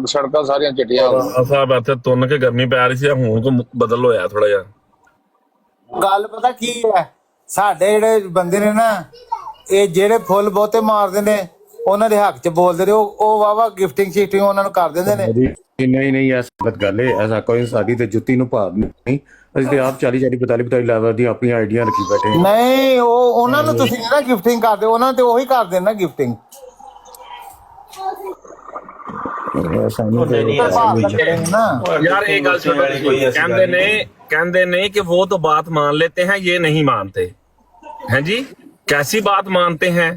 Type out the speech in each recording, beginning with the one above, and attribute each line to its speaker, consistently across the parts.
Speaker 1: ਸੜਕਾਂ ਸਾਰੀਆਂ ਚਿੱਟੀਆਂ ਹੋ ਗਈਆਂ।
Speaker 2: ਸਾਹਿਬ ਇੱਥੇ ਤੁੰਨ ਕੇ ਗਰਮੀ ਪੈ ਰਹੀ ਸੀ, ਹੁਣ ਕੋ ਬਦਲ ਹੋਇਆ ਥੋੜਾ ਜਿਹਾ।
Speaker 3: ਗੱਲ ਪਤਾ ਕੀ ਹੈ, ਸਾਡੇ ਜਿਹੜੇ ਬੰਦੇ ਨੇ ਨਾ, ਇਹ ਜਿਹੜੇ ਫੁੱਲ ਬਹੁਤੇ ਮਾਰਦੇ ਨੇ ਉਹਨਾਂ ਦੇ ਹੱਕ 'ਚ ਬੋਲਦੇ ਨੇ, ਉਹ ਵਾਵਾ ਗਿਫਟਿੰਗ ਸ਼ਿਫਟਿੰਗ ਉਹਨਾਂ ਨੂੰ ਕਰ ਦਿੰਦੇ ਨੇ।
Speaker 4: ਨਹੀਂ ਐਸਾ ਗਲਤ ਗੱਲ ਹੈ, ਐਸਾ ਕੋਈ ਸਾਡੀ ਤੇ ਜੁੱਤੀ ਨੂੰ ਭਾਰ ਨਹੀਂ। ਅਸੀਂ ਤੇ ਆਪ 40 45 ਲੈਵਲ ਦੀ ਆਪਣੀ ਆਈਡੀਆ ਰੱਖੀ ਬੈਠੇ।
Speaker 3: ਨਹੀਂ ਉਹਨਾਂ ਨੂੰ ਤੁਸੀਂ ਨਾ ਗਿਫਟਿੰਗ ਕਰਦੇ, ਉਹਨਾਂ ਤੇ ਉਹੀ ਕਰਦੇ ਨਾ ਗਿਫਟਿੰਗ।
Speaker 2: यार एक गल कहते ने कि वो तो बात मान लेते हैं, ये नहीं मानते हैं जी। कैसी बात मानते हैं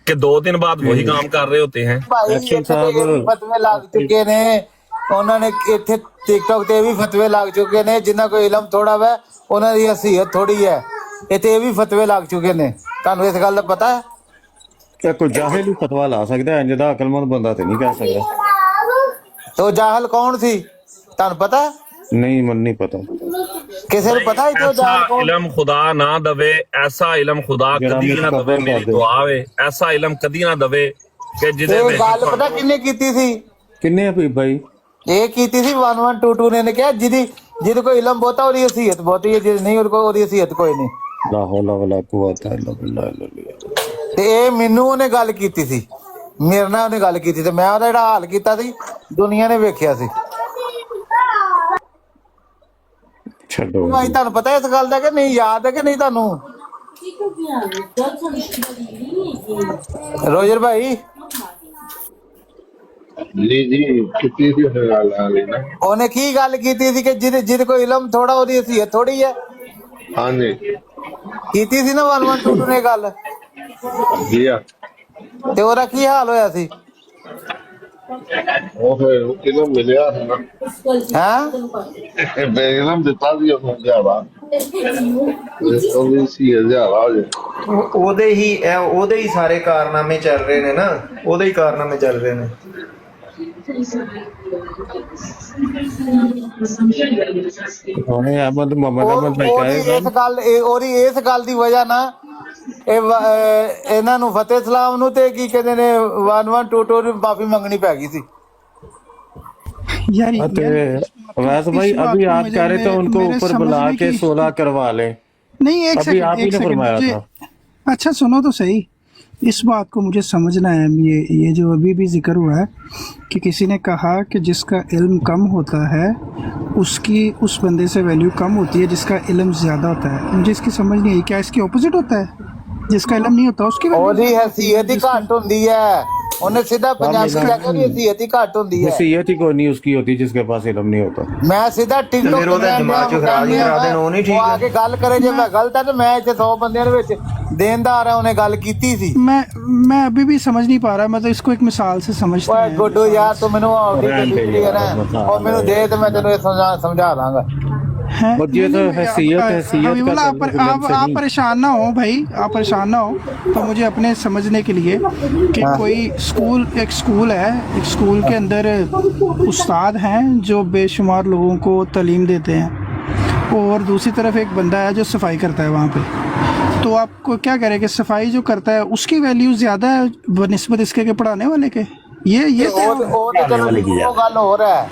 Speaker 2: कि 2 दिन बाद वही काम कर रहे होते हैं।
Speaker 3: फतवे लग चुके ने, उन्होंने इत्थे टिकटॉक ते भी फतवे लग चुके ने, जिन्ना कोई इलम थोड़ा वा उन्हां दी हसीयत थोड़ी है, इत्थे भी फतवे लग चुके ने। तुहानू इस गल दा पता है?
Speaker 4: क्या कोई जाहिल ही फतवा ला सकता है, जिदा अकलमंद बंदा ते नहीं कह सकता।
Speaker 3: तो जाहिल कौन सी तुहानू पता है?
Speaker 4: नहीं, मन नहीं पता।
Speaker 3: किसे नू पता है तो जाहिल कौन?
Speaker 2: इलम खुदा ना दवे, ऐसा इलम खुदा कदी ना दवे, मेरी दुआ वे ऐसा इलम कदी ना दवे कि जिदे
Speaker 3: ते गल पता किन्ने कीती सी?
Speaker 4: किन्ने भाई
Speaker 3: ये कीती सी 1122 ने कहा जिद कोई इलम बहुता ओदी हसीयत बहुती है, जिद नहीं ओदी हसीयत कोई नहीं।
Speaker 4: ला हौला वला कुव्वता इल्ला बिल्लाह।
Speaker 3: ਤੇ ਇਹ ਮੈਨੂੰ ਉਹਨੇ ਗੱਲ ਕੀਤੀ ਸੀ, ਮੇਰੇ ਨਾਲ ਉਹਨੇ ਗੱਲ ਕੀਤੀ ਤੇ ਮੈਂ ਉਹਦਾ ਜਿਹੜਾ ਹਾਲ ਕੀਤਾ ਸੀ ਦੁਨੀਆ ਨੇ ਵੇਖਿਆ ਸੀ।
Speaker 4: ਛੱਡੋ
Speaker 3: ਭਾਈ ਤੁਹਾਨੂੰ ਪਤਾ ਇਸ ਗੱਲ ਦਾ ਕਿ ਨਹੀਂ, ਯਾਦ ਹੈ ਕਿ ਨਹੀਂ ਤੁਹਾਨੂੰ ਰੋਜਰ ਭਾਈ?
Speaker 1: ਜੀ ਕਿਤੇ ਵੀ ਗੱਲ ਆ ਲਈ ਨਾ,
Speaker 3: ਉਹਨੇ ਕੀ ਗੱਲ ਕੀਤੀ ਸੀ ਕਿ ਜਿਹਦੇ ਕੋਈ ਇਲਮ ਥੋੜਾ ਉਹਦੀ ਹਸੀਅਤ ਥੋੜੀ ਹੈ।
Speaker 1: ਹਾਂਜੀ
Speaker 3: ਕੀਤੀ ਸੀ ਨਾ 1122 ਨੇ ਗੱਲ
Speaker 1: ਜੀ ਆ।
Speaker 3: ਤੇ ਉਹਦਾ ਕੀ ਹਾਲ ਹੋਇਆ ਸੀ?
Speaker 1: ਉਹ ਫਿਰ ਕਿਹਨੂੰ ਮਿਲਿਆ ਨਾ,
Speaker 3: ਹਾਂ
Speaker 1: ਬੇਗਮ ਦਿੱਤਾ ਸੀ ਉਹਨੂੰ ਜਿਆਦਾ, ਉਹਦੀ ਸੀ ਜਿਆਦਾ ਹੋ ਜੇ।
Speaker 5: ਉਹਦੇ ਹੀ ਸਾਰੇ ਕਾਰਨਾਮੇ ਚੱਲ ਰਹੇ ਨੇ ਨਾ, ਉਹਦੇ ਹੀ ਕਾਰਨਾਮੇ ਚੱਲ ਰਹੇ ਨੇ।
Speaker 4: ਉਹਨੇ ਅਹਿਮਦ ਮੁਹੰਮਦ ਅਹਿਮਦ ਭਾਈ ਕਹੇ
Speaker 3: ਇਸ ਗੱਲ ਦੀ ਵਜ੍ਹਾ ਨਾਲ ਇਹਨਾਂ ਨੂੰ ਫਤਿਹ ਸਲਾਮ ਨੂੰ ਤੇ ਕੀ ਕਹਿੰਦੇ ਨੇ 1122 ਨੂੰ ਮਾਫੀ ਮੰਗਣੀ ਪੈ ਗਈ ਸੀ।
Speaker 4: वैसे भाई अभी आप कह रहे थे उनको ऊपर बुला के 16 करवा ले।
Speaker 6: नहीं एक
Speaker 4: अभी आप ही ने फरमाया था।
Speaker 6: अच्छा सुनो तो सही, इस बात को मुझे समझना है। ये जो अभी भी जिक्र हुआ है कि किसी ने कहा कि जिसका इल्म कम होता है उसकी उस बंदे से वैल्यू कम होती है जिसका इल्म ज़्यादा होता है। मुझे इसकी समझ नहीं आई, क्या इसके ऑपोजिट होता है? जिसका इल्म नहीं होता उसकी
Speaker 3: ਉਹਦੀ ਹਸੀਅਤ ਹੀ ਘੱਟ ਹੁੰਦੀ ਹੈ, ਉਹਨੇ ਸਿੱਧਾ ਪੰਜਾਬੀ ਚ ਕਹਿੰਦੀ ਉਹਦੀ ਹਸੀਅਤ ਹੀ ਘੱਟ ਹੁੰਦੀ ਹੈ।
Speaker 4: हसीयत ही कोई नहीं उसकी होती जिसके पास इल्म नहीं होता।
Speaker 3: ਮੈਂ ਸਿੱਧਾ ਟਿਕਟੋਕ
Speaker 5: ਫਿਰ ਉਹਦਾ ਦਿਮਾਗ ਚੋਂ ਖਰਾਬ ਹੀ ਕਰਾ ਦੇਣ, ਉਹ ਨਹੀਂ ਠੀਕ
Speaker 3: ਉਹ ਆ ਕੇ ਗੱਲ ਕਰੇ, ਜੇ ਮੈਂ ਗਲਤ ਹੈ ਤੇ ਮੈਂ ਇੱਥੇ 100 ਬੰਦਿਆਂ ਦੇ ਵਿੱਚ ਦੇਣਦਾਰ ਹੈ। ਉਹਨੇ ਗੱਲ ਕੀਤੀ ਸੀ।
Speaker 6: मैं अभी भी समझ नहीं पा रहा, मैं तो इसको एक मिसाल से समझता
Speaker 3: ਓਏ
Speaker 6: हूँ।
Speaker 3: ਗੁੱਡੂ ਯਾਰ ਤੂੰ ਮੈਨੂੰ ਆਉਦੀ ਦਿੱਤੀ ਹੈ ਨਾ, ਉਹ ਮੈਨੂੰ ਦੇ ਤੇ ਮੈਂ ਤੈਨੂੰ ਇਹ ਸਮਝਾ ਦਾਂਗਾ।
Speaker 6: आप परेशान ना हो भाई, आप परेशान ना हो। तो मुझे अपने समझने के लिए कि कोई एक स्कूल है, एक स्कूल के अंदर उस्ताद हैं जो बेशुमार लोगों को तालीम देते हैं, और दूसरी तरफ एक बंदा है जो सफाई करता है वहाँ पे। तो आपको क्या करें कि सफाई जो करता है उसकी वैल्यू ज़्यादा है बनिस्बत इसके के पढ़ाने वाले के? ये
Speaker 3: ਗੱਲ ਹੋ रहा है,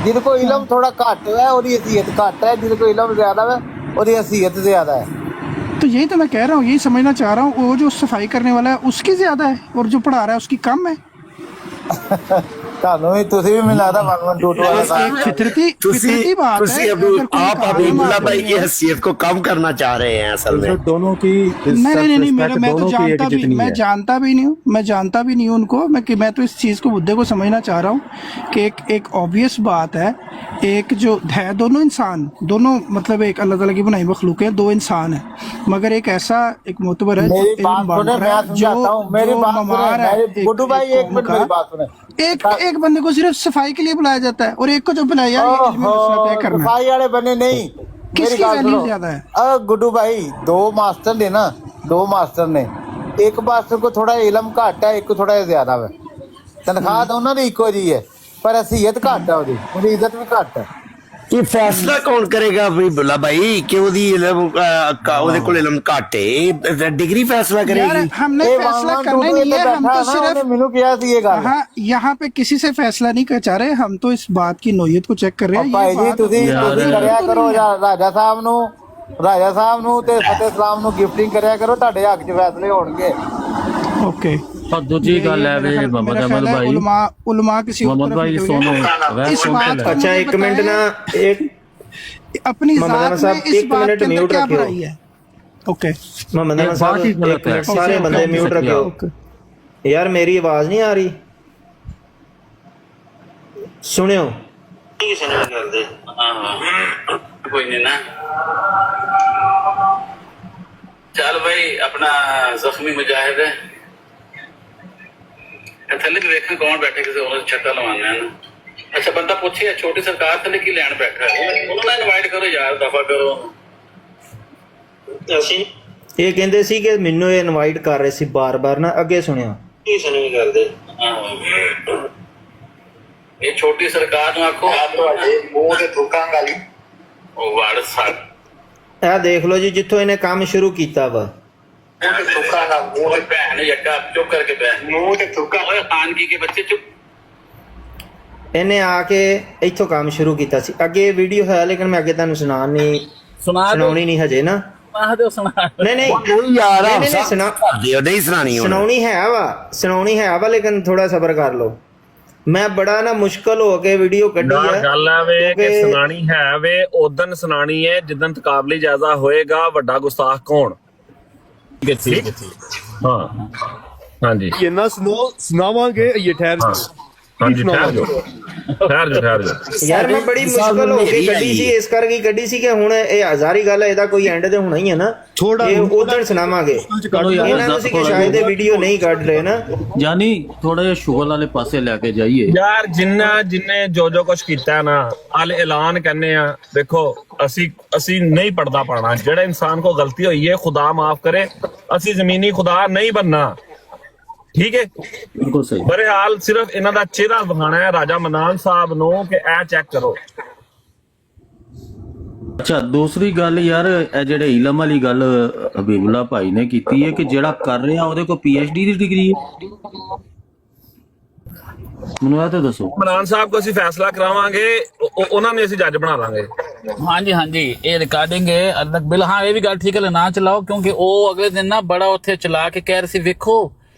Speaker 3: ਜਿਹਦੇ ਕੋਲ ਇਲਮ ਥੋੜਾ ਘੱਟ ਹੈ ਉਹਦੀ ਹਸੀਅਤ ਘੱਟ ਹੈ, ਜਿਹਦੇ ਕੋਲ ਇਲਮ ਜ਼ਿਆਦਾ ਹੈ ਉਹਦੀ ਹਸੀਅत ਜ਼ਿਆਦਾ है।
Speaker 6: तो यही तो मैं कह रहा हूँ, यही समझना चाह रहा हूँ। वो जो सफाई करने वाला है उसकी ज़्यादा है और जो पढ़ा रहा है उसकी कम है।
Speaker 3: ਤੁਹਾਨੂੰ ਵੀ ਤੁਸੀਂ ਵੀ ਮਿਲਾ ਦਾ 1122 वाला
Speaker 6: एक फितरती बात है।
Speaker 7: आप हबीबुल्लाह भाई की हैसियत को कम करना चाह रहे हैं असल में।
Speaker 4: दोनों की
Speaker 6: नहीं मैं तो जानता भी, मैं जानता भी नहीं हूँ, मैं जानता भी नहीं हूँ उनको। मैं तो इस चीज़ को मुद्दे को समझना चाह रहा हूँ कि एक ऑब्वियस बात है, एक जो है दोनों इंसान, दोनों मतलब एक अलग अलग ही बनाई मखलूक है, 2 इंसान है, मगर एक ऐसा एक मोतबर है एक बंदे को सिर्फ सफाई के लिए बुलाया जाता है और एक को जो बुलाया
Speaker 3: सफाई वाले बने नहीं।
Speaker 6: किसकी वैल्यू ज्यादा है?
Speaker 3: गुड्डू भाई 2 मास्टर ने ना, 2 मास्टर ने, एक मास्टर को थोड़ा इलम घट है, एक को थोड़ा ज्यादा है। तनख्वाह दोनों की इको जी है पर हसीयत घट है, ਉਹਦੀ ਇੱਜ਼ਤ ਵੀ ਘੱਟ ਹੈ।
Speaker 7: ये फैसला कौन करेगा भाई बुला भाई कि ਉਹਦੀ ਉਹਦੇ ਕੋਲ ਇਲਮ ਘੱਟ ਹੈ डिग्री फैसला
Speaker 6: यार
Speaker 7: करेगी
Speaker 6: हमने फैसला करना ही नहीं है, हम तो सिर्फ
Speaker 3: ਮੈਨੂੰ ਕਿਹਾ ਸੀ ਇਹ ਗੱਲ।
Speaker 6: हाँ यहाँ पे किसी से फैसला नहीं कर चाह रहे, हम तो इस बात की नोयत को चेक कर रहे हैं।
Speaker 3: ਭਾਈ
Speaker 6: ये
Speaker 3: ਜੀ
Speaker 6: बात
Speaker 3: ਤੁਸੀਂ ਕਰਿਆ ਕਰੋ ਰਾਜਾ ਸਾਹਿਬ ਨੂੰ ਤੇ ਫਤਿਹ ਸਲਾਮ ਨੂੰ ਗਿਫਟਿੰਗ ਕਰਿਆ ਕਰੋ, ਤੁਹਾਡੇ ਹੱਕ 'ਚ ਫੈਸਲੇ ਹੋਣਗੇ।
Speaker 6: ओके।
Speaker 8: और दूसरी गल है वे मोहम्मद अहमद भाई
Speaker 6: उलमा किसी और
Speaker 8: मोहम्मद
Speaker 6: तरफ
Speaker 8: भाई
Speaker 6: निकल गए।
Speaker 8: सोनो
Speaker 6: इस बात को
Speaker 5: अच्छा
Speaker 6: मुझे
Speaker 5: एक मिनट ना एक
Speaker 6: अपनी
Speaker 5: मोहम्मद
Speaker 6: जात
Speaker 5: साहब,
Speaker 6: में इस
Speaker 5: एक
Speaker 6: बात
Speaker 5: मिनट
Speaker 6: के अंदर
Speaker 5: म्यूट
Speaker 6: क्या
Speaker 5: रखियो।
Speaker 6: बुराई है? ओके
Speaker 5: मोहम्मद अहमद साहब
Speaker 8: बात ही गलत
Speaker 5: एक मिनट
Speaker 8: है।
Speaker 5: सारे बंदे म्यूट रखियो। यार मेरी आवाज नहीं आ रही, सुनियो।
Speaker 2: कोई नहीं ना, चल भाई अपना जख्मी मुजाहिद है थले भी वेखा कौन बैठे किसी और छक्का लवाना है ना। अच्छा बंदा पूछे छोटी सरकार थले की लैंड बैठा है, उन्होंने इनवाइट करो यार, दफा करो।
Speaker 5: ਇਹ ਕਹਿੰਦੇ ਸੀ ਕਿ ਮੈਨੂੰ ਇਹ ਇਨਵਾਈਟ ਕਰ ਰਹੇ ਸੀ ਬਾਰ-ਬਾਰ ਨਾ, ਅੱਗੇ ਸੁਣਿਆ।
Speaker 2: ਇਹ ਛੋਟੀ ਸਰਕਾਰ ਨੂੰ ਆਖੋ ਤੁਹਾਡੇ ਮੂੰਹ ਤੇ ਥੁੱਕਾਂਗਾ ਲਈ ਉਹ ਵੜ ਸਕ
Speaker 5: ਇਹ ਦੇਖ ਲਓ ਜੀ ਜਿੱਥੋਂ ਇਹਨੇ ਕੰਮ ਸ਼ੁਰੂ ਕੀਤਾ ਵਾ।
Speaker 2: ਮੂੰਹ ਤੇ ਥੁੱਕਾਂਗਾ, ਮੂੰਹ ਤੇ ਭੈਣ ਯੱਕਾ ਚੁੱਪ ਕਰਕੇ ਬੈਠ, ਮੂੰਹ ਤੇ ਥੁੱਕਾ ਓਏ ਖਾਨਗੀ ਕੇ ਬੱਚੇ ਚੁੱਪ।
Speaker 5: ਇਹਨੇ ਆ ਕੇ ਇੱਥੋਂ ਕੰਮ ਸ਼ੁਰੂ ਕੀਤਾ ਸੀ। ਅੱਗੇ ਵੀਡੀਓ ਹੈ ਲੇਕਿਨ ਮੈਂ ਅੱਗੇ ਤੁਹਾਨੂੰ ਸੁਣਾਉਣੀ ਨਹੀਂ ਹਜੇ ਨਾ। ਨਹੀਂ ਨਹੀਂ
Speaker 7: यार
Speaker 5: ਨਹੀਂ ਸੁਣਾਉਣੀ ਹੈ ਵਾ ਲੇਕਿਨ ਥੋੜਾ ਸਬਰ ਕਰ ਲਓ। ਮੈਂ ਬੜਾ ਨਾ ਮੁਸ਼ਕਲ ਹੋ ਕੇ ਵੀਡੀਓ ਕੱਢੀ ਹੈ।
Speaker 2: ਗੱਲ ਹੈ ਵੇ ਕਿ ਸੁਣਾਣੀ ਹੈ ਵੇ ਉਦਨ ਸੁਣਾਣੀ ਹੈ ਜਿੱਦਨ ਤਕਾਬਲੀ ਜਾਇਜ਼ਾ ਹੋਏਗਾ। ਵੱਡਾ ਗੁਸਤਾਖ ਕੌਣ? ਹਾਂ ਹਾਂਜੀ
Speaker 9: ਇਹਨਾਂ ਸੁਣਾਵਾਂਗੇ ਇਹ ਠਹਿਰ
Speaker 2: ਹਾਂਜੀ ਠਹਿਰ ਜਾਓ
Speaker 5: ਯਾਰ ਮੈਂ ਬੜੀ ਮੁਸ਼ਕਲ ਹੋ ਕੇ ਕੱਢੀ ਸੀ, ਇਸ ਕਰਕੇ ਕੱਢੀ ਸੀ ਕਿ ਹੁਣ ਇਹ ਹਜ਼ਾਰੀ ਗੱਲ ਹੈ, ਇਹਦਾ ਕੋਈ ਐਂਡ ਤੇ ਹੋਣਾ ਹੀ ਹੈ ਨਾ। ਇਹ ਉਦੋਂ ਸੁਣਾਵਾਂਗੇ ਇਹਨਾਂ ਨੂੰ ਸੀ ਕਿ ਸ਼ਾਇਦ ਇਹ ਵੀਡੀਓ ਨਹੀਂ ਕੱਢ ਰਹੇ ਨਾ।
Speaker 8: यानी थोड़ा जिहा शुगल वाले पासे लेके जाइए
Speaker 2: ਯਾਰ ਜਿੰਨੇ ਜੋ ਕੁਛ ਕੀਤਾ ਨਾ ਅਲ ਐਲਾਨ ਕਰਨੇ ਆ। ਦੇਖੋ ਅਸੀਂ ਨਹੀਂ ਪੜਦਾ ਪਾਣਾ। ਜਿਹੜਾ ਇਨਸਾਨ ਕੋ ਗਲਤੀ ਹੋਈ ਹੈ खुदा माफ करे, ਅਸੀਂ ਜ਼ਮੀਨੀ खुदा नहीं बनना, ठीक है।
Speaker 8: बिल्कुल सही।
Speaker 2: बहरहाल सिर्फ इन्हां दा चेहरा दिखाना है राजा मनान साहब नो कि ए चेक करो।
Speaker 8: अच्छा दूसरी गल यार ਇਹ ਜਿਹੜੇ ਇਲਮ ਵਾਲੀ ਗੱਲ ਹਬੀਬੁल्ला ਭਾਈ ਨੇ ਕੀਤੀ ਹੈ ਕਿ ਜਿਹੜਾ ਕਰ ਰਿਹਾ ਉਹਦੇ ਕੋਲ PhD ਦੀ ਡਿਗਰੀ ਹੈ। ਮੈਨੂੰ ਇਹ ਤਾਂ ਦੱਸੋ।
Speaker 2: ਮਨਾਨ ਸਾਹਿਬ ਕੋ ਅਸੀਂ ਫੈਸਲਾ ਕਰਾਵਾਂਗੇ, ਉਹਨਾਂ ਨੇ ਅਸੀਂ ਜੱਜ ਬਣਾ ਲਾਂਗੇ।
Speaker 10: ਹਾਂਜੀ ਹਾਂਜੀ ਇਹ ਰਿਕਾਰਡਿੰਗ ਹੈ ਅਲੱਗ ਬਿਲ। ਹਾਂ ਇਹ ਵੀ ਗੱਲ ਠੀਕ ਹੈ, ਨਾ ਚਲਾਓ ਕਿਉਂਕਿ ਉਹ ਅਗਲੇ ਦਿਨ ਨਾ ਬੜਾ ਉੱਥੇ ਚਲਾ ਕੇ ਕਹਿ ਰਹੇ ਸੀ ਵੇਖੋ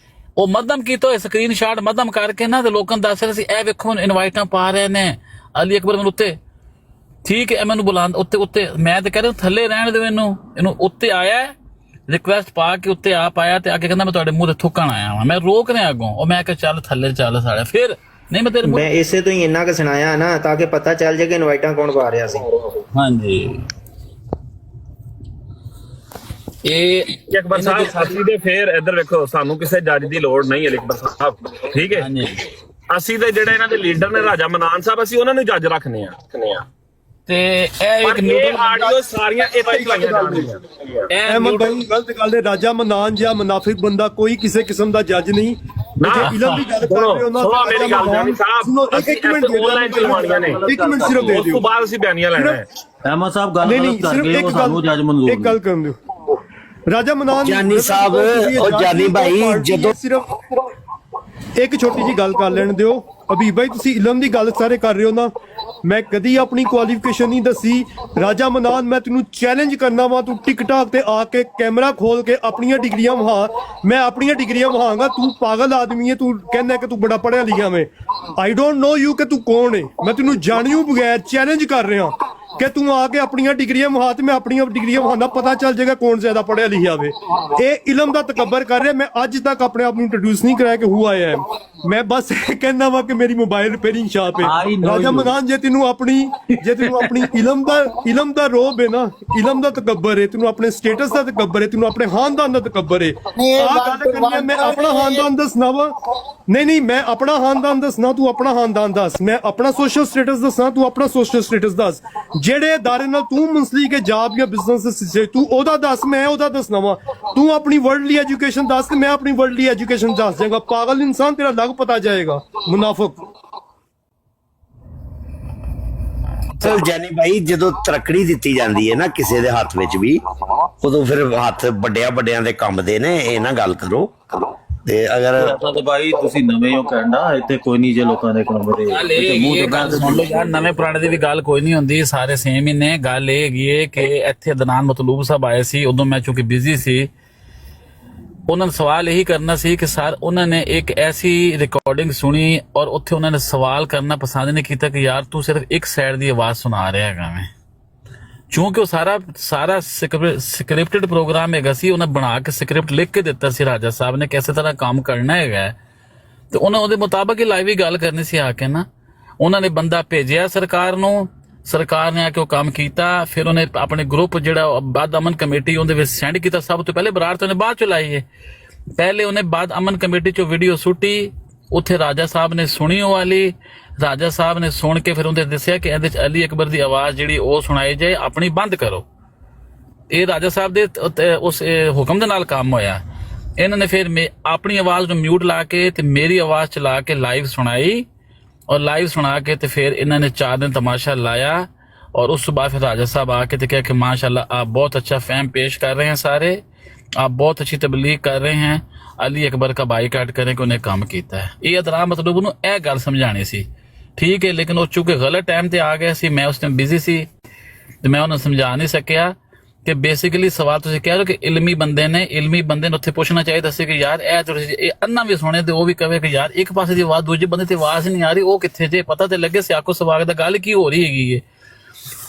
Speaker 10: ਉਹ ਮੱਧਮ ਕੀਤਾ ਹੋਇਆ ਸਕਰੀਨਸ਼ਾਟ ਮੱਧਮ ਕਰਕੇ ਨਾ ਤੇ ਲੋਕਾਂ ਨੂੰ ਦੱਸ ਰਹੇ ਸੀ ਇਹ ਵੇਖੋ ਇਨਵਾਈਟਾਂ ਪਾ ਰਹੇ ਨੇ ਅਲੀ ਅਕਬਰ ਮੈਨੂੰ ਉੱਤੇ। ਠੀਕ ਹੈ ਮੈਨੂੰ ਬੁਲਾਉਂਦਾ ਉੱਤੇ ਮੈਂ ਤੇ ਕਹਿ ਰਿਹਾ ਥੱਲੇ ਰਹਿਣ ਦਿਓ ਇਹਨੂੰ ਉੱਤੇ ਆਇਆ ਰਿਕੁਐਸਟ ਪਾ ਕੇ ਉੱਤੇ ਆਪ ਆਇਆ ਤੇ ਆ ਕੇ ਕਹਿੰਦਾ ਮੈਂ ਤੁਹਾਡੇ ਮੂੰਹ ਤੇ ਥੁੱਕਣ ਆਇਆ ਵਾਂ। ਮੈਂ ਰੋਕ ਰਿਹਾ ਅੱਗੋਂ, ਉਹ ਮੈਂ ਕਿਹਾ ਚੱਲ ਥੱਲੇ ਚੱਲ ਸਾਲਿਆ। ਫਿਰ ਨਹੀਂ ਮੈਂ ਤੇਰੇ
Speaker 5: ਮੈਂ ਇਸੇ ਤੋਂ ਹੀ ਇੰਨਾ ਕੁ ਸੁਣਾਇਆ ਨਾ ਤਾਂ ਕਿ ਪਤਾ ਚੱਲ ਜਾਏ ਕਿ ਇਨਵਾਈਟਾਂ ਕੌਣ ਪਾ ਰਿਹਾ ਸੀ।
Speaker 10: ਹਾਂਜੀ
Speaker 2: ਇਹ ਅਕਬਰ ਸਾਹਿਬ ਅਸੀਂ ਤੇ ਫਿਰ ਇੱਧਰ ਵੇਖੋ ਸਾਨੂੰ ਕਿਸੇ ਜੱਜ ਦੀ ਲੋੜ ਨਹੀਂ ਹੈ ਅਕਬਰ ਸਾਹਿਬ, ਠੀਕ ਹੈ। ਅਸੀਂ ਤੇ ਜਿਹੜੇ ਇਹਨਾਂ ਦੇ ਲੀਡਰ ਨੇ ਰਾਜਾ ਮਨਾਨ ਸਾਹਿਬ, ਅਸੀਂ ਉਹਨਾਂ ਨੂੰ ਜੱਜ ਰੱਖਨੇ ਆ
Speaker 10: ਤੇ ਇਹ ਇੱਕ
Speaker 2: ਆਡੀਓ ਸਾਰੀਆਂ ਇੱਥੇ ਹੀ ਲਾਈਆਂ ਜਾਣਗੀਆਂ।
Speaker 9: ਅਹਿਮਦ ਭਾਈ ਗਲਤ ਗੱਲ ਹੈ। ਰਾਜਾ ਮਨਾਨ ਜਾਂ ਮੁਨਾਫਿਕ ਬੰਦਾ ਕੋਈ ਕਿਸੇ ਕਿਸਮ ਦਾ ਜੱਜ ਨਹੀਂ। ਇਲਮ ਦੀ ਗੱਲ ਕਰ ਰਹੇ ਹੋ ਨਾ,
Speaker 2: ਮੇਰੀ ਗੱਲ ਜਾਨੀ ਸਾਹਿਬ ਅਸੀਂ ਆਨਲਾਈਨ ਚਲਵਾਣੀਆਂ ਨੇ।
Speaker 9: ਇੱਕ ਮਿੰਟ ਸਿਰਫ ਦੇ
Speaker 2: ਦਿਓ, ਉਸ ਤੋਂ ਬਾਅਦ ਅਸੀਂ ਬਿਆਨੀਆਂ ਲੈਣਾ ਹੈ।
Speaker 8: ਅਹਿਮਦ ਸਾਹਿਬ ਗੱਲ ਕਰ ਗਏ ਉਹ ਸਾਨੂੰ ਜੱਜ ਮਨਜ਼ੂਰ
Speaker 9: ਇੱਕ ਗੱਲ ਕਰਨ ਦਿਓ। ਰਾਜਾ ਮਨਾਨ
Speaker 7: ਜਾਨੀ ਸਾਹਿਬ ਉਹ ਜਾਨੀ ਭਾਈ ਜਦੋਂ
Speaker 9: ਸਿਰਫ ਇੱਕ ਛੋਟੀ ਜੀ ਗੱਲ ਕਰ ਲੈਣ ਦਿਓ। ਹਬੀਬ ਭਾਈ ਤੁਸੀਂ ਇਲਮ ਦੀ ਗੱਲ ਸਾਰੇ ਕਰ ਰਹੇ ਹੋ ਨਾ, ਮੈਂ ਕਦੀ ਆਪਣੀ ਕੁਆਲੀਫਿਕੇਸ਼ਨ ਨਹੀਂ ਦੱਸੀ। ਰਾਜਾ ਮਨਾਨ ਮੈਂ ਤੈਨੂੰ ਚੈਲੰਜ ਕਰਨਾ ਵਾ, ਤੂੰ ਟਿਕਟਾਕ ਤੇ ਆ ਕੇ ਕੈਮਰਾ ਖੋਲ ਕੇ ਆਪਣੀਆਂ ਡਿਗਰੀਆਂ ਵਹਾ। ਮੈਂ ਆਪਣੀਆਂ ਡਿਗਰੀਆਂ ਵਹਾਂਗਾ। ਤੂੰ ਪਾਗਲ ਆਦਮੀ ਹੈ, ਤੂੰ ਕਹਿੰਦਾ ਕਿ ਤੂੰ ਬੜਾ ਪੜਿਆ ਲਿਖਿਆ ਮੈਂ। ਆਈ ਡੋਂਟ ਨੋ ਯੂ ਕਿ ਤੂੰ ਕੌਣ ਹੈ। ਮੈਂ ਤੈਨੂੰ ਜਾਣਿਓ ਬਗੈਰ ਚੈਲੰਜ ਕਰ ਰਿਹਾ ਕਿ ਤੂੰ ਆ ਕੇ ਆਪਣੀਆਂ ਡਿਗਰੀਆਂ ਵਹਾ ਤੇ ਮੈਂ ਆਪਣੀਆਂ ਡਿਗਰੀਆਂ ਵਹਾਉਂਦਾ, ਪਤਾ ਚੱਲ ਜਾਏਗਾ ਕੌਣ ਜ਼ਿਆਦਾ ਪੜਿਆ ਲਿਖਿਆ ਹੋਵੇ। ਇਹ ਇਲਮ ਦਾ ਤਕੱਬਰ ਕਰ ਰਿਹਾ। ਮੈਂ ਅੱਜ ਤੱਕ ਆਪਣੇ ਆਪ ਨੂੰ ਇੰਟਰੋਡਿਊਸ ਨਹੀਂ ਕਰਾਇਆ ਕਿ ਹੂ ਆਇਆ ਹੈ। ਮੈਂ ਬਸ ਇਹ ਕਹਿੰਦਾ ਵਾ ਕਿ ਮੇਰੀ ਮੋਬਾਈਲ ਰਿਪੇਅਰਿੰਗ ਸ਼ਾਪ ਹੈ। ਰਾਜਾ ਮਨਾਨ ਜੇ ਤੈਨੂੰ ਆਪਣੀ ਇਲਮ ਦਾ ਰੋਬ ਹੈ ਨਾ, ਇਲਮ ਦਾ ਤਕੱਬਰ ਹੈ, ਤੈਨੂੰ ਆਪਣੇ ਸਟੇਟਸ ਦਾ ਤਕੱਬਰ ਹੈ, ਤੈਨੂੰ ਆਪਣੇ ਖਾਨਦਾਨ ਦਾ ਤਕੱਬਰ ਹੈ। ਮੈਂ ਆਪਣਾ ਖਾਨਦਾਨ ਦੱਸਣਾ ਵਾ। ਨਹੀਂ ਮੈਂ ਆਪਣਾ ਖਾਨਦਾਨ ਦੱਸਣਾ, ਤੂੰ ਆਪਣਾ ਖਾਨਦਾਨ ਦੱਸ। ਮੈਂ ਆਪਣਾ ਸੋਸ਼ਲ ਸਟੇਟਸ ਦੱਸਣਾ, ਤੂੰ ਆਪਣਾ ਸੋਸ਼ਲ ਸਟੇਟਸ ਦੱਸ। ਜਿਹੜੇ ਅਦਾਰੇ ਨਾਲ ਤੂੰ ਮੁੰਸਲਿਕ ਹੈ ਜਾਬ ਜਾਂ ਬਿਜ਼ਨਸ ਤੂੰ ਉਹਦਾ ਦੱਸ, ਮੈਂ ਉਹਦਾ ਦੱਸਣਾ ਵਾ। ਤੂੰ ਆਪਣੀ ਵਰਲਡਲੀ ਐਜੂਕੇਸ਼ਨ ਦੱਸ ਤੇ ਮੈਂ ਆਪਣੀ ਵਰਲਡਲੀ ਐਜੂਕੇਸ਼ਨ ਦੱਸ ਜਾਏਗਾ। ਪਾਗਲ ਇਨਸਾਨ ਤੇਰਾ ਲੱਗ ਪਤਾ ਜਾਏਗਾ। ਮੁਨਾਫਿਕ
Speaker 7: ਚਲ ਜਾਨੀ ਭਾਈ ਜਦੋਂ ਤਰੱਕੜੀ ਦਿੱਤੀ ਜਾਂਦੀ ਹੈ ਨਾ ਕਿਸੇ ਦੇ ਹੱਥ ਵਿੱਚ ਵੀ, ਉਦੋਂ ਫਿਰ ਹੱਥ ਵੱਡਿਆਂ ਦੇ ਕੰਬਦੇ ਨੇ, ਇਹ ਨਾ ਗੱਲ ਕਰੋ। ਤੇ ਅਗਰ
Speaker 8: ਭਾਈ ਤੁਸੀਂ ਨਵੇਂ ਹੋ ਕਹਿੰਦਾ ਇੱਥੇ ਕੋਈ ਨਹੀਂ ਜੇ ਲੋਕਾਂ ਦੇ ਕੰਮ ਦੇ
Speaker 10: ਗੱਲ ਇਹ ਗੱਲ ਸੁਣ ਲਓ ਯਾਰ, ਨਵੇਂ ਪੁਰਾਣੇ ਦੀ ਵੀ ਗੱਲ ਕੋਈ ਨਹੀਂ ਹੁੰਦੀ, ਸਾਰੇ ਸੇਮ ਹੀ ਨੇ। ਗੱਲ ਇਹ ਹੈਗੀ ਹੈ ਕਿ ਇੱਥੇ ਅਦਨਾਨ ਮਤਲੂਬ ਸਾਹਿਬ ਆਏ ਸੀ, ਉਦੋਂ ਮੈਂ ਚੂੰਕਿ ਬਿਜ਼ੀ ਸੀ, ਉਹਨਾਂ ਨੇ ਸਵਾਲ ਇਹੀ ਕਰਨਾ ਸੀ ਕਿ ਸਰ ਉਹਨਾਂ ਨੇ ਇੱਕ ਐਸੀ ਰਿਕਾਰਡਿੰਗ ਸੁਣੀ ਔਰ ਉੱਥੇ ਉਹਨਾਂ ਨੇ ਸਵਾਲ ਕਰਨਾ ਪਸੰਦ ਨਹੀਂ ਕੀਤਾ ਕਿ ਯਾਰ ਤੂੰ ਸਿਰਫ ਇੱਕ ਸਾਈਡ ਦੀ ਆਵਾਜ਼ ਸੁਣਾ ਰਿਹਾ ਹੈਗਾ ਮੈਂ, ਕਿਉਂਕਿ ਉਹ ਸਾਰਾ ਸਕ੍ਰਿਪਟਡ ਪ੍ਰੋਗਰਾਮ ਹੈਗਾ ਸੀ, ਉਹਨਾਂ ਬਣਾ ਕੇ ਸਕ੍ਰਿਪਟ ਲਿਖ ਕੇ ਦਿੱਤਾ ਸੀ ਰਾਜਾ ਸਾਹਿਬ ਨੇ ਕਿਸੇ ਤਰ੍ਹਾਂ ਕੰਮ ਕਰਨਾ ਹੈਗਾ, ਤੇ ਉਹਨਾਂ ਉਹਦੇ ਮੁਤਾਬਕ ਹੀ ਲਾਈਵ ਹੀ ਗੱਲ ਕਰਨੀ ਸੀ ਆ ਕੇ ਨਾ। ਉਹਨਾਂ ਨੇ ਬੰਦਾ ਭੇਜਿਆ ਸਰਕਾਰ ਨੂੰ, ਸਰਕਾਰ ਨੇ ਆ ਕੇ ਉਹ ਕੰਮ ਕੀਤਾ, ਫਿਰ ਉਹਨੇ ਆਪਣੇ ਗਰੁੱਪ ਜਿਹੜਾ ਬਾਦ ਅਮਨ ਕਮੇਟੀ ਉਹਦੇ ਵਿੱਚ ਸੈਂਡ ਕੀਤਾ। ਸਭ ਤੋਂ ਪਹਿਲੇ ਬਰਾਤ ਉਹਨੇ ਬਾਅਦ ਚ ਲਾਈ ਹੈ, ਪਹਿਲੇ ਉਹਨੇ ਬਾਦ ਅਮਨ ਕਮੇਟੀ ਚੋਂ ਵੀਡੀਓ ਸੁੱਟੀ, ਉੱਥੇ ਰਾਜਾ ਸਾਹਿਬ ਨੇ ਸੁਣੀ ਉਹ ਵਾਲੀ, ਰਾਜਾ ਸਾਹਿਬ ਨੇ ਸੁਣ ਕੇ ਫਿਰ ਉਹਨੇ ਦੱਸਿਆ ਕਿ ਇਹਦੇ ਚ ਅਲੀ ਅਕਬਰ ਦੀ ਆਵਾਜ਼ ਜਿਹੜੀ ਉਹ ਸੁਣਾਈ ਜਾਏ, ਆਪਣੀ ਬੰਦ ਕਰੋ। ਇਹ ਰਾਜਾ ਸਾਹਿਬ ਦੇ ਉਸ ਹੁਕਮ ਦੇ ਨਾਲ ਕੰਮ ਹੋਇਆ। ਇਹਨਾਂ ਨੇ ਫਿਰ ਆਪਣੀ ਆਵਾਜ਼ ਨੂੰ ਮਿਊਟ ਲਾ ਕੇ ਤੇ ਮੇਰੀ ਆਵਾਜ਼ ਚਲਾ ਕੇ ਲਾਈਵ ਸੁਣਾਈ, और लाइव सुना के तो फिर इन्होंने 4 दिन तमाशा लाया, और उस सुबह फिर राजा साहब आके तो कहा कि माशाल्लाह आप बहुत अच्छा फैम पेश कर रहे हैं, सारे आप बहुत अच्छी तबलीग कर रहे हैं, अली अकबर का बाईकाट करें कि उन्हें काम किया है। ये अदनान मतलब ਨੂੰ ਇਹ ਗੱਲ ਸਮਝਾਣੀ ਸੀ, ठीक है, लेकिन वो चूंकि गलत टाइम ਤੇ आ गया सी, मैं उस टाइम बिजी सी ਤੇ मैं उन्हें समझा नहीं सकिया कि बेसिकली सवाल तुसीं कह रहे हो कि इलमी बंदे ने उत्थे पुछना चाहिए सी कि यार ए अन्ना भी सुने ते वो भी कहे कि यार एक पासे दी आवाज दूजे बंदे ते आवाज नहीं आ रही, वो कित्थे जे पता ते लगे सियाको सवाग दा गल की हो रही हैगी है।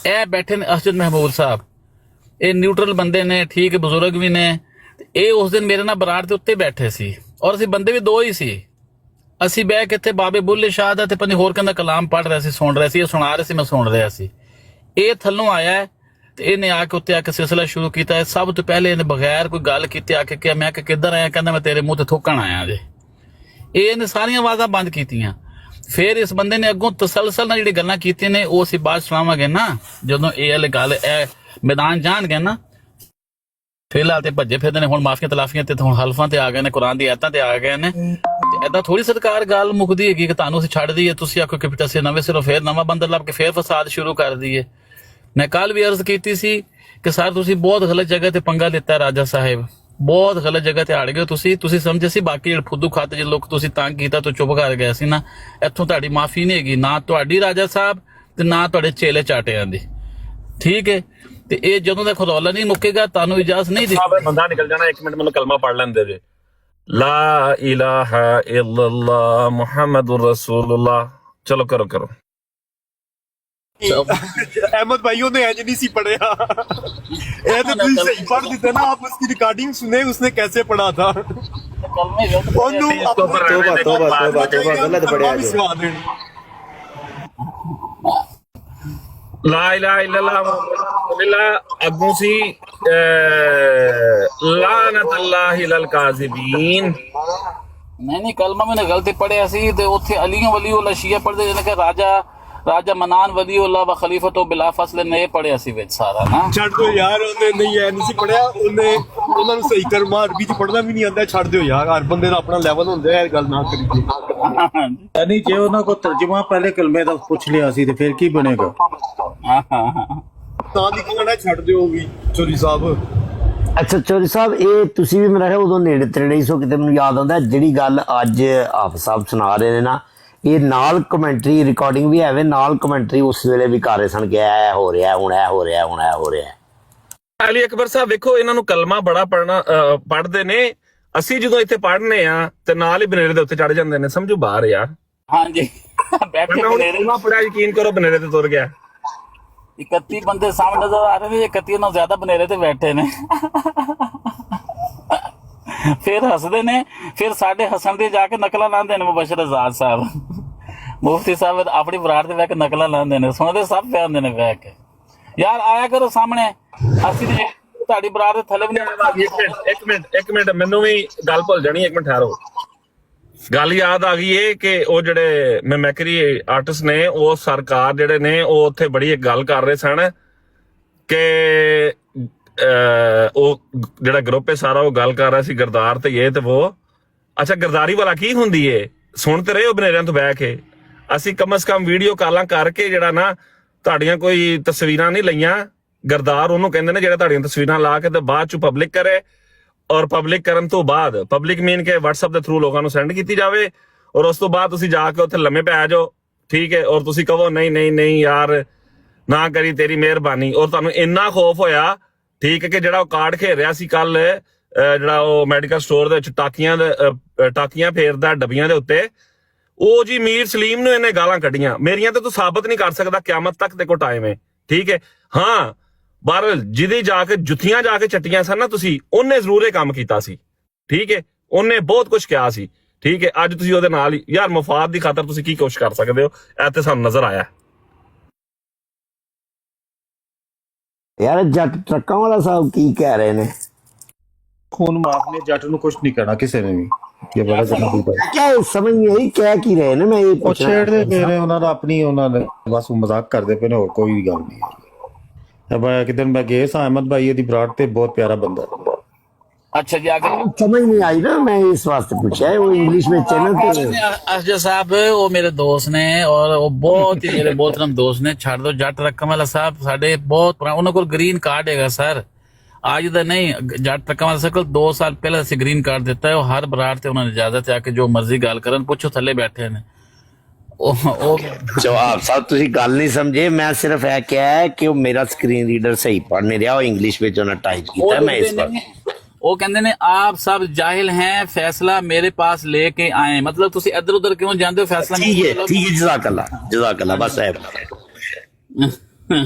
Speaker 10: ए बैठे ने असद महमूद साहब, ये न्यूट्रल बंदे ने, ठीक है, बुजुर्ग भी ने, ये उस दिन मेरे नाल बराड़ ते उत्ते बैठे सी, और असीं बंदे भी 2 ही सी। असीं बैठ के इत्थे बाबे बुल्ले शाह दा ते पनी होर कहंदा कलाम पढ़ रहे सी, सुन रहे सी, सुना रहे सी, मैं सुन रहा सी। ये थल्लों आया ਤੇ ਇਹਨੇ ਆ ਕੇ ਉੱਤੇ ਆ ਕੇ ਸਿਲਸਿਲਾ ਸ਼ੁਰੂ ਕੀਤਾ। ਸਭ ਤੋਂ ਪਹਿਲੇ ਇਹਨੇ ਬਗੈਰ ਕੋਈ ਗੱਲ ਕੀਤੇ ਆ ਕੇ ਕਿਹਾ ਮੈਂ ਕਿ ਕਿੱਧਰ ਆਇਆ, ਕਹਿੰਦਾ ਮੈਂ ਤੇਰੇ ਮੂੰਹ ਤੇ ਥੁੱਕਣ ਆਇਆ ਜੇ। ਇਹਨੇ ਸਾਰੀਆਂ ਆਵਾਜ਼ਾਂ ਬੰਦ ਕੀਤੀਆਂ। ਫਿਰ ਇਸ ਬੰਦੇ ਨੇ ਅੱਗੋਂ ਤਸਲਸਲ ਨਾਲ ਜਿਹੜੀ ਗੱਲਾਂ ਕੀਤੀਆਂ ਨੇ ਉਹ ਅਸੀਂ ਬਾਅਦ ਸੁਣਾਵਾਂਗੇ ਨਾ, ਜਦੋਂ ਇਹ ਵਾਲੀ ਗੱਲ ਇਹ ਮੈਦਾਨ ਜਾਣਗੇ ਨਾ। ਫਿਲਹਾਲ ਤੇ ਭੱਜੇ ਫਿਰਦੇ ਨੇ, ਹੁਣ ਮਾਫੀਆਂ ਤਲਾਫੀਆਂ ਤੇ ਹੁਣ ਹਲਫਾਂ ਤੇ ਆ ਗਏ ਨੇ, ਕੁਰਾਨ ਦੀ ਆਇਤਾਂ ਤੇ ਆ ਗਏ ਨੇ। ਤੇ ਏਦਾਂ ਥੋੜੀ ਸਰਕਾਰ ਗੱਲ ਮੁੱਕਦੀ ਹੈਗੀ ਕਿ ਤੁਹਾਨੂੰ ਅਸੀਂ ਛੱਡ ਦਈਏ, ਤੁਸੀਂ ਆਖੋ ਕਿ ਅਸੀਂ ਨਵੇਂ ਸਿਰੋਂ ਫੇਰ ਨਵਾਂ ਬੰਦਾ ਲੱਭ ਕੇ ਫੇਰ ਫਸਾਦ ਸ਼ੁਰੂ ਕਰ ਦਈਏ। मैं कल भी अर्ज की सी कि सर तुसी बहुत गलत जगह ते पंगा लेता है, राजा साहिब बहुत गलत जगह ते अड़ गए तुसी समझे सी। बाकी ਜਿਹੜੇ फुद्दू खाते जे लोग तुसी तंग कीता तो चुप कर गए सी ना, इत्थों ਤੁਹਾਡੀ माफी नहीं हैगी ना ਤੁਹਾਡੀ राजा साहब ते ना ਤੁਹਾਡੇ ਚੇਲੇ ਚਾਟਿਆਂ ਦੀ, ठीक है। ਤੇ ਇਹ ਜਦੋਂ ਤੱਕ ਖੁਦਾਲਾ ਨਹੀਂ ਮੁੱਕੇਗਾ ਤੁਹਾਨੂੰ ਇਜਾਜ਼ਤ ਨਹੀਂ ਦਿੱਤੀ।
Speaker 2: ਬੰਦਾ ਨਿਕਲ ਜਾਣਾ, 1 ਮਿੰਟ ਮੈਨੂੰ ਕਲਮਾ ਪੜ ਲੈਂਦੇ ਜੇ, ਲਾ ਇਲਾਹਾ ਇल्लल्लाह मुहम्मदुर रसूलुल्लाह। चलो करो
Speaker 9: अहमद भाइयों ने ऐज नहीं सी पढ़ा, ये तो तुम सही पढ़ देते ना, आप उसकी रिकॉर्डिंग सुने उसने कैसे पढ़ा था।
Speaker 2: ला इलाहा इल्लल्लाह अगू सी लानतुल्लाहि अल काज़िबीन।
Speaker 10: नहीं कलमा मैंने गलती पढ़िया सी ते उत्थे अलियों वलीउल्लाह शिया पढ़दे जिन्हें कि राजा मनान वलीउल्लाह व खलीफतो बिला फसले ने पढ़िया सी विच सारा ना।
Speaker 9: ਛੱਡ ਦਿਓ ਯਾਰ, ਉਹਨੇ ਨਹੀਂ ਐ ਨਹੀਂ ਸੀ ਪੜਿਆ, ਉਹਨਾਂ ਨੂੰ ਸਹੀ ਕਰਮਾ ਅਰਬੀ ਚ ਪੜਨਾ ਵੀ ਨਹੀਂ ਆਉਂਦਾ। ਛੱਡ ਦਿਓ ਯਾਰ, ਹਰ ਬੰਦੇ ਦਾ ਆਪਣਾ ਲੈਵਲ ਹੁੰਦਾ ਹੈ, ਇਹ ਗੱਲ ਨਾ ਕਰੀਏ।
Speaker 8: ਨਹੀਂ ਜੇ ਉਹਨਾਂ ਕੋ ਤਰਜਮਾ ਪਹਿਲੇ ਕਲਮੇ ਦਾ ਪੁੱਛ ਲਿਆ ਸੀ ਤੇ ਫਿਰ ਕੀ ਬਣੇਗਾ।
Speaker 9: ਤਾਂ ਦੀ ਕਹਿਣਾ ਛੱਡ ਦਿਓ ਵੀ ਚੋਰੀ ਸਾਹਿਬ।
Speaker 7: ਅੱਛਾ ਚੋਰੀ ਸਾਹਿਬ, ਇਹ ਤੁਸੀਂ ਵੀ ਮੇਰਾ ਉਦੋਂ ਨੇੜੇ ਤੇੜੇ ਸੋ ਕਿਤੇ ਮੈਨੂੰ ਯਾਦ ਆਉਂਦਾ ਜਿਹੜੀ ਗੱਲ ਅੱਜ ਆਪ ਸਾਹਿਬ ਸੁਣਾ ਰਹੇ ਨੇ ਨਾ, ਇਹ ਨਾਲ ਕਮੈਂਟਰੀ ਰਿਕਾਰਡਿੰਗ ਵੀ ਐਵੇਂ ਨਾਲ ਕਮੈਂਟਰੀ ਉਸ ਵੇਲੇ ਵੀ ਕਰ ਰਹੇ ਸਨ ਕਿ ਇਹ ਹੋ ਰਿਹਾ ਹੁਣ, ਇਹ ਹੋ ਰਿਹਾ ਹੁਣ, ਇਹ ਹੋ ਰਿਹਾ।
Speaker 2: ਅਲੀ ਅਕਬਰ ਸਾਹਿਬ ਵੇਖੋ, ਇਹਨਾਂ ਨੂੰ ਕਲਮਾ ਬੜਾ ਪੜ੍ਹਦੇ ਨੇ। ਅਸੀਂ ਜਦੋਂ ਇੱਥੇ ਪੜ੍ਹਨੇ ਆ ਤੇ ਨਾਲ ਹੀ ਬਨੇਰੇ ਦੇ ਉੱਤੇ ਚੜ ਜਾਂਦੇ ਨੇ, ਸਮਝੋ ਬਾਹਰ ਯਾਰ।
Speaker 10: ਹਾਂਜੀ ਬੈਠੇ ਬਨੇਰੇ
Speaker 2: ਨਾ ਪੜਿਆ, ਯਕੀਨ ਕਰੋ ਬਨੇਰੇ ਤੇ ਤੁਰ ਗਿਆ।
Speaker 10: 31 ਬੰਦੇ ਸਾਹਮਣੇ ਨਜ਼ਰ ਆ ਰਹੇ ਨੇ, 31 ਨਾਲੋਂ ਜ਼ਿਆਦਾ ਬਨੇਰੇ ਤੇ ਬੈਠੇ ਨੇ। फिर हसदे ने, फिर साडे हसन दी जाके नकला लांदे ने। मुबशर आजाद साहब मुफ्ती साहब अपनी बराड़ ते बैठ के नकला लांदे ने, सुनदे सब पे आंदे ने बैठ के। यार आया करो सामने, ਅਸੀਂ ਤੇ ਤੁਹਾਡੀ ਬਰਾੜ ਦੇ ਥੱਲੇ ਵੀ ਨਹੀਂ।
Speaker 2: ਇੱਕ ਮਿੰਟ ਮੈਨੂੰ ਵੀ ਗੱਲ ਭੁੱਲ ਜਾਣੀ, 1 ਮਿੰਟ ਠਹਿਰੋ। ਗੱਲ ਯਾਦ ਆ ਗਈ ਏ ਕਿ ਉਹ ਜਿਹੜੇ ਮੈਮੈਕਰੀ ਆਰਟਿਸਟ ਨੇ, ਉਹ ਸਰਕਾਰ ਜਿਹੜੇ ਨੇ ਉਹ ਉੱਥੇ ਬੜੀ ਇੱਕ ਗੱਲ ਕਰ ਰਹੇ ਸਨ ਕਿ ਉਹ ਜਿਹੜਾ ਗਰੁੱਪ ਹੈ ਸਾਰਾ ਉਹ ਗੱਲ ਕਰ ਰਿਹਾ ਸੀ ਗਰਦਾਰ ਤੇ ਇਹ ਤੇ ਉਹ। ਅੱਛਾ ਗਰਦਾਰੀ ਵਾਲਾ ਕੀ ਹੁੰਦੀ ਏ, ਸੁਣ ਤੇ ਰਹੇ ਹੋ ਬਨੇਰਿਆਂ ਤੋਂ ਬਹਿ ਕੇ। ਅਸੀਂ ਕਮ ਸੇ ਕਮ ਵੀਡੀਓ ਕਾਲਾਂ ਕਰਕੇ ਜਿਹੜਾ ਨਾ ਤੁਹਾਡੀਆਂ ਕੋਈ ਤਸਵੀਰਾਂ ਨਹੀਂ ਲਈਆਂ। ਗਰਦਾਰ ਉਹਨੂੰ ਕਹਿੰਦੇ ਨੇ ਜਿਹੜਾ ਤੁਹਾਡੀਆਂ ਤਸਵੀਰਾਂ ਲਾ ਕੇ ਤੇ ਬਾਅਦ ਚ ਪਬਲਿਕ ਕਰੇ, ਔਰ ਪਬਲਿਕ ਕਰਨ ਤੋਂ ਬਾਅਦ ਪਬਲਿਕ ਮੀਨ ਕੇ WhatsApp ਦੇ ਥਰੂ ਲੋਕਾਂ ਨੂੰ ਸੈਂਡ ਕੀਤੀ ਜਾਵੇ, ਔਰ ਉਸ ਤੋਂ ਬਾਅਦ ਤੁਸੀਂ ਜਾ ਕੇ ਉੱਥੇ ਲੰਮੇ ਪੈ ਜਾਓ, ਠੀਕ ਹੈ, ਔਰ ਤੁਸੀਂ ਕਹੋ ਨਹੀਂ ਨਹੀਂ ਨਹੀਂ ਯਾਰ ਨਾ ਕਰੀ ਤੇਰੀ ਮਿਹਰਬਾਨੀ। ਔਰ ਤੁਹਾਨੂੰ ਇੰਨਾ ਖੌਫ ਹੋਇਆ, ਠੀਕ ਹੈ, ਕਿ ਜਿਹੜਾ ਉਹ ਕਾਰਡ ਖੇਡ ਰਿਹਾ ਸੀ ਕੱਲ, ਜਿਹੜਾ ਉਹ ਮੈਡੀਕਲ ਸਟੋਰ ਦੇ ਵਿੱਚ ਟਾਕੀਆਂ ਫੇਰਦਾ ਡੱਬੀਆਂ ਦੇ ਉੱਤੇ, ਉਹ ਜੀ ਮੀਰ ਸਲੀਮ ਨੂੰ ਇਹਨੇ ਗਾਲਾਂ ਕੱਢੀਆਂ। ਮੇਰੀਆਂ ਤਾਂ ਤੂੰ ਸਾਬਤ ਨਹੀਂ ਕਰ ਸਕਦਾ, ਕਿਆਮਤ ਤੱਕ ਦੇ ਕੋਲ ਟਾਈਮ ਹੈ, ਠੀਕ ਹੈ। ਹਾਂ ਪਰ ਜਿਹਦੀ ਜਾ ਕੇ ਜੁੱਤੀਆਂ ਜਾ ਕੇ ਚੱਟੀਆਂ ਸਨ ਨਾ ਤੁਸੀਂ, ਉਹਨੇ ਜ਼ਰੂਰ ਇਹ ਕੰਮ ਕੀਤਾ ਸੀ, ਠੀਕ ਹੈ, ਉਹਨੇ ਬਹੁਤ ਕੁਝ ਕਿਹਾ ਸੀ, ਠੀਕ ਹੈ। ਅੱਜ ਤੁਸੀਂ ਉਹਦੇ ਨਾਲ ਹੀ ਯਾਰ ਮਫਾਦ ਦੀ ਖਾਤਰ ਤੁਸੀਂ ਕੀ ਕੋਸ਼ਿਸ਼ ਕਰ ਸਕਦੇ ਹੋ, ਇਹ ਤੇ ਸਾਨੂੰ ਨਜ਼ਰ ਆਇਆ।
Speaker 7: ਯਾਰ ਜੱਟ ਟਰੱਕਾਂ ਵਾਲਾ ਸਾਹਿਬ ਕੀ ਕਹਿ ਰਹੇ ਨੇ?
Speaker 4: ਖੂਨ ਮਾਫ ਨੇ, ਜੱਟ ਨੂੰ ਕੁਝ ਨਹੀਂ ਕਹਿਣਾ ਕਿਸੇ ਨੇ ਵੀ। ਇਹ ਬੜਾ ਜਨਾ
Speaker 7: ਕਿਆ ਸਮਝ ਨਹੀਂ ਆਈ ਕਹਿ ਕੀ ਰਹੇ ਨੇ? ਮੈਂ ਇਹ
Speaker 4: ਉਹ ਛੇੜਦੇ ਪਏ ਨੇ ਉਹਨਾਂ ਦਾ ਆਪਣੀ, ਉਹਨਾਂ ਨੇ ਬਸ ਮਜ਼ਾਕ ਕਰਦੇ ਪਏ ਨੇ, ਹੋਰ ਕੋਈ ਗੱਲ ਨਹੀਂ ਹੈ। ਕਿਦਨ ਮੈਂ ਗਿਆ ਸਾਂ ਅਹਿਮਦ ਭਾਈ ਦੀ ਬਰਾੜ ਤੇ, ਬਹੁਤ ਪਿਆਰਾ ਬੰਦਾ।
Speaker 10: अच्छा जी आगे
Speaker 7: समझ नहीं आई ना, मैं इस वास्ते पूछा है, वो इंग्लिश में चैनल पे।
Speaker 10: असजद साहब वो मेरे दोस्त ने, और वो बहुत ही मेरे मोहतरम दोस्त ने। छाड़ दो जट रकम वाला साहब साडे बहुत पुराना, उन्होंने को ग्रीन कार्ड हैगा सर, आज तो नहीं, जट रकम वाला सर्कल 2 साल पहले से ग्रीन कार्ड देता है। हर बराड़ से उन्होंने इजाजत है आके जो मर्जी गाल करन, पुछो थले बैठे ने।
Speaker 7: जवाब साहब तुसी गल नहीं समझे, मैं सिर्फ यह क्या है कि वो मेरा स्क्रीन रीडर सही पढ़ नहीं रहा, वो इंग्लिश में जो टाइप किया, मैं इस बार
Speaker 10: वो कहते ने आप सब जाहिल हैं, फैसला मेरे पास लेके आए। मतलब तुसी इधर उधर क्यों जाते हो, फैसला
Speaker 7: ठीक है जज़ाकल्लाह बस है।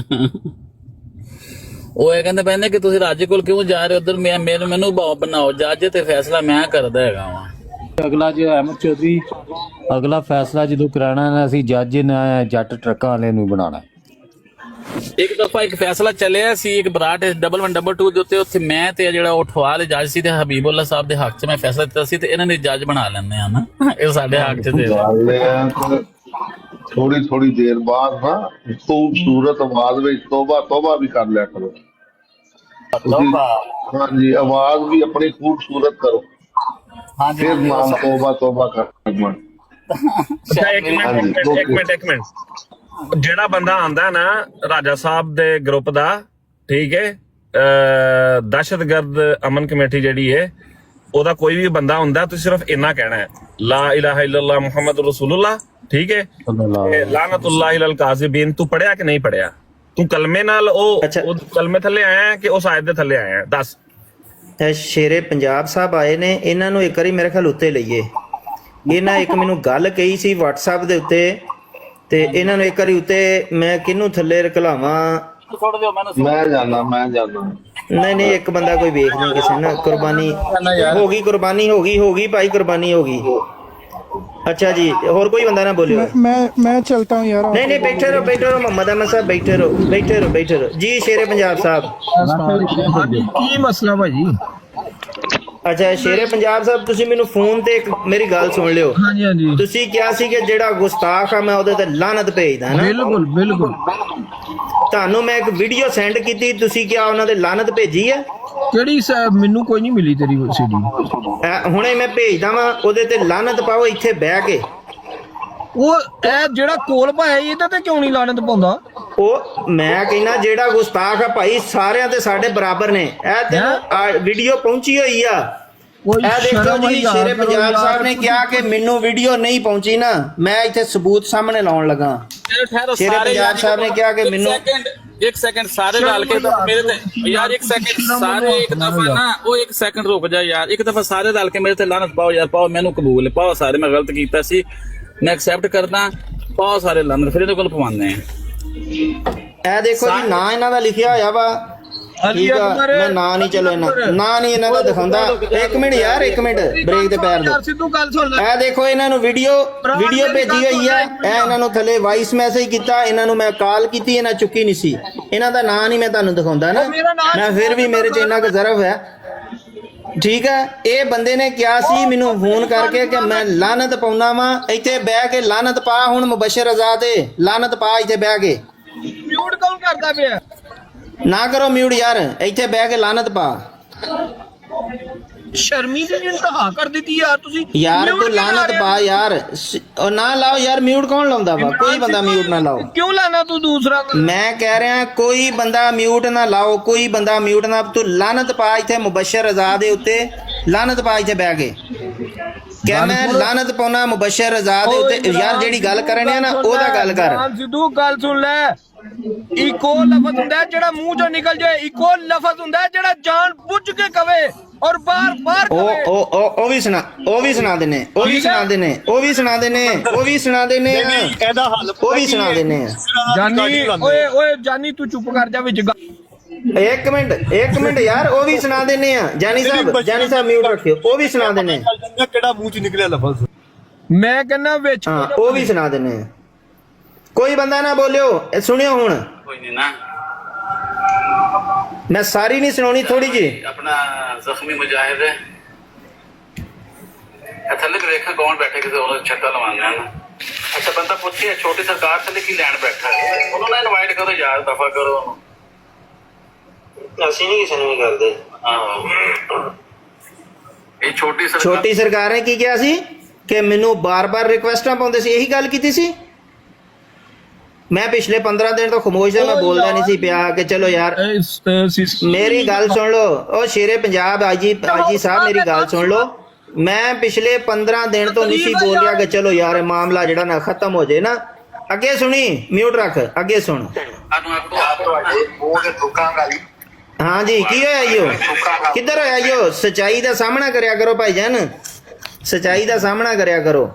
Speaker 10: वो ये कहते पहले कि तुसी राजे कोल क्यों जा रहे हो उधर, मैं मैनू बनाओ जज ते फैसला मैं करदा हैगा वा।
Speaker 8: ਅਗਲਾ ਜੇ ਅਹਿਮਦ ਚੌਧਰੀ ਅਗਲਾ ਫੈਸਲਾ ਜਦੋਂ ਕਰਾਣਾ ਹੈ ਅਸੀਂ ਜੱਜ ਨੇ ਜੱਟ ਟਰੱਕਾਂ ਵਾਲੇ ਨੂੰ ਬਣਾਣਾ।
Speaker 10: ਇੱਕ ਦਫਾ ਇੱਕ ਫੈਸਲਾ ਚੱਲਿਆ ਸੀ, ਇੱਕ ਬਰਾਟ 1122 ਦੇ ਉੱਤੇ, ਉੱਥੇ ਮੈਂ ਤੇ ਜਿਹੜਾ ਉਠਵਾਲ ਜੱਜ ਸੀ ਤੇ ਹਬੀਬੁੱਲਾ ਸਾਹਿਬ ਦੇ ਹੱਕ 'ਚ ਮੈਂ ਫੈਸਲਾ ਦਿੱਤਾ ਸੀ, ਤੇ ਇਹਨਾਂ ਨੇ ਜੱਜ ਬਣਾ ਲੈਂਦੇ ਆ ਨਾ, ਇਹ ਸਾਡੇ ਹੱਕ 'ਚ ਦੇ
Speaker 1: ਥੋੜੀ ਥੋੜੀ ਦੇਰ ਬਾਅਦ ਨਾ ਖੂਬਸੂਰਤ ਆਵਾਜ਼ ਵਿੱਚ ਤੋਬਾ ਵੀ ਕਰ ਲਿਆ ਕਰੋ। ਹਾਂਜੀ ਆਵਾਜ਼ ਵੀ ਆਪਣੀ ਖੂਬਸੂਰਤ ਕਰੋ, ਫਿਰ ਨਾਮ ਤੋਬਾ ਕਰਨਾ।
Speaker 2: ਇੱਕ ਮਿੰਟ ਜਿਹੜਾ ਬੰਦਾ ਆਂਦਾ ਨਾ ਰਾਜਾ ਸਾਹਿਬ ਦੇ ਗਰੁੱਪ ਦਾ, ਠੀਕ ਹੈ, ਦਹਿਸ਼ਤਗਰਦ ਅਮਨ ਕਮੇਟੀ ਜਿਹੜੀ ਹੈ, ਉਹਦਾ ਕੋਈ ਵੀ ਬੰਦਾ ਹੁੰਦਾ, ਤੁਸੀਂ ਸਿਰਫ ਇੰਨਾ ਕਹਿਣਾ ਹੈ, ਲਾ ਇਲਾਹਾ ਇल्लल्लाह ਮੁਹੰਮਦ ਰਸੂਲੁल्लाह, ਠੀਕ ਹੈ, ਲਾਨਤੁल्लाह ਅਲਲ ਕਾਜ਼ਿਬੀਨ। ਤੂੰ ਪੜਿਆ ਕਿ ਨਹੀਂ ਪੜਿਆ? ਤੂੰ ਕਲਮੇ ਨਾਲ ਉਹ ਕਲਮੇ ਥੱਲੇ ਆਇਆ ਕਿ ਉਸ ਆਇਤ ਦੇ ਥੱਲੇ ਆਇਆ? ਦੱਸ।
Speaker 5: ਸ਼ੇਰੇ ਪੰਜਾਬ ਸਾਹਿਬ ਆਏ ਨੇ, ਇਹਨਾਂ ਨੂੰ ਇੱਕ ਵਾਰੀ ਮੇਰੇ ਖਿਆਲ ਉੱਤੇ ਲਈਏ। ਇਹਨਾਂ ਇੱਕ ਮੈਨੂੰ ਗੱਲ ਕਹੀ ਸੀ WhatsApp ਦੇ ਉੱਤੇ, ਤੇ ਇਹਨਾਂ ਨੂੰ ਇੱਕ ਵਾਰੀ ਉੱਤੇ ਮੈਂ ਕਿਹਨੂੰ ਥੱਲੇ ਰਕਲਾਵਾਂ?
Speaker 1: ਮੈਂ ਜਾਣਾ
Speaker 5: ਨਹੀਂ ਇੱਕ ਬੰਦਾ ਕੋਈ ਵੇਖ ਨਹੀਂ, ਕਿਸੇ ਨਾ ਕੁਰਬਾਨੀ ਹੋ ਗਈ ਭਾਈ, ਕੁਰਬਾਨੀ ਹੋ ਗਈ। अच्छा जी और कोई बंदा ना बोलियो।
Speaker 6: मैं चलता हूँ यार।
Speaker 5: नहीं बैठे रहो मोहम्मद अहमद साहब, बैठे रहो जी। शेरे पंजाब साहब
Speaker 3: की मसला भाजी?
Speaker 5: अच्छा शेरे पंजाब साहब ਤੁਸੀਂ ਮੈਨੂੰ ਫੋਨ ਤੇ ਇੱਕ ਮੇਰੀ ਗੱਲ ਸੁਣ ਲਿਓ।
Speaker 3: ਹਾਂਜੀ
Speaker 5: ਤੁਸੀਂ ਕਿਹਾ ਸੀ ਕਿ ਜਿਹੜਾ ਗੁਸਤਾਖ ਆ ਮੈਂ ਉਹਦੇ ਤੇ ਲਾਨਤ ਭੇਜਦਾ ਨਾ।
Speaker 3: ਬਿਲਕੁਲ
Speaker 5: ਤੁਹਾਨੂੰ ਮੈਂ ਇੱਕ ਵੀਡੀਓ ਸੈਂਡ ਕੀਤੀ, ਤੁਸੀਂ ਕਿਹਾ ਉਹਨਾਂ ਦੇ ਲਾਨਤ ਭੇਜੀ ਹੈ?
Speaker 3: ਕਿਹੜੀ ਮੈਨੂੰ ਕੋਈ ਨਹੀਂ ਮਿਲੀ ਤੇਰੀ ਸੀਡੀ।
Speaker 5: ਹੁਣੇ ਮੈਂ ਭੇਜਦਾ ਵਾਂ, ਉਹਦੇ ਤੇ ਲਾਨਤ ਪਾਓ ਇੱਥੇ ਬਹਿ ਕੇ।
Speaker 3: ਉਹ ਇਹ ਜਿਹੜਾ ਕੋਲ ਭਾਇਆ ਇਹਦਾ ਤੇ ਕਿਉਂ ਨਹੀਂ ਲਾਨਤ ਪਾਉਂਦਾ?
Speaker 5: ਉਹ ਮੈਂ ਕਹਿੰਦਾ ਜਿਹੜਾ ਗੁਸਤਾਖ ਆ ਭਾਈ ਸਾਰਿਆਂ ਤੇ ਸਾਡੇ ਬਰਾਬਰ ਨੇ। ਇਹ ਤੇ ਵੀਡੀਓ ਪਹੁੰਚੀ ਹੋਈ ਆ। ਇਹ ਦੇਖੋ ਜੀ, ਸ਼ੇਰੇ ਪੰਜਾਬ ਸਾਹਿਬ ਨੇ ਕਿਹਾ ਕਿ ਮੈਨੂੰ ਵੀਡੀਓ ਨਹੀਂ ਪਹੁੰਚੀ ਨਾ, ਮੈਂ ਇੱਥੇ ਸਬੂਤ ਸਾਹਮਣੇ ਲਾਉਣ ਲੱਗਾ। ਸ਼ੇਰੇ ਪੰਜਾਬ ਸਾਹਿਬ ਨੇ ਕਿਹਾ ਕਿ ਮੈਨੂੰ
Speaker 10: एक सेकंड सारे डाल के मेरे ते यार, एक सेकंड सारे एक दफा ना, वो एक सेकंड रुक जा यार, एक दफा सारे डाल के मेरे ते लानत पाओ यार, पाओ, मैनू कबूल है, पाओ सारे, मैं गलत कीता सी, मैं एक्सेप्ट करदा, पाओ सारे लानत, फिर इहदे कोल पवांदे हैं।
Speaker 5: ਇਹ ਦੇਖੋ ਜੀ ਨਾ ਇਹਨਾਂ ਦਾ ਲਿਖਿਆ ਹੋਇਆ ਵਾ, ਠੀਕ ਆ, ਮੈਂ ਨਾ ਨਹੀਂ, ਚਲੋ ਨਾ ਨਹੀਂ ਇਹਨਾਂ ਦਾ ਦਿਖਾਉਂਦਾ। ਇੱਕ ਮਿੰਟ ਬ੍ਰੇਕ ਤੇ ਪੈਰ ਦਿਓ। ਇਹ ਦੇਖੋ ਇਹਨਾਂ ਨੂੰ ਵੀਡੀਓ ਭੇਜੀ ਹੋਈ ਹੈ, ਇਹ ਇਹਨਾਂ ਨੂੰ ਥੱਲੇ ਵਾਇਸ ਮੈਸੇਜ ਕੀਤਾ, ਇਹਨਾਂ ਨੂੰ ਮੈਂ ਕਾਲ ਕੀਤੀ, ਇਹਨਾਂ ਚੁੱਕੀ ਨਹੀਂ ਸੀ। ਇਹਨਾਂ ਦਾ ਨਾਂ ਨਹੀਂ ਮੈਂ ਤੁਹਾਨੂੰ ਦਿਖਾਉਂਦਾ ਨਾ, ਮੈਂ ਫਿਰ ਵੀ ਮੇਰੇ 'ਚ ਇੰਨਾ ਕੁ ਜ਼ਰਫ ਹੈ, ਠੀਕ ਹੈ। ਇਹ ਬੰਦੇ ਨੇ ਕਿਹਾ ਸੀ ਮੈਨੂੰ ਫੋਨ ਕਰਕੇ ਕਿ ਮੈਂ ਲਾਨਤ ਪਾਉਣਾ ਵਾ, ਇੱਥੇ ਬਹਿ ਕੇ ਲਾਨਤ ਪਾ। ਹੁਣ ਮੁਬਸ਼ਰ ਆਜ਼ਾਦ ਲਾਨਤ ਪਾ ਇੱਥੇ ਬਹਿ ਕੇ।
Speaker 3: ਮਿਊਟ ਕੌਣ ਕਰਦਾ ਪਿਆ?
Speaker 5: ਨਾ ਕਰੋ ਮਿਊਟ ਯਾਰ, ਇੱਥੇ ਬਹਿ ਕੇ ਲਾਨਤ ਪਾ।
Speaker 11: ਸ਼ਰਮੀ ਦੀ ਇੰਤਹਾ ਕਰ ਦਿੱਤੀ ਯਾਰ ਤੁਸੀਂ
Speaker 5: ਯਾਰ
Speaker 11: mute
Speaker 5: ਤੂੰ
Speaker 11: ਕਿਉਂ ਲਾ
Speaker 5: ਲਾਨਤ
Speaker 11: ਰਹੇ
Speaker 5: ਪਾ
Speaker 11: ਹੋ?
Speaker 5: ਯਾਰ ਉਹ ਨਾ ਲਾਓ ਯਾਰ, ਮਿਊਟ ਕੌਣ ਲਾਉਂਦਾ ਵਾ? ਕੋਈ ਬੰਦਾ ਮਿਊਟ ਨਾ ਲਾਓ।
Speaker 11: ਕਿਉਂ ਲਾਣਾ ਤੂੰ ਦੂਸਰਾ?
Speaker 5: ਮੈਂ ਕਹਿ ਰਿਹਾ ਕੋਈ ਬੰਦਾ ਮਿਊਟ ਨਾ ਲਾਓ, ਕੋਈ ਬੰਦਾ ਮਿਊਟ ਨਾ। ਤੂੰ ਲਾਨਤ ਪਾ ਇੱਥੇ ਮੁਬਸ਼ਰ ਰਜ਼ਾ ਦੇ ਉੱਤੇ, ਲਾਨਤ ਪਾ ਇੱਥੇ ਬਹਿ ਕੇ। ਕਹਿ ਮੈਂ ਲਾਨਤ ਪਾਉਣਾ ਮੁਬਸ਼ਰ ਰਜ਼ਾ ਦੇ ਉੱਤੇ। ਯਾਰ ਜਿਹੜੀ ਗੱਲ ਕਰਨੀ ਆ ਨਾ ਉਹਦਾ ਗੱਲ ਕਰ।
Speaker 11: ਸਿੱਧੂ ਗੱਲ ਸੁਣ ਲੈ, ਇੱਕੋ ਲਫ਼ਜ਼ ਹੁੰਦਾ ਜਿਹੜਾ ਮੂੰਹ ਚੋਂ ਨਿਕਲ ਜਾਏ, ਇੱਕੋ ਲਫ਼ਜ਼ ਹੁੰਦਾ ਜਿਹੜਾ ਜਾਣ ਬੁੱਝ ਕੇ ਕਵੇ ਔਰ ਬਾਰ-ਬਾਰ ਕਵੇ।
Speaker 5: ਉਹ ਵੀ ਸੁਣਾ, ਉਹ ਵੀ ਸੁਣਾ ਦੇਨੇ, ਉਹ ਵੀ ਸੁਣਾ ਦੇਨੇ, ਉਹ ਵੀ ਸੁਣਾ ਦੇਨੇ, ਉਹ ਵੀ ਸੁਣਾ ਦੇਨੇ,
Speaker 9: ਇਹਦਾ ਹੱਲ
Speaker 5: ਉਹ ਵੀ ਸੁਣਾ ਦੇਨੇ।
Speaker 11: ਜਾਨੀ ਓਏ ਜਾਨੀ ਤੂੰ ਚੁੱਪ ਕਰ ਜਾ ਵਿੱਚ।
Speaker 5: ਇੱਕ ਮਿੰਟ ਯਾਰ, ਉਹ ਵੀ ਸੁਣਾ ਦੇਨੇ ਆ। ਜਾਨੀ ਸਾਹਿਬ ਮਿਊਟ ਰੱਖਿਓ, ਉਹ ਵੀ ਸੁਣਾ ਦੇਨੇ।
Speaker 9: ਕਿਹੜਾ ਮੂੰਹ ਚ ਨਿਕਲਿਆ ਲਫ਼ਜ਼
Speaker 11: ਮੈਂ ਕਹਿੰਦਾ ਵਿੱਚ
Speaker 5: ਹਾਂ ਉਹ ਵੀ ਸੁਣਾ ਦੇਨੇ ਆ। ਕੋਈ ਬੰਦਾ ਨਾ ਬੋਲਿਓ, ਸੁਣਿਓ ਹੁਣ।
Speaker 10: ਕੋਈ ਨਹੀਂ ਨਾ
Speaker 5: ਮੈਂ ਸਾਰੀ ਨਹੀਂ ਸੁਣਾਉਣੀ, ਥੋੜੀ ਜੀ।
Speaker 10: अपना जख्मी मुजाहिद है थले देखा कौन बैठे किसी और छक्का लवाना है ना। अच्छा बंदा पूछिए छोटी सरकार थले की लैंड बैठा है, उन्होंने इनवाइट करो यार, दफा करो।
Speaker 5: ਅਸੀਂ ਨਹੀਂ ਕਿਸੇ ਨੂੰ ਵੀ ਕਰਦੇ।
Speaker 10: ये छोटी
Speaker 5: ਛੋਟੀ ਸਰਕਾਰ ਨੇ ਕੀ ਕਿਹਾ ਸੀ ਕਿ ਮੈਨੂੰ ਬਾਰ-ਬਾਰ ਰਿਕੁਐਸਟਾਂ ਪਾਉਂਦੇ ਸੀ, ਇਹੀ ਗੱਲ ਕੀਤੀ ਸੀ। ਮੈਂ ਪਿਛਲੇ 15 ਦਿਨ ਤੋਂ ਖਮੋਸ਼ ਹਾਂ, ਮੈਂ ਬੋਲਦਾ ਨਹੀਂ ਸੀ ਪਿਆ ਕਿ ਚਲੋ ਯਾਰ ਮੇਰੀ ਗੱਲ ਸੁਣ ਲਓ। ਉਹ ਸ਼ੇਰੇ ਪੰਜਾਬ ਆਜੀ ਸਾਹਿਬ ਮੇਰੀ ਗੱਲ ਸੁਣ ਲਓ। ਮੈਂ ਪਿਛਲੇ 15 ਦਿਨ ਤੋਂ ਨਹੀਂ ਸੀ ਬੋਲ ਰਿਹਾ ਕਿ ਚਲੋ ਯਾਰ ਇਹ ਮਾਮਲਾ ਜਿਹੜਾ ਨਾ ਖਤਮ ਹੋ ਜਾਏ ਨਾ। ਅੱਗੇ ਸੁਣੀ, ਮਿਊਟ ਰੱਖ, ਅੱਗੇ ਸੁਣ। ਹਾਂ ਜੀ, ਕੀ ਹੋਇਆ ਈਓ? ਕਿੱਧਰ ਹੋਇਆ ਈਓ? ਸੱਚਾਈ ਦਾ ਸਾਹਮਣਾ ਕਰਿਆ ਕਰੋ ਭਾਈਜਾਨ, ਸੱਚਾਈ ਦਾ ਸਾਹਮਣਾ ਕਰਿਆ ਕਰੋ।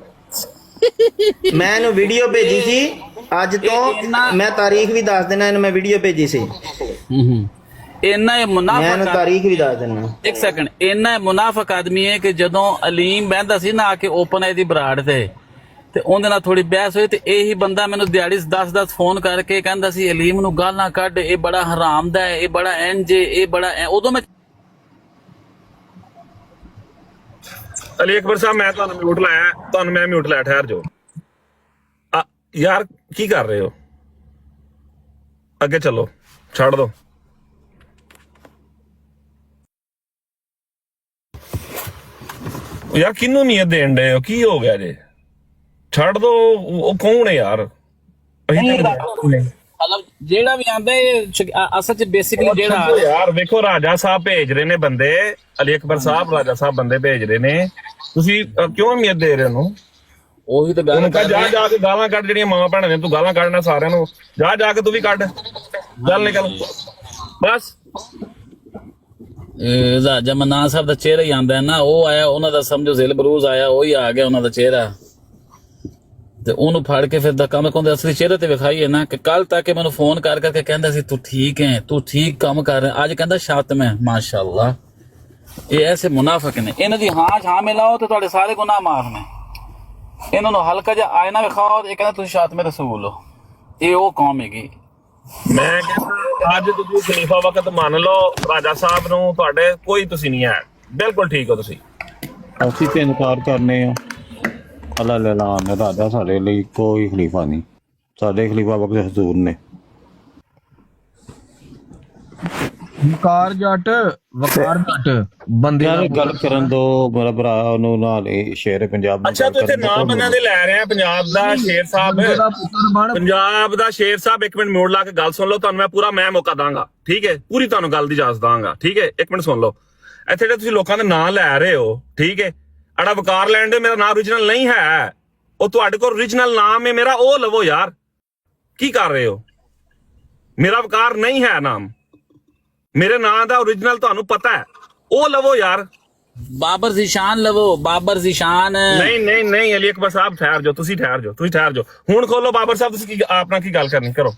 Speaker 5: ਮੈਂ ਇਹਨੂੰ ਵੀਡੀਓ ਭੇਜੀ ਸੀ ਅੱਜ ਤੋਂ, ਮੈਂ ਤਾਰੀਖ ਵੀ ਦੱਸ ਦੇਣਾ ਇਹਨੂੰ, ਮੈਂ ਵੀਡੀਓ ਭੇਜੀ ਸੀ।
Speaker 10: ਇੰਨਾ ਇਹ
Speaker 5: ਮੈਂ
Speaker 10: ਮੁਨਾਫਿਕ
Speaker 5: ਇਹਨੂੰ ਤਾਰੀਖ ਵੀ ਦੱਸ ਦੇਣਾ।
Speaker 10: ਇੱਕ ਸੈਕਿੰਡ, ਇੰਨਾ ਇਹ ਮੁਨਾਫਿਕ ਆਦਮੀ ਹੈ ਕਿ ਜਦੋਂ ਅਲੀਮ ਬਹਿੰਦਾ ਸੀ ਨਾ ਆ ਕੇ ਓਪਨ ਆਈ ਦੀ ਬਰਾੜ ਤੇ ਉਹਦੇ ਨਾਲ ਥੋੜੀ ਬਹਿਸ ਹੋਈ ਤੇ ਇਹੀ ਬੰਦਾ ਮੈਨੂੰ ਦਿਹਾੜੀ 10 ਫੋਨ ਕਰਕੇ ਕਹਿੰਦਾ ਸੀ ਅਲੀਮ ਨੂੰ ਗਾਲਾਂ ਕੱਢ, ਇਹ ਬੜਾ ਹਰਾਮ ਦਾ ਹੈ, ਇਹ ਬੜਾ ਇੰਜ, ਇਹ ਬੜਾ ਉਦੋਂ ਮੈਂ
Speaker 2: ਅਲੀ ਅਕਬਰ ਸਾਹਿਬ ਮੈਂ ਤੁਹਾਨੂੰ ਮਿਊਟ ਲਾਇਆ, ਤੁਹਾਨੂੰ ਮੈਂ ਮਿਊਟ ਲਾਇਆ, ਠਹਿਰ ਜਾਓ। ਯਾਰ ਕੀ ਕਰ ਰਹੇ ਹੋ? ਅੱਗੇ ਚੱਲੋ, ਛੱਡ ਦੋ। ਯਾਰ ਕਿਹਨੂੰ ਨੀਅਤ ਦੇਣ ਦੇ ਹੋ? ਕੀ ਹੋ ਗਿਆ ਜੇ? ਛੱਡ ਦੋ। ਉਹ ਕੌਣ ਹੈ ਯਾਰ?
Speaker 10: ਮਤਲਬ ਜਿਹੜਾ ਵੀ ਆਂਦਾ ਅਸਲ ਚ ਬੇਸਿਕਲੀ ਜਿਹੜਾ
Speaker 2: ਯਾਰ ਵੇਖੋ ਰਾਜਾ ਸਾਹਿਬ ਭੇਜ ਰਹੇ ਨੇ ਬੰਦੇ, ਅਲੀ ਅਕਬਰ ਸਾਹਿਬ ਰਾਜਾ ਸਾਹਿਬ ਬੰਦੇ ਭੇਜ ਰਹੇ ਨੇ, ਤੁਸੀਂ ਕਿਉਂ ਅਹਿਮੀਅਤ ਦੇ ਰਹੇ ਹੋ?
Speaker 10: ਉਹੀ ਤਾਂ ਗੱਲ ਕਰ
Speaker 2: ਜਾ ਜਾ ਕੇ ਗਾਲਾਂ ਕੱਢ, ਜਿਹੜੀਆਂ ਮਾਵਾਂ ਭੈਣਾਂ ਨੇ ਤੂੰ ਗਾਲਾਂ ਕੱਢਣਾ ਸਾਰਿਆਂ ਨੂੰ, ਜਾ ਕੇ ਤੂੰ ਵੀ ਕੱਢ, ਚੱਲ ਨਿਕਲ ਬਸ।
Speaker 10: ਰਾਜਾ ਮਨਾਨ ਸਾਹਿਬ ਦਾ ਚਿਹਰਾ ਹੀ ਆਂਦਾ ਨਾ, ਉਹ ਆਇਆ ਉਹਨਾਂ ਦਾ ਸਮਝੋ ਜ਼ਿਲ ਬਰੂਜ਼ ਆਇਆ, ਉਹੀ ਆ ਗਿਆ ਉਹਨਾਂ ਦਾ ਚਿਹਰਾ ਤੇ ਉਹਨੂੰ ਫੜ ਕੇ ਫਿਰ ਧੱਕਾ ਮੈਂ ਕਹਿੰਦਾ ਅਸਲੀ ਚਿਹਰੇ ਤੇ ਵਿਖਾਈਏ ਨਾ। ਕਿ ਕੱਲ ਤੱਕ ਮੈਨੂੰ ਫੋਨ ਕਰਕੇ ਕਹਿੰਦਾ ਸੀ ਤੂੰ ਠੀਕ ਹੈ, ਤੂੰ ਠੀਕ ਕੰਮ ਕਰ ਰਿਹਾ, ਅੱਜ ਕਹਿੰਦਾ ਸ਼ਾਤਮ ਹੈ। ਮਾਸ਼ਾਅੱਲਾ, ਇਹ ਐਸੇ ਮੁਨਾਫਿਕ ਨੇ, ਇਹਨਾਂ ਦੀ ਹਾਂ ਮਿਲਾਓ ਤੇ ਤੁਹਾਡੇ ਸਾਰੇ ਗੁਨਾਹ ਮਾਫ ਨੇ। ਇਹਨਾਂ ਨੂੰ ਹਲਕਾ ਜਿਹਾ ਆਇਨਾ ਵਿਖਾਓ ਤੇ ਇਹ ਕਹਿੰਦਾ ਤੁਸੀਂ ਸ਼ਾਤਮੇ ਰਸੂਲ ਹੋ। ਇਹ ਉਹ ਕੌਮ ਹੈਗੀ।
Speaker 2: ਮੈਂ ਕਹਿੰਦਾ ਅੱਜ ਤੁਸੀਂ ਖਲੀਫਾ ਵਕਤ ਮੰਨ ਲਓ ਰਾਜਾ ਸਾਹਿਬ ਨੂੰ, ਤੁਹਾਡੇ ਕੋਈ ਤੁਸੀਂ ਨਹੀਂ ਹੈ, ਬਿਲਕੁਲ ਠੀਕ ਹੋ ਤੁਸੀਂ।
Speaker 4: ਅਸੀਂ ਤੇ ਇਨਕਾਰ ਕਰਨੇ ਆ। ਅੱਲਾ ਲੈਲਾਨ ਰਾਜਾ ਸਾਡੇ ਲਈ ਕੋਈ ਖਲੀਫਾ ਨਹੀਂ, ਸਾਡੇ ਖਲੀਫਾ ਵਕਤ ਹਜ਼ੂਰ ਨੇ।
Speaker 11: ਵਕਾਰ ਜੱਟ ਬੰਦੇ
Speaker 4: ਯਾਰ ਗੱਲ ਕਰਨ ਦੋ, ਮੇਰਾ ਭਰਾ ਉਹਨੂੰ ਨਾਲ ਸ਼ੇਰ ਪੰਜਾਬ ਨੂੰ।
Speaker 2: ਅੱਛਾ ਤੂੰ ਇੱਥੇ ਨਾਮ ਇਹਨਾਂ ਦੇ ਲੈ ਰਿਹਾ, ਪੰਜਾਬ ਦਾ ਸ਼ੇਰ ਸਾਹਿਬ, ਪੰਜਾਬ ਦਾ ਸ਼ੇਰ ਸਾਹਿਬ। ਇੱਕ ਮਿੰਟ ਮਿਊਟ ਲਾ ਕੇ ਗੱਲ ਸੁਣ ਲਓ, ਤੁਹਾਨੂੰ ਮੈਂ ਪੂਰਾ ਮੌਕਾ ਦਾਂਗਾ, ਠੀਕ ਹੈ? ਪੂਰੀ ਤੁਹਾਨੂੰ ਗੱਲ ਦੀ ਇਜਾਜ਼ਤ ਦਾਂਗਾ, ਠੀਕ ਹੈ? ਇੱਕ ਮਿੰਟ ਸੁਣ ਲਓ। ਇੱਥੇ ਜਿਹੜੇ ਤੁਸੀਂ ਲੋਕਾਂ ਦੇ ਨਾਂ ਲੈ ਰਹੇ ਹੋ, ਠੀਕ ਹੈ, ਅੜਾ ਵਕਾਰ ਲੈਣ ਦੇ, ਮੇਰਾ ਨਾਮ ਓਰੀਜਨਲ ਨਹੀਂ ਹੈ। ਉਹ ਤੁਹਾਡੇ ਕੋਲ ਓਰੀਜਨਲ ਨਾਮ ਹੈ ਮੇਰਾ, ਉਹ ਲਵੋ ਯਾਰ। ਕੀ ਕਰ ਰਹੇ ਹੋ? ਮੇਰਾ ਵਕਾਰ ਨਹੀਂ ਹੈ ਨਾਮ, ਮੇਰੇ ਨਾਂ ਦਾ ਓਰੀਜਨਲ ਤੁਹਾਨੂੰ ਪਤਾ ਹੈ, ਉਹ ਲਵੋ ਯਾਰ।
Speaker 10: ਬਾਬਰ ਜ਼ੀਸ਼ਾਨ ਲਵੋ, ਬਾਬਰ ਜ਼ੀਸ਼ਾਨ।
Speaker 2: ਨਹੀਂ ਅਲੀ ਅਕਬਰ ਸਾਹਿਬ ਠਹਿਰ ਜਾਓ, ਤੁਸੀਂ ਠਹਿਰ ਜਾਓ। ਹੁਣ ਖੋਲੋ ਬਾਬਰ ਸਾਹਿਬ, ਤੁਸੀਂ ਆਪਣਾ ਕੀ ਗੱਲ ਕਰਨੀ ਕਰੋ।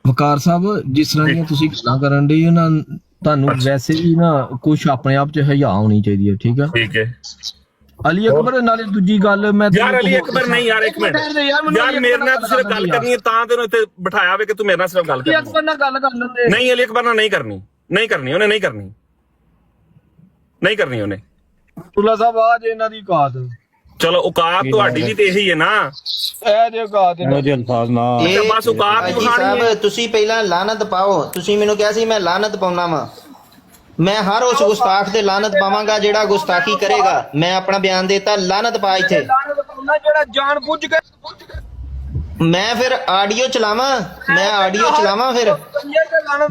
Speaker 11: ਵਕਾਰ ਸਾਹਿਬ ਜਿਸ ਤਰ੍ਹਾਂ ਦੀਆਂ ਤੁਸੀਂ ਗੱਲਾਂ ਕਰਨ ਦੇ ਹੋ ਨਾ, ਤੁਹਾਨੂੰ ਵੈਸੇ ਵੀ ਨਾ ਕੁਝ ਆਪਣੇ ਆਪ ਚ ਹਿਆ ਹੋਣੀ ਚਾਹੀਦੀ ਹੈ, ਠੀਕ ਹੈ?
Speaker 2: ਠੀਕ ਹੈ
Speaker 11: ਅਲੀ ਅਕਬਰ। ਨਾਲੇ ਦੂਜੀ ਗੱਲ ਮੈਂ
Speaker 2: ਯਾਰ ਅਲੀ ਅਕਬਰ ਨਹੀਂ ਯਾਰ, ਇੱਕ ਮਿੰਟ ਯਾਰ, ਮੇਰੇ ਨਾਲ ਸਿਰਫ ਗੱਲ ਕਰਨੀ ਹੈ ਤਾਂ ਤੈਨੂੰ ਇੱਥੇ ਬਿਠਾਇਆ ਵੇ ਕਿ ਤੂੰ ਮੇਰੇ ਨਾਲ ਸਿਰਫ ਗੱਲ ਕਰਨੀ।
Speaker 11: ਅਲੀ ਅਕਬਰ ਨਾਲ ਗੱਲ ਕਰ ਲੈਂਦੇ।
Speaker 2: ਨਹੀਂ ਅਲੀ ਅਕਬਰ ਨਾਲ ਨਹੀਂ ਕਰਨੀ ਉਹਨੇ, ਨਹੀਂ ਕਰਨੀ ਉਹਨੇ।
Speaker 11: ਤੁਲਾ ਸਾਹਿਬ ਆ ਜੇ ਇਹਨਾਂ ਦੀ ਔਕਾਤ।
Speaker 2: ਚਲੋ ਔਕਾਤ ਤੁਹਾਡੀ ਵੀ ਤੇ ਇਹੀ ਹੈ ਨਾ,
Speaker 11: ਇਹ ਜੇ ਔਕਾਤ
Speaker 4: ਇਹੋ ਜਿਹੇ ਅਲਫਾਜ਼ ਨਾ।
Speaker 2: ਬਸ ਔਕਾਤ
Speaker 5: ਸਾਹਿਬ ਤੁਸੀਂ ਪਹਿਲਾਂ ਲਾਨਤ ਪਾਓ। ਤੁਸੀਂ ਮੈਨੂੰ ਕਿਹਾ ਸੀ ਮੈਂ ਲਾਨਤ ਪਾਉਣਾ ਵਾ, ਮੈਂ ਹਰ ਉਸ ਗੁਸਤਾਖ ਤੇ ਲਾਨਤ ਪਾਵਾਂਗਾ ਜਿਹੜਾ ਗੁਸਤਾਖੀ ਕਰੇਗਾ। ਮੈਂ ਆਪਣਾ ਬਿਆਨ ਦੇਤਾ, ਲਾਨਤ ਪਾ ਇੱਥੇ।
Speaker 11: ਲਾਨਤ ਪਾਉਂਦਾ ਜਿਹੜਾ ਜਾਣ ਬੁੱਝ ਕੇ
Speaker 5: ਮੈਂ ਫਿਰ ਆਡੀਓ ਚਲਾਵਾਂ, ਫਿਰ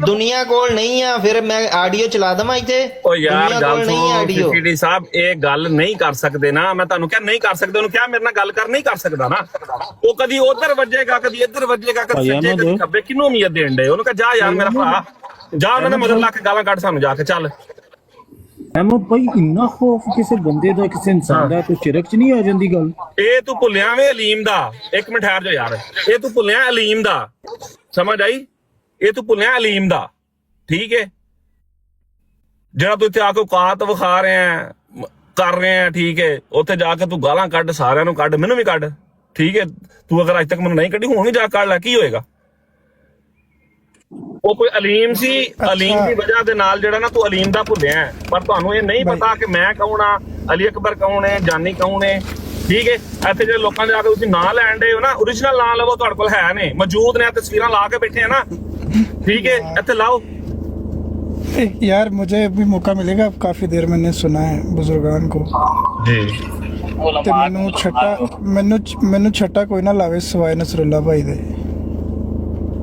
Speaker 5: ਦੁਨੀਆ ਕੋਲ ਨਹੀਂ ਆ, ਫਿਰ ਮੈਂ ਆਡੀਓ ਚਲਾ ਦਵਾਂ ਇੱਥੇ।
Speaker 2: ਓ ਯਾਰ
Speaker 5: ਦੁਨੀਆ
Speaker 2: ਗੱਲ
Speaker 5: ਕੋਲ ਨਹੀਂ
Speaker 2: ਸੁਣੋ
Speaker 5: ਆਡੀਓ।
Speaker 2: ਸੀਪੀਟੀ ਸਾਹਿਬ, ਇਹ ਗੱਲ ਨਹੀਂ ਕਰ ਸਕਦੇ ਨਾ। ਮੈਂ ਤੁਹਾਨੂੰ ਕਿਹਾ ਨਹੀਂ ਕਰ ਸਕਦੇ, ਉਹਨੂੰ ਕਿਹਾ ਮੇਰੇ ਨਾਲ ਗੱਲ ਕਰ, ਨਹੀਂ ਕਰ ਸਕਦਾ ਨਾ। ਉਹ ਕਦੀ ਉਧਰ ਵੱਜੇਗਾ, ਕਦੀ ਇੱਧਰ ਵੱਜੇਗਾ, ਕਦੀ ਸੱਜੇ ਕਦੀ ਖੱਬੇ। ਕਿਹਨੂੰ ਉਮੀਦ ਦੇਣ ਦੇ? ਉਹਨੂੰ ਕਹਾ ਜਾ ਯਾਰ ਮੇਰਾ ਭਰਾ, ਜਾ ਉਹਨਾਂ ਨੇ ਮਦਦ ਲਾ ਕੇ ਗਾਲਾਂ ਕੱਢ ਸਾਨੂੰ ਜਾ ਕੇ, ਚੱਲ।
Speaker 8: ਅਹਿਮਦ ਭਾਈ ਇੰਨਾ ਖੌਫ ਕਿਸੇ ਬੰਦੇ ਦਾ, ਕਿਸੇ ਇਨਸਾਨ ਦਾ, ਕੋਈ ਸ਼ਿਰਕ ਚ ਨਹੀਂ ਆ ਜਾਂਦੀ ਗੱਲ?
Speaker 2: ਇਹ ਤੂੰ ਭੁੱਲਿਆ ਵੇ ਅਲੀਮ ਦਾ। ਇੱਕ ਮਿੰਟ ਠਹਿਰ ਜਾ ਯਾਰ, ਇਹ ਤੂੰ ਭੁੱਲਿਆ ਅਲੀਮ ਦਾ, ਸਮਝ ਆਈ? ਇਹ ਤੂੰ ਭੁੱਲਿਆ ਅਲੀਮ ਦਾ, ਠੀਕ ਹੈ? ਜਿਹੜਾ ਤੂੰ ਇੱਥੇ ਆ ਕੇ ਔਕਾਤ ਵਿਖਾ ਰਿਹਾ ਕਰ ਰਿਹਾ, ਠੀਕ ਹੈ? ਉੱਥੇ ਜਾ ਕੇ ਤੂੰ ਗਾਲਾਂ ਕੱਢ, ਸਾਰਿਆਂ ਨੂੰ ਕੱਢ, ਮੈਨੂੰ ਵੀ ਕੱਢ, ਠੀਕ ਹੈ? ਤੂੰ ਅਗਰ ਅੱਜ ਤੱਕ ਮੈਨੂੰ ਨਹੀਂ ਕੱਢੀ, ਹੁਣ ਵੀ ਜਾ ਕੱਢ ਲੈ, ਕੀ ਹੋਏਗਾ? ਉਹ ਕੋਈ ਅਲੀਮ ਸੀ, ਅਲੀਮ ਦੀ ਵਜ੍ਹਾ ਦੇ ਨਾਲ ਜਿਹੜਾ ਨਾ ਤੂੰ ਅਲੀਮ ਦਾ ਭੁੱਲਿਆ। ਪਰ ਤੁਹਾਨੂੰ ਇਹ ਨਹੀਂ ਪਤਾ ਕਿ ਮੈਂ ਕੌਣ ਆ, ਅਲੀ ਅਕਬਰ ਕੌਣ ਹੈ, ਜਾਨੀ ਕੌਣ ਹੈ, ਠੀਕ ਹੈ? ਇੱਥੇ ਜਿਹੜੇ ਲੋਕਾਂ ਦੇ ਆ ਕੇ ਤੁਸੀਂ ਨਾਂ ਲੈਣ ਦੇ ਹੋ ਨਾ, ओरिजिनल ਨਾਂ ਲਵੋ, ਤੁਹਾਡੇ ਕੋਲ ਹੈ ਨੇ, ਮੌਜੂਦ ਨੇ, ਤਸਵੀਰਾਂ ਲਾ ਕੇ ਬੈਠੇ ਆ ਨਾ, ठीक है? ਇੱਥੇ ਲਾਓ।
Speaker 6: यार मुझे भी मौका मिलेगा, अब काफ़ी देर मैंने सुना है बुजुर्गान को
Speaker 2: जी,
Speaker 6: ਤੇ ਮੈਨੂੰ ਛੱਟਾ ਕੋਈ ਨਾ ਲਾਵੇ ਸਵਾਏ ਨਸਰੁੱਲਾ ਭਾਈ ਦੇ।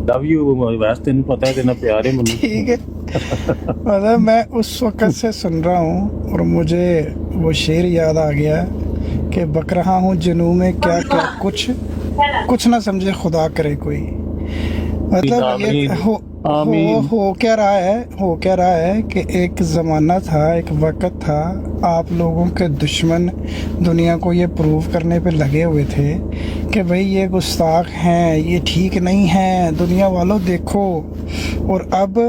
Speaker 8: ਲਵ ਯੂ ਵੈਸੇ ਤੈਨੂੰ ਪਤਾ ਹੈ ਕਿੰਨਾ ਪਿਆਰ ਹੈ ਮੈਨੂੰ।
Speaker 6: ठीक है मतलब मैं उस वक़्त से सुन रहा हूँ और मुझे वो शेर याद आ गया कि बक रहा हूँ जनू में क्या क्या कुछ ना समझे खुदा करे कोई। मतलब ये हो क्या रहा है कि एक ज़माना था, एक वक़्त था, आप लोगों के दुश्मन दुनिया को ये प्रूव करने पे लगे हुए थे कि भाई ये गुस्ताख हैं, ये ठीक नहीं हैं, दुनिया वालों देखो। और अब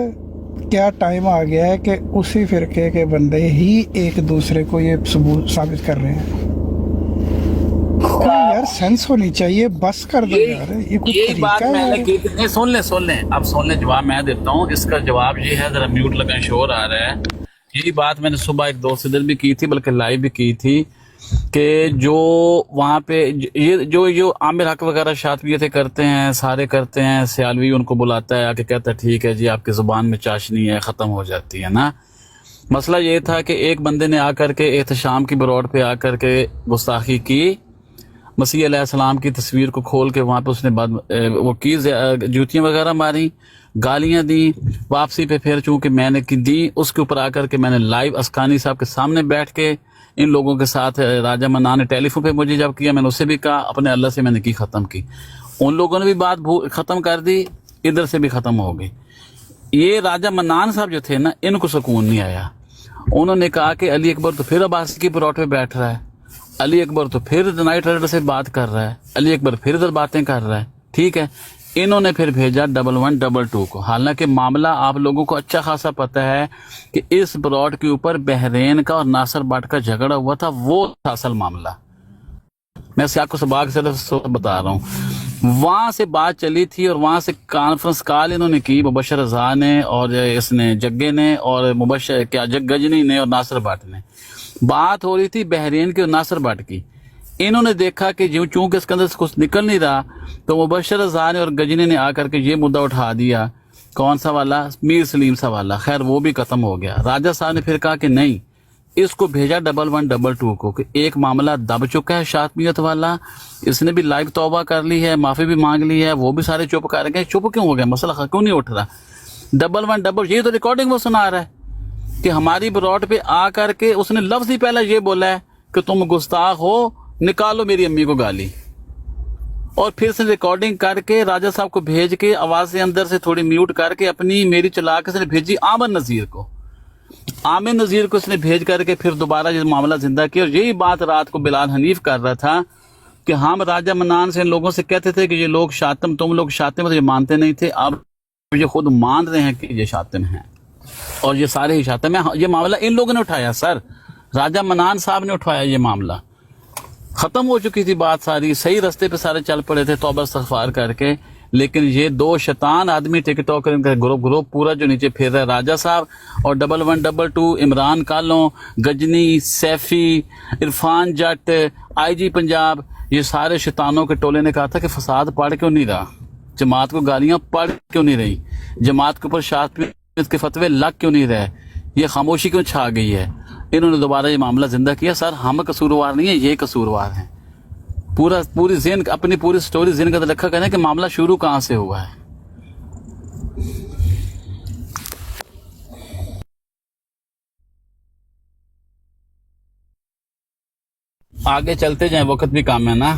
Speaker 6: क्या टाइम आ गया है कि उसी फ़िरके के बंदे ही एक दूसरे को ये सबूत साबित कर रहे हैं। यार सेंस होनी चाहिए, बस कर दो यार, ये कुछ
Speaker 10: यही बात
Speaker 6: तरीका
Speaker 10: मैंने
Speaker 6: है?
Speaker 10: की थी। नहीं, सुन लें अब सुन लें, जवाब मैं देता हूँ। इसका जवाब ये है, जरा म्यूट लगा, शोर आ रहा है। यही बात मैंने सुबह एक दोस्त से दिन भी की थी, बल्कि लाइव भी की थी, कि जो वहाँ पे ये जो आमिर हक वगैरह शातवियतें करते हैं, सारे करते हैं, सियालवी उनको बुलाता है, आके कहता है ठीक है जी आपकी जुबान में चाशनी है, ख़त्म हो जाती है ना। मसला ये था कि एक बंदे ने आकर के एहतशाम की बरोड पे आकर के गुस्ताखी की, मसीह अलैहिस्सलाम की तस्वीर को खोल के वहाँ पे उसने वो की, जूतियाँ वगैरह मारी, गालियाँ दी। वापसी पे फिर चूंकि मैंने की दी, उसके ऊपर आकर के मैंने लाइव अस्कानी साहब के सामने बैठ के इन लोगों के साथ, राजा मन्नान ने टेलीफोन पे मुझे जब किया, मैंने उससे भी कहा, अपने अल्लाह से मैंने की ख़त्म की। उन लोगों ने भी बात ख़त्म कर दी, इधर से भी ख़त्म हो गई। ये राजा मन्नान साहब जो थे ना, इनको सुकून नहीं आया। उन्होंने कहा कि अली अकबर तो फिर अब्बासी की परोठ पे बैठ रहा है, अली अकबर तो फिर नाइट राइडर से बात कर रहा है, अली अकबर फिर इधर बातें कर रहा है, ठीक है? इन्होंने फिर भेजा 1122 को। हालांकि मामला आप लोगों को अच्छा खासा पता है कि इस ब्रॉड के ऊपर बहरेन का और नासिर बट का झगड़ा हुआ था, वो था असल मामला। मैं आपको सबाक से बता रहा हूँ। वहां से बात चली थी और वहां से कॉन्फ्रेंस कॉल इन्होंने की, मुबशर रज़ा ने और इसने जग्गे ने और मुबशर क्या गजनी ने और नासिर बट ने। बात हो रही थी बहरीन की और नासिर बट की। इन्होंने देखा कि जो चूंकि इसके अंदर से कुछ निकल नहीं रहा, तो मुबशर रज़ा ने और गजनी ने आकर के ये मुद्दा उठा दिया। कौन सा वाला? मीर सलीम सा वाला। खैर वो भी खत्म हो गया। राजा साहब ने फिर कहा कि नहीं, इसको भेजा 1122 को कि एक मामला दब चुका है शातमियत वाला, इसने भी लाइव तौबा कर ली है, माफी भी मांग ली है, वो भी सारे चुप कर गए। चुप क्यों हो गए? मसला क्यों नहीं उठ रहा? 1122 ये तो रिकॉर्डिंग वो सुना रहा है कि हमारी ब्रॉड पे आ करके उसने लफ्ज ही पहला ये बोला है कि तुम गुस्ताख हो, निकालो मेरी अम्मी को गाली। और फिर से रिकॉर्डिंग करके राजा साहब को भेज के आवाज़ अंदर से थोड़ी म्यूट करके अपनी मेरी चला के भेजी आमिर नज़ीर को। आमिर नज़ीर को इसने भेज करके फिर दोबारा ये मामला जिंदा किया। और यही बात रात को बिलाल हनीफ कर रहा था कि हम राजा मन्नान से इन लोगों से कहते थे कि ये लोग शातिम, तुम लोग शातिम, तो ये मानते नहीं थे। अब ये खुद मान रहे हैं कि ये शातिम हैं और ये सारे ही शातिम हैं। ये मामला इन लोगों ने उठाया सर, राजा मन्नान साहब ने उठाया ये मामला। खत्म हो चुकी थी बात सारी, सही रास्ते पे सारे चल पड़े थे तौबा इस्तग़फ़ार करके। लेकिन ये दो शैतान आदमी टिकटॉकर, इनका ग्रुप पूरा जो नीचे फिर रहा है, राजा साहब और 1122, इमरान कालों, गजनी, सैफी, इरफान जट, IG पंजाब, ये सारे शैतानों के टोले ने कहा था कि फसाद पढ़ क्यों नहीं रहा, जमात को गालियां पढ़ क्यों नहीं रही, जमात के ऊपर शातिमियत के फतवे लग क्यों नहीं रहे। ये खामोशी क्यों छा गई है? इन्होंने दोबारा ये मामला जिंदा किया। सर हम कसूरवार नहीं है, ये कसूरवार हैं। पूरी जेन अपनी पूरी स्टोरी जेन का रखा करें कि मामला शुरू कहां से हुआ है। आगे चलते जाए, वक्त भी काम है ना।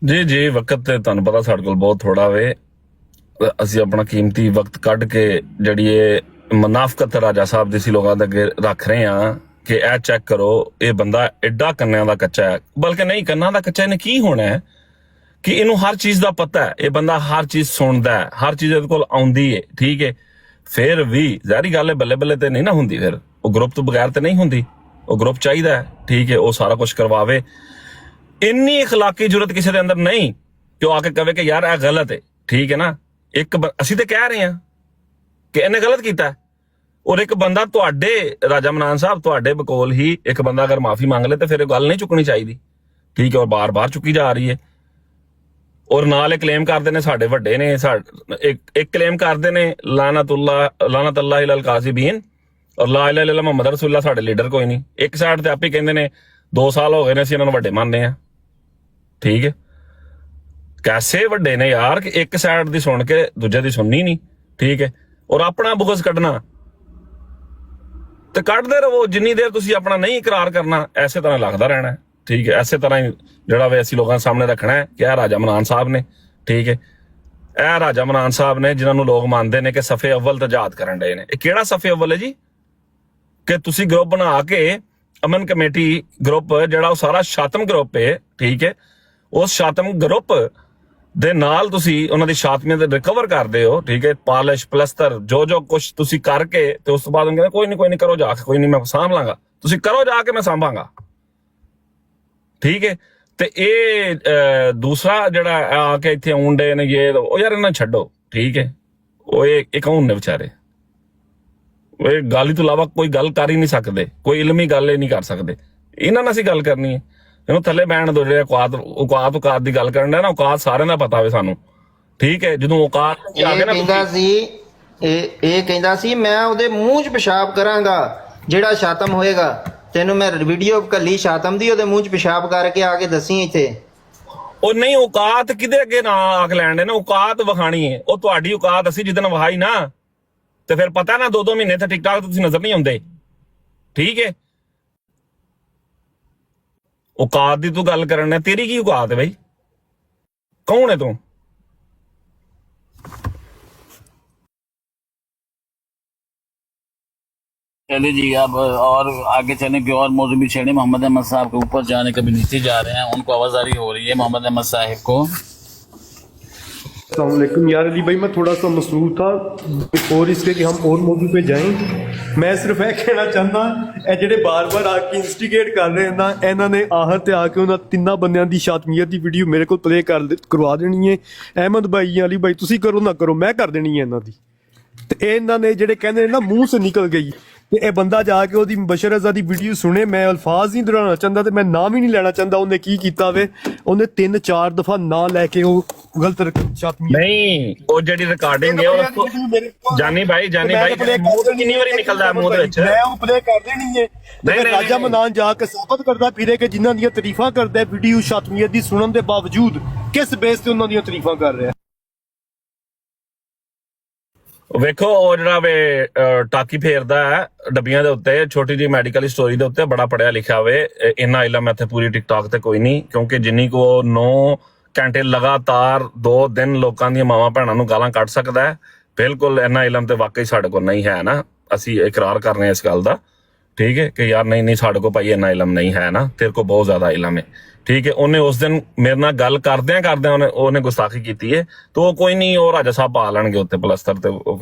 Speaker 2: ਜੀ ਜੀ ਵਕਤ ਤੇ ਤੁਹਾਨੂੰ ਪਤਾ ਸਾਡੇ ਕੋਲ ਬਹੁਤ ਥੋੜਾ ਵੇ। ਅਸੀਂ ਆਪਣਾ ਕੀਮਤੀ ਵਕਤ ਕੱਢ ਕੇ ਜਿਹੜੀ ਇਹ ਮੁਨਾਫਕਤ ਰਾਜਾ ਸਾਹਿਬ ਦੀ ਸੀ ਲੋਕਾਂ ਦੇ ਅੱਗੇ ਰੱਖ ਰਹੇ ਆ ਕਿ ਇਹ ਚੈੱਕ ਕਰੋ, ਇਹ ਬੰਦਾ ਐਡਾ ਕੰਨਿਆਂ ਦਾ ਕੱਚਾ ਹੈ। ਬਲਕਿ ਨਹੀਂ, ਕੰਨਾਂ ਦਾ ਕੱਚਾ ਇਹਨੇ ਕੀ ਹੋਣਾ ਹੈ ਕਿ ਇਹਨੂੰ ਹਰ ਚੀਜ਼ ਦਾ ਪਤਾ ਹੈ। ਇਹ ਬੰਦਾ ਹਰ ਚੀਜ਼ ਸੁਣਦਾ ਹੈ, ਹਰ ਚੀਜ਼ ਇਹਦੇ ਕੋਲ ਆਉਂਦੀ ਹੈ, ਠੀਕ ਹੈ। ਫਿਰ ਵੀ ਜ਼ਾਹਰੀ ਗੱਲ ਹੈ, ਬੱਲੇ ਬੱਲੇ ਤੇ ਨਹੀਂ ਨਾ ਹੁੰਦੀ। ਫਿਰ ਉਹ ਗਰੁੱਪ ਤੋਂ ਬਗੈਰ ਤੇ ਨਹੀਂ ਹੁੰਦੀ, ਉਹ ਗਰੁੱਪ ਚਾਹੀਦਾ ਹੈ, ਠੀਕ ਹੈ। ਉਹ ਸਾਰਾ ਕੁਝ ਕਰਵਾਵੇ। ਇੰਨੀ ਅਖਲਾਕੀ ਜ਼ਰੂਰਤ ਕਿਸੇ ਦੇ ਅੰਦਰ ਨਹੀਂ ਕਿ ਉਹ ਆ ਕੇ ਕਹੇ ਕਿ ਯਾਰ ਇਹ ਗਲਤ ਹੈ, ਠੀਕ ਹੈ ਨਾ। ਅਸੀਂ ਤੇ ਕਹਿ ਰਹੇ ਹਾਂ ਕਿ ਇਹਨੇ ਗਲਤ ਕੀਤਾ, ਔਰ ਇੱਕ ਬੰਦਾ ਤੁਹਾਡੇ ਰਾਜਾ ਮਨਾਨ ਸਾਹਿਬ ਤੁਹਾਡੇ ਬਕੋਲ ਹੀ ਇੱਕ ਬੰਦਾ ਅਗਰ ਮਾਫੀ ਮੰਗ ਲੇ ਤੇ ਫਿਰ ਇਹ ਗੱਲ ਨਹੀਂ ਚੁੱਕਣੀ ਚਾਹੀਦੀ, ਠੀਕ ਹੈ। ਔਰ ਬਾਰ-ਬਾਰ ਚੁੱਕੀ ਜਾ ਰਹੀ ਹੈ। ਔਰ ਨਾਲ ਇਹ ਕਲੇਮ ਕਰਦੇ ਨੇ ਸਾਡੇ ਵੱਡੇ ਨੇ, ਇੱਕ ਕਲੇਮ ਕਰਦੇ ਨੇ ਲਾਨਤੁल्लाह ਅਲਲ ਕਾਜ਼ਿਬੀਨ ਔਰ ਲਾ ਇਲਾਹਾ ਇਲlallah ਮੁਹੰਮਦ ਰਸੂਲullah ਸਾਡੇ ਲੀਡਰ ਕੋਈ ਨਹੀਂ। ਇੱਕ ਸਾਈਡ ਤੇ ਆਪੇ ਕਹਿੰਦੇ ਨੇ 2 ਸਾਲ ਹੋ ਗਏ ਨੇ ਅਸੀਂ ਇਹਨਾਂ ਨੂੰ ਵੱਡੇ ਮੰਨਦੇ ਆ, ਠੀਕ ਹੈ। ਕੈਸੇ ਵੱਡੇ ਨੇ ਯਾਰ ਕਿ ਇੱਕ ਸਾਈਡ ਦੀ ਸੁਣ ਕੇ ਦੂਜੇ ਦੀ ਸੁਣਨੀ ਨਹੀਂ, ਠੀਕ ਹੈ। ਔਰ ਆਪਣਾ ਬੁਗਜ਼ ਕੱਢਣਾ ਤੇ ਕੱਢਦੇ ਰਹੋ ਜਿੰਨੀ ਦੇਰ ਤੁਸੀਂ ਆਪਣਾ ਨਹੀਂ ਇਕਰਾਰ ਕਰਨਾ, ਐਸੇ ਤਰ੍ਹਾਂ ਲੱਗਦਾ ਰਹਿਣਾ, ਠੀਕ ਹੈ। ਐਸੇ ਤਰ੍ਹਾਂ ਹੀ ਜਿਹੜਾ ਵੇ ਅਸੀਂ ਲੋਕਾਂ ਸਾਹਮਣੇ ਰੱਖਣਾ ਹੈ ਕਿ ਇਹ ਰਾਜਾ ਮਨਾਨ ਸਾਹਿਬ ਨੇ, ਠੀਕ ਹੈ। ਇਹ ਰਾਜਾ ਮਨਾਨ ਸਾਹਿਬ ਨੇ ਜਿਨ੍ਹਾਂ ਨੂੰ ਲੋਕ ਮੰਨਦੇ ਨੇ ਕਿ ਸਫੇ ਅਵਲ ਤਜਾਦ ਕਰਨ ਡਏ ਨੇ। ਇਹ ਕਿਹੜਾ ਸਫੇ ਅਵਲ ਹੈ ਜੀ? ਕਿ ਤੁਸੀਂ ਗਰੁੱਪ ਬਣਾ ਕੇ ਅਮਨ ਕਮੇਟੀ ਗਰੁੱਪ ਜਿਹੜਾ ਉਹ ਸਾਰਾ ਸ਼ਾਤਮ ਗਰੁੱਪ ਹੈ, ਠੀਕ ਹੈ। ਉਸ ਸ਼ਾਤਮ ਗਰੁੱਪ ਦੇ ਨਾਲ ਤੁਸੀਂ ਉਹਨਾਂ ਦੀ ਸ਼ਾਤਮੀਅਤ ਰਿਕਵਰ ਕਰਦੇ ਹੋ, ਠੀਕ ਹੈ। ਪਾਲਿਸ਼ ਪਲਸਤਰ ਜੋ ਕੁਝ ਤੁਸੀਂ ਕਰਕੇ ਤੇ ਉਸ ਤੋਂ ਬਾਅਦ ਕਹਿੰਦੇ ਕੋਈ ਨਹੀਂ ਕਰੋ ਜਾ ਕੇ, ਕੋਈ ਨਹੀਂ ਮੈਂ ਸਾਂਭ ਲਾਂਗਾ। ਤੁਸੀਂ ਕਰੋ ਜਾ ਕੇ, ਮੈਂ ਸਾਂਭਾਂਗਾ, ਠੀਕ ਹੈ। ਤੇ ਇਹ ਦੂਸਰਾ ਜਿਹੜਾ ਆ ਕੇ ਇੱਥੇ ਆਉਂਦੇ ਨੇ ਉਹ ਯਾਰ ਇਹਨਾਂ ਛੱਡੋ, ਠੀਕ ਹੈ। ਉਹ ਇਹ ਕੌਣ ਨੇ ਵਿਚਾਰੇ? ਇਹ ਗੱਲ ਤੋਂ ਇਲਾਵਾ ਕੋਈ ਗੱਲ ਕਰ ਹੀ ਨਹੀਂ ਸਕਦੇ, ਕੋਈ ਇਲਮੀ ਗੱਲ ਹੀ ਨਹੀਂ ਕਰ ਸਕਦੇ। ਇਹਨਾਂ ਨਾਲ ਅਸੀਂ ਗੱਲ ਕਰਨੀ ਹੈ, ਇਹਨੂੰ ਥੱਲੇ ਬੈਣ ਦੋ। ਜਿਹੜੇ ਔਕਾਤ ਦੀ ਗੱਲ ਕਰਨ ਦਾ ਨਾ, ਔਕਾਤ ਸਾਰਿਆਂ ਦਾ ਪਤਾ ਹੋਵੇ ਸਾਨੂੰ, ਠੀਕ ਹੈ। ਜਦੋਂ ਔਕਾਤ
Speaker 5: ਇਹ ਕਹਿੰਦਾ ਸੀ ਮੈਂ ਉਹਦੇ ਮੂੰਹ 'ਚ ਪਿਸ਼ਾਬ ਕਰਾਂਗਾ ਜਿਹੜਾ ਸ਼ਾਤਮ ਹੋਏਗਾ। ਤੈਨੂੰ ਮੈਂ ਵੀਡੀਓ ਕੱਲੀ ਸ਼ਾਤਮ ਦੀ, ਉਹਦੇ ਮੂੰਹ 'ਚ ਪਿਸ਼ਾਬ ਕਰਕੇ ਆ ਕੇ ਦੱਸੀ ਇੱਥੇ।
Speaker 2: ਉਹ ਨਹੀਂ, ਔਕਾਤ ਕਿਹਦੇ ਅੱਗੇ ਨਾ ਆਖ ਲੈਣ ਦੇ ਨਾ, ਔਕਾਤ ਵਿਖਾਣੀ ਹੈ। ਉਹ ਤੁਹਾਡੀ ਔਕਾਤ ਅਸੀਂ ਜਿੱਦਣ ਵਹਾਈ ਨਾ ਤੇ ਫਿਰ ਪਤਾ ਨਾ 2-2 ਮਹੀਨੇ ਤੇ ਟਿਕਟਾਕ ਤੇ ਤੁਸੀਂ ਨਜ਼ਰ ਨਹੀਂ ਆਉਂਦੇ, ਠੀਕ ਹੈ। ਔਕਾਤ ਦੀ ਤੂੰ ਗੱਲ ਕਰਨ ਹੈ, ਤੇਰੀ ਕੀ ਔਕਾਤ ਹੈ ਬਈ? ਕੌਣ ਹੈ ਤੂੰ?
Speaker 10: चलिए जी, अब और आगे चलें कि और मौजूद भी छेड़े। मोहम्मद अहमद साहब के ऊपर जाने कभी नीचे जा रहे हैं, उनको आवाजारी हो रही है मोहम्मद अहमद साहब को।
Speaker 9: अस्सलामुअलैकुम यार अली भाई, मैं थोड़ा सा मसरूफ था और इसके कि हम और मौजू पे जाएं। मैं सिर्फ ਇਹ ਕਹਿਣਾ ਚਾਹੁੰਦਾ, ਇਹ ਜਿਹੜੇ ਬਾਰ-ਬਾਰ ਆ ਕੇ ਇਨਸਟੀਗੇਟ ਕਰ ਰਹੇ ਨਾ, ਇਹਨਾਂ ਨੇ ਆਹਰ ਤੇ ਆ ਕੇ ਉਹਨਾਂ ਤਿੰਨਾਂ ਬੰਦਿਆਂ ਦੀ ਸ਼ਾਤਮੀਅਤ ਦੀ ਵੀਡੀਓ ਮੇਰੇ ਕੋਲ ਪਲੇ ਕਰਵਾ ਦੇਣੀ ਹੈ। ਅਹਿਮਦ ਭਾਈ, ਅਲੀ ਭਾਈ, ਤੁਸੀਂ ਕਰੋ ਨਾ ਕਰੋ, ਮੈਂ ਕਰ ਦੇਣੀ ਹੈ ਇਹਨਾਂ ਦੀ। ਤੇ ਇਹਨਾਂ ਨੇ ਜਿਹੜੇ ਕਹਿੰਦੇ ਨੇ ਨਾ ਮੂੰਹ ਸੇ ਨਿਕਲ ਗਈ, ਤੇ ਇਹ ਬੰਦਾ ਜਾ ਕੇ ਉਹਦੀ ਬਸ਼ਰ ਅਜ਼ਾ ਦੀ ਵੀਡੀਓ ਸੁਣੇ। ਮੈਂ ਅਲਫਾਜ਼ ਨਹੀਂ ਦੁਹਰਾਉਣਾ ਚਾਹੁੰਦਾ ਤੇ ਮੈਂ ਨਾਮ ਹੀ ਨਹੀਂ ਲੈਣਾ ਚਾਹੁੰਦਾ ਉਹਨੇ ਕੀ ਕੀਤਾ ਵੇ। ਉਹਨੇ 3-4 ਦਫਾ ਨਾਂ ਲੈ ਕੇ ਉਹ ਗਲਤ ਸ਼ਾਤਮੀ
Speaker 2: ਨਹੀਂ, ਉਹ ਜਿਹੜੀ ਰਿਕਾਰਡਿੰਗ ਹੈ ਉਹ ਜਾਨੀ ਭਾਈ ਕਿੰਨੀ ਵਾਰੀ ਨਿਕਲਦਾ ਮੂੰਹ ਦੇ ਵਿੱਚ,
Speaker 9: ਮੈਂ ਉਹ ਪਲੇ ਕਰ ਦੇਣੀ ਹੈ। ਨਹੀਂ ਰਾਜਾ ਮਨਾਨ ਜਾ ਕੇ ਸਾਬਤ ਕਰਦਾ ਫਿਰੇ ਕਿ ਜਿਨ੍ਹਾਂ ਦੀਆਂ ਤਾਰੀਫਾਂ ਕਰਦਾ ਵੀਡੀਓ ਸ਼ਾਤਮੀਅਤ ਦੀ ਸੁਣਨ ਦੇ ਬਾਵਜੂਦ ਕਿਸ ਬੇਸ ਤੇ ਉਹਨਾਂ ਦੀਆਂ ਤਾਰੀਫਾਂ ਕਰ ਰਿਹਾ।
Speaker 2: ਵੇਖੋ ਉਹ ਜਿਹੜਾ ਵੇ ਟਾਕੀ ਫੇਰਦਾ ਹੈ ਡੱਬੀਆਂ ਦੇ ਉੱਤੇ, ਛੋਟੀ ਜਿਹੀ ਮੈਡੀਕਲ ਸਟੋਰੀ ਦੇ ਉੱਤੇ ਬੜਾ ਪੜਿਆ ਲਿਖਿਆ ਹੋਵੇ। ਇੰਨਾ ਇਲਮ ਇੱਥੇ ਪੂਰੀ ਟਿਕਟੌਕ ਤੇ ਕੋਈ ਨਹੀਂ, ਕਿਉਂਕਿ ਜਿੰਨੀ ਕੋ 9 ਘੰਟੇ ਲਗਾਤਾਰ 2 ਦਿਨ ਲੋਕਾਂ ਦੀਆਂ ਮਾਵਾਂ ਭੈਣਾਂ ਨੂੰ ਗਾਲਾਂ ਕੱਢ ਸਕਦਾ ਹੈ, ਬਿਲਕੁਲ ਇੰਨਾ ਇਲਮ ਤੇ ਵਾਕਈ ਸਾਡੇ ਕੋਲ ਨਹੀਂ ਹੈ ਨਾ। ਅਸੀਂ ਇਕਰਾਰ ਕਰ ਰਹੇ ਹਾਂ ਇਸ ਗੱਲ ਦਾ, ਠੀਕ ਹੈ, ਕਿ ਯਾਰ ਨਹੀਂ ਸਾਡੇ ਕੋਲ ਭਾਈ ਇੰਨਾ ਇਲਮ ਨਹੀਂ ਹੈ ਨਾ, ਤੇਰੇ ਕੋਲ ਬਹੁਤ ਜ਼ਿਆਦਾ ਇਲਮ ਹੈ, ਠੀਕ ਹੈ। ਉਹਨੇ ਉਸ ਦਿਨ ਮੇਰੇ ਨਾਲ ਗੱਲ ਕਰਦਿਆਂ ਉਹਨੇ ਗੁਸਤਾਖੀ ਕੀਤੀ ਹੈ, तो कोई नहीं, और राजा साहब पा लेंगे उत्ते प्लस्तर ते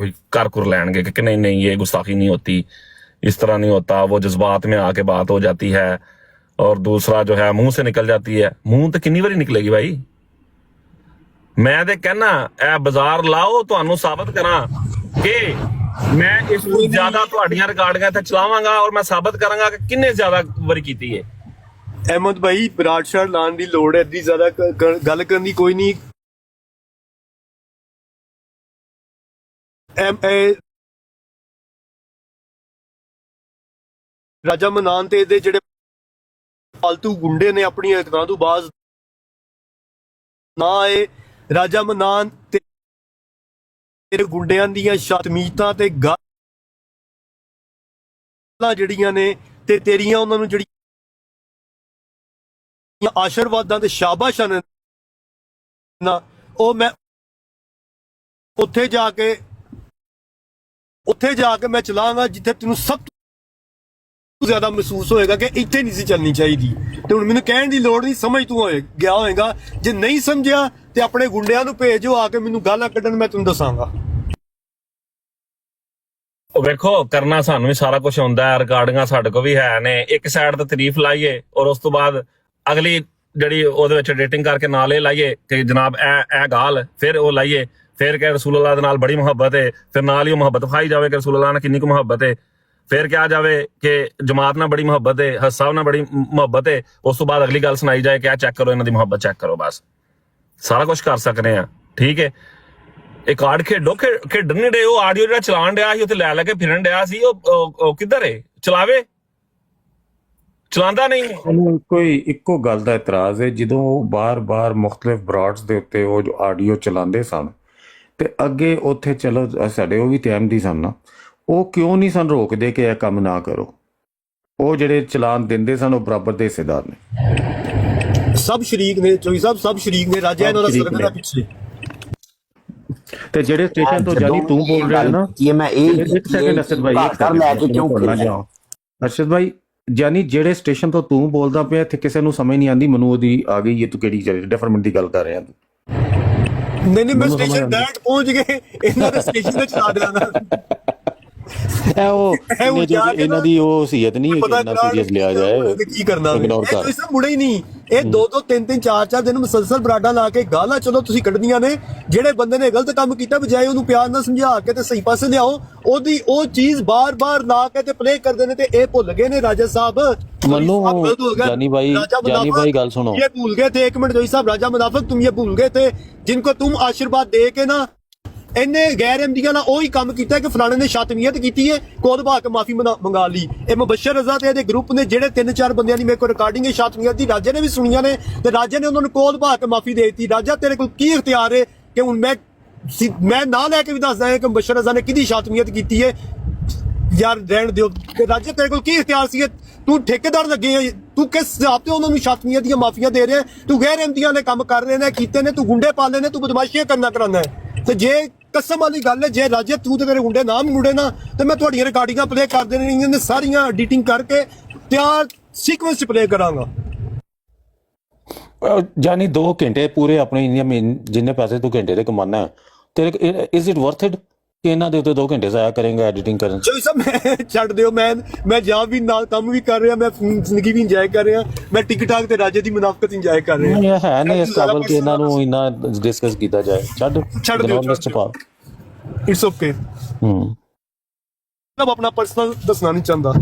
Speaker 2: कर कुर लेंगे कि नहीं ये गुस्ताखी नहीं होती, इस तरह नहीं होता, वो जज्बात में आके बात हो जाती है। और दूसरा जो है मुंह से निकल जाती है, मुंह तो कितनी बारी निकलेगी भाई। मैं ते कहना ए बाजार लाओ, तुहानू साबित करा कि मैं इस ज्यादा तुहाडियां रिकॉर्डिंगां इत्थे चलावांगा और मैं साबित करांगा कि किन्ने ज्यादा बारी कीती है।
Speaker 9: अहमद भाई बराड़ शॉट लाने की लोड़ है, इतनी ज्यादा गल करनी कोई नहीं। ਰਾਜਾ ਮਨਾਨ ਤੇ ਇਹਦੇ ਜਿਹੜੇ ਫਾਲਤੂ ਗੁੰਡੇ ਨੇ ਆਪਣੀਆਂ ਇਤਨਾ ਤੋਂ ਬਾਜ਼ ਨਾ ਆਏ। ਰਾਜਾ ਮਨਾਨ ਤੇ ਤੇਰੇ ਗੁੰਡਿਆਂ ਦੀਆਂ ਸ਼ਤਮੀਤਾਂ ਤੇ ਗਾਲਾਂ ਜਿਹੜੀਆਂ ਨੇ ਤੇ ਤੇਰੀਆਂ ਉਹਨਾਂ ਨੂੰ ਜਿਹੜੀਆਂ ਆਸ਼ੀਰਵਾਦਾਂ ਤੇ ਸ਼ਾਬਾਸ਼ਾਂ ਨੇ ਨਾ, ਉਹ ਮੈਂ ਉੱਥੇ ਜਾ ਕੇ ਮੈਂ ਚਲਾਂਗਾ ਜਿੱਥੇ ਤੈਨੂੰ ਸਭ ਤੋਂ ਜ਼ਿਆਦਾ ਮਹਿਸੂਸ ਹੋਏਗਾ ਕਿ ਇੱਥੇ ਨਹੀਂ ਸੀ ਚੱਲਣੀ ਚਾਹੀਦੀ। ਤੇ ਹੁਣ ਮੈਨੂੰ ਕਹਿਣ ਦੀ ਲੋੜ ਨਹੀਂ, ਸਮਝ ਤੂੰ ਗਿਆ ਹੋਏਗਾ। ਜੇ ਨਹੀਂ ਸਮਝਿਆ ਤੇ ਆਪਣੇ ਗੁੰਡਿਆਂ ਨੂੰ ਭੇਜੋ ਆ ਕੇ ਮੈਨੂੰ ਗਾਲਾਂ ਕੱਢਣ, ਮੈਂ ਤੈਨੂੰ ਦੱਸਾਂਗਾ।
Speaker 2: ਵੇਖੋ ਕਰਨਾ ਸਾਨੂੰ ਵੀ ਸਾਰਾ ਕੁਝ ਆਉਂਦਾ ਹੈ, ਰਿਕਾਰਡਿੰਗਾਂ ਸਾਡੇ ਕੋਲ ਵੀ ਹੈ ਨੇ। ਇੱਕ ਸਾਈਡ ਤੇ ਤਾਰੀਫ ਲਾਈਏ ਔਰ ਉਸ ਤੋਂ ਬਾਅਦ ਅਗਲੀ ਜਿਹੜੀ ਉਹਦੇ ਵਿੱਚ ਐਡੀਟਿੰਗ ਕਰਕੇ ਨਾਲ ਇਹ ਲਾਈਏ ਕਿ ਜਨਾਬ ਇਹ ਗਾਲ, ਫਿਰ ਉਹ ਲਾਈਏ, ਫਿਰ ਕਿ ਰਸੂਲ ਅੱਲਾਹ ਦੇ ਨਾਲ ਬੜੀ ਮੁਹੱਬਤ ਹੈ, ਫਿਰ ਨਾਲ ਹੀ ਉਹ ਮੁਹੱਬਤ ਵਿਖਾਈ ਜਾਵੇ ਕਿ ਰਸੂਲ ਅੱਲਾਹ ਨਾਲ ਕਿੰਨੀ ਕੁ ਮੁਹੱਬਤ ਹੈ, ਫਿਰ ਕਿਹਾ ਜਾਵੇ ਕਿ ਜਮਾਤ ਨਾਲ ਬੜੀ ਮੁਹੱਬਤ ਹੈ, ਹੱਸ ਸਾਹਿਬ ਨਾਲ ਬੜੀ ਮੁਹੱਬਤ ਹੈ, ਉਸ ਤੋਂ ਬਾਅਦ ਅਗਲੀ ਗੱਲ ਸੁਣਾਈ ਜਾਏ ਕਿ ਆ ਚੈੱਕ ਕਰੋ ਇਹਨਾਂ ਦੀ ਮੁਹੱਬਤ ਚੈੱਕ ਕਰੋ। ਬਸ ਸਾਰਾ ਕੁਝ ਕਰ ਸਕਦੇ ਆ, ਠੀਕ ਹੈ। ਇਹ ਕਾਰਡ ਖੇਡੋ, ਖੇਡਣ ਨਹੀਂ ਡੇ। ਉਹ ਆਡੀਓ ਜਿਹੜਾ ਚਲਾਉਣ ਡਿਆ ਸੀ ਉੱਥੇ ਲੈ ਕੇ ਫਿਰਨ ਡਿਆ ਸੀ, ਉਹ ਕਿੱਧਰ ਹੈ? ਚਲਾਵੇ, ਚਲਾਉਂਦਾ ਨਹੀਂ।
Speaker 4: ਉਹਨੂੰ ਕੋਈ ਇੱਕੋ ਗੱਲ ਦਾ ਇਤਰਾਜ਼ ਹੈ, ਜਦੋਂ ਉਹ ਬਾਰ-ਬਾਰ ਮੁxtਲਿਫ ਬਰਾਡਸ ਦੇ ਉੱਤੇ ਉਹ ਜੋ ਆਡੀਓ ਚਲਾਉਂਦੇ ਸਨ ਤੇ ਅੱਗੇ ਉੱਥੇ ਚਲੋ ਸਾਡੇ ਉਹ ਵੀ ਤੈਮਦੀ ਸਨ ਨਾ, ਉਹ ਕਿਉਂ ਨਹੀਂ ਸਨ ਰੋਕਦੇ ਕਿ ਇਹ ਕੰਮ ਨਾ ਕਰੋ? ਉਹ ਜਿਹੜੇ ਚਲਾਨ ਦਿੰਦੇ ਸਨ ਉਹ ਬਰਾਬਰ ਦੇ ਹਿੱਸੇਦਾਰ ਨੇ,
Speaker 9: ਸਭ ਸ਼ਰੀਕ ਨੇ, ਚੋਈ ਸਾਹਿਬ ਸਭ ਸ਼ਰੀਕ ਨੇ। ਰਾਜਾ ਇਹਨਾਂ ਦਾ ਸਰਕਲ ਦਾ ਪਿੱਛੇ
Speaker 4: ਤੇ ਜਿਹੜੇ ਸਟੇਸ਼ਨ ਤੋਂ ਜਾਨੀ ਤੂੰ ਬੋਲ ਰਿਹਾ ਨਾ,
Speaker 7: ਕਿ ਮੈਂ ਇਹ
Speaker 4: ਇੱਕ ਸੈਕਿੰਡ ਅਰਸ਼ਦ ਭਾਈ, ਅਰਸ਼ਦ ਭਾਈ, ਜਾਨੀ ਜਿਹੜੇ ਸਟੇਸ਼ਨ ਤੋਂ ਤੂੰ ਬੋਲਦਾ ਪਿਆ ਇੱਥੇ ਕਿਸੇ ਨੂੰ ਸਮਝ ਨਹੀਂ ਆਉਂਦੀ, ਮੈਨੂੰ ਉਹਦੀ ਆ ਗਈ ਇਹ ਤੂੰ ਕਿਹੜੀ ਡਿਫਰੈਂਟ ਦੀ ਗੱਲ ਕਰ ਰਿਹਾ ਤੂੰ?
Speaker 9: ਨਹੀਂ ਮੈਂ ਸਟੇਸ਼ਨ ਡਾਇਰੈਕਟ ਪਹੁੰਚ ਗਏ, ਇਹਨਾਂ ਦੇ ਸਟੇਸ਼ਨ ਤੇ ਚਲਾ ਦੇਣਾ।
Speaker 4: ਇਹਨਾਂ ਦੀ ਉਹ ਸੀਅਤ ਨਹੀਂ ਹੈ ਕਿ ਇੰਨਾ ਸੀਰੀਅਸ ਲਿਆ ਜਾਏ।
Speaker 9: ਕੀ ਕਰਨਾ ਇਸ ਮੁੜੇ ਹੀ ਨਹੀਂ, ਇਹ 2-2 3-3 4-4 ਦਿਨ ਮੁਸਲਸਲ ਬਰਾਡਾ ਲਾ ਕੇ ਗਾਲਾਂ ਚਲੋ ਤੁਸੀਂ ਕੱਢਦੀਆਂ ਨੇ। ਜਿਹੜੇ ਬੰਦੇ ਨੇ ਗਲਤ ਕੰਮ ਕੀਤਾ ਬਜਾਏ ਉਹਨੂੰ ਪਿਆਰ ਨਾਲ ਸਮਝਾ ਕੇ ਤੇ ਸਹੀ ਪਾਸੇ ਲਿਆਓ, ਉਹਦੀ ਉਹ ਚੀਜ਼ ਬਾਰ-ਬਾਰ ਲਾ ਕੇ ਤੇ ਪਲੇ ਕਰਦੇ ਨੇ। ਤੇ ਇਹ ਭੁੱਲ ਗਏ ਨੇ ਰਾਜਾ ਸਾਹਿਬ,
Speaker 8: जानी भाई गल सुनो,
Speaker 9: ये भूल गए थे। एक मिनट जोई साहब, राजा मुनाफिक तुम ये भूल गए थे जिनको तुम आशीर्वाद दे के ना इन्ने गैर अहमदियां ना ਉਹੀ ਕੰਮ ਕੀਤਾ ਕਿ ਫਲਾਣੇ ਨੇ ਸ਼ਾਤਮੀਅਤ ਕੀਤੀ ਹੈ, ਕੋਲ ਬਾ ਕੇ ਮਾਫੀ ਮੰਗਾ ਲਈ। ਇਹ ਮੁਬਸ਼ਰ ਰਜ਼ਾ ਤੇ ਇਹਦੇ ਗਰੁੱਪ ਨੇ ਜਿਹੜੇ 3-4 ਬੰਦਿਆਂ ਦੀ ਮੇਰੇ ਕੋਲ ਰਿਕਾਰਡਿੰਗ ਹੈ ਸ਼ਾਤਮੀਅਤ ਦੀ, ਰਾਜੇ ਨੇ ਵੀ ਸੁਣੀਆਂ ਨੇ ਤੇ ਰਾਜੇ ਨੇ ਉਹਨਾਂ ਨੂੰ ਕੋਲ ਬਾ ਕੇ ਮਾਫੀ ਦੇ ਦਿੱਤੀ। ਰਾਜਾ ਤੇਰੇ ਕੋਲ ਕੀ ਇਖਤਿਆਰ ਹੈ ਕਿ ਹੁਣ ਮੈਂ ਨਾ ਲੈ ਕੇ ਵੀ ਦੱਸਦਾ ਹਾਂ ਕਿ ਮੁਬਸ਼ਰ ਰਜ਼ਾ ਨੇ ਕਿਹਦੀ ਸ਼ਾਤਮੀਅਤ ਕੀਤੀ ਹੈ? ਯਾਰ ਰਹਿਣ ਦਿਓ। ਤੇ ਰਾਜੇ ਤੇਰੇ ਕੋਲ ਕੀ ਇਖਤਿਆਰ ਸੀ? ਤੂੰ ਠੇਕੇਦਾਰ ਲੱਗੇ ਹੈ, ਤੂੰ ਕਿਸ ਹਿਸਾਬ ਤੇ ਉਹਨਾਂ ਨੂੰ ਸ਼ਾਤਮੀਅਤ ਦੀਆਂ ਮਾਫੀਆਂ ਦੇ ਰਿਹਾ? ਤੂੰ ਗੈਰ ਅਹਿਮਦੀਆਂ ਨੇ ਕੰਮ ਕਰ ਰਹੇ ਨੇ, ਕੀਤੇ ਨੇ, ਤੂੰ ਗੁੰਡੇ ਪਾਲੇ ਨੇ, ਤੂੰ ਬਦਮਾਸ਼ੀਆਂ ਕਰਾਉਂਦਾ ਹੈ। ਤੇ ਜੇ ਕਸਮ ਵਾਲੀ ਗੱਲ ਹੈ, ਜੇ ਰਾਜੇ ਤੂੰ ਤੇ ਤੇਰੇ ਗੁੰਡੇ ਨਾ ਮੁੜੇ ਨਾ ਤੇ ਮੈਂ ਤੁਹਾਡੀਆਂ ਰਿਕਾਰਡਿੰਗਾਂ ਪਲੇ ਕਰ ਦੇਣੀਆਂ ਨੇ ਸਾਰੀਆਂ, ਐਡੀਟਿੰਗ ਕਰਕੇ ਤਿਆਰ ਸੀਕੁਐਂਸ ਚ ਪਲੇ ਕਰਾਂਗਾ।
Speaker 8: ਜਾਨੀ 2 ਘੰਟੇ ਪੂਰੇ ਆਪਣੇ ਜਿੰਨੇ ਪੈਸੇ ਤੂੰ ਘੰਟੇ ਦੇ ਕਮਾਨਾ ਤੇਰੇ ਇਜ਼ ਇਟ ਵਰਥ ਇਟ ਕਿ ਇਹਨਾਂ ਦੇ ਉੱਤੇ 2 ਘੰਟੇ ਜ਼ਾਇਆ ਕਰੇਂਗਾ ਐਡੀਟਿੰਗ ਕਰਨ?
Speaker 9: ਚਲੋ ਸਭ ਮੈਂ ਛੱਡ ਦਿਓ, ਮੈਂ ਜਾ ਵੀ ਨਾਲ ਕੰਮ ਵੀ ਕਰ ਰਿਹਾ, ਮੈਂ ਜ਼ਿੰਦਗੀ ਵੀ ਇੰਜੋਏ ਕਰ ਰਿਹਾ, ਮੈਂ ਟਿਕਟਾਕ ਤੇ ਰਾਜੇ ਦੀ ਮੁਨਾਫਕਤ ਇੰਜੋਏ ਕਰ ਰਿਹਾ।
Speaker 8: ਇਹ ਹੈ ਨਹੀਂ ਇਸ ਕਾਬਲ ਕਿ ਇਹਨਾਂ ਨੂੰ ਇੰਨਾ ਡਿਸਕਸ ਕੀਤਾ ਜਾਏ। ਛੱਡ ਦਿਓ ਮਿਸਟਰ ਪਾਲ,
Speaker 9: ਇਟਸ ਓਕੇ। ਮੈਂ ਆਪਣਾ ਪਰਸਨਲ ਦੱਸਣਾ ਨਹੀਂ ਚਾਹੁੰਦਾ।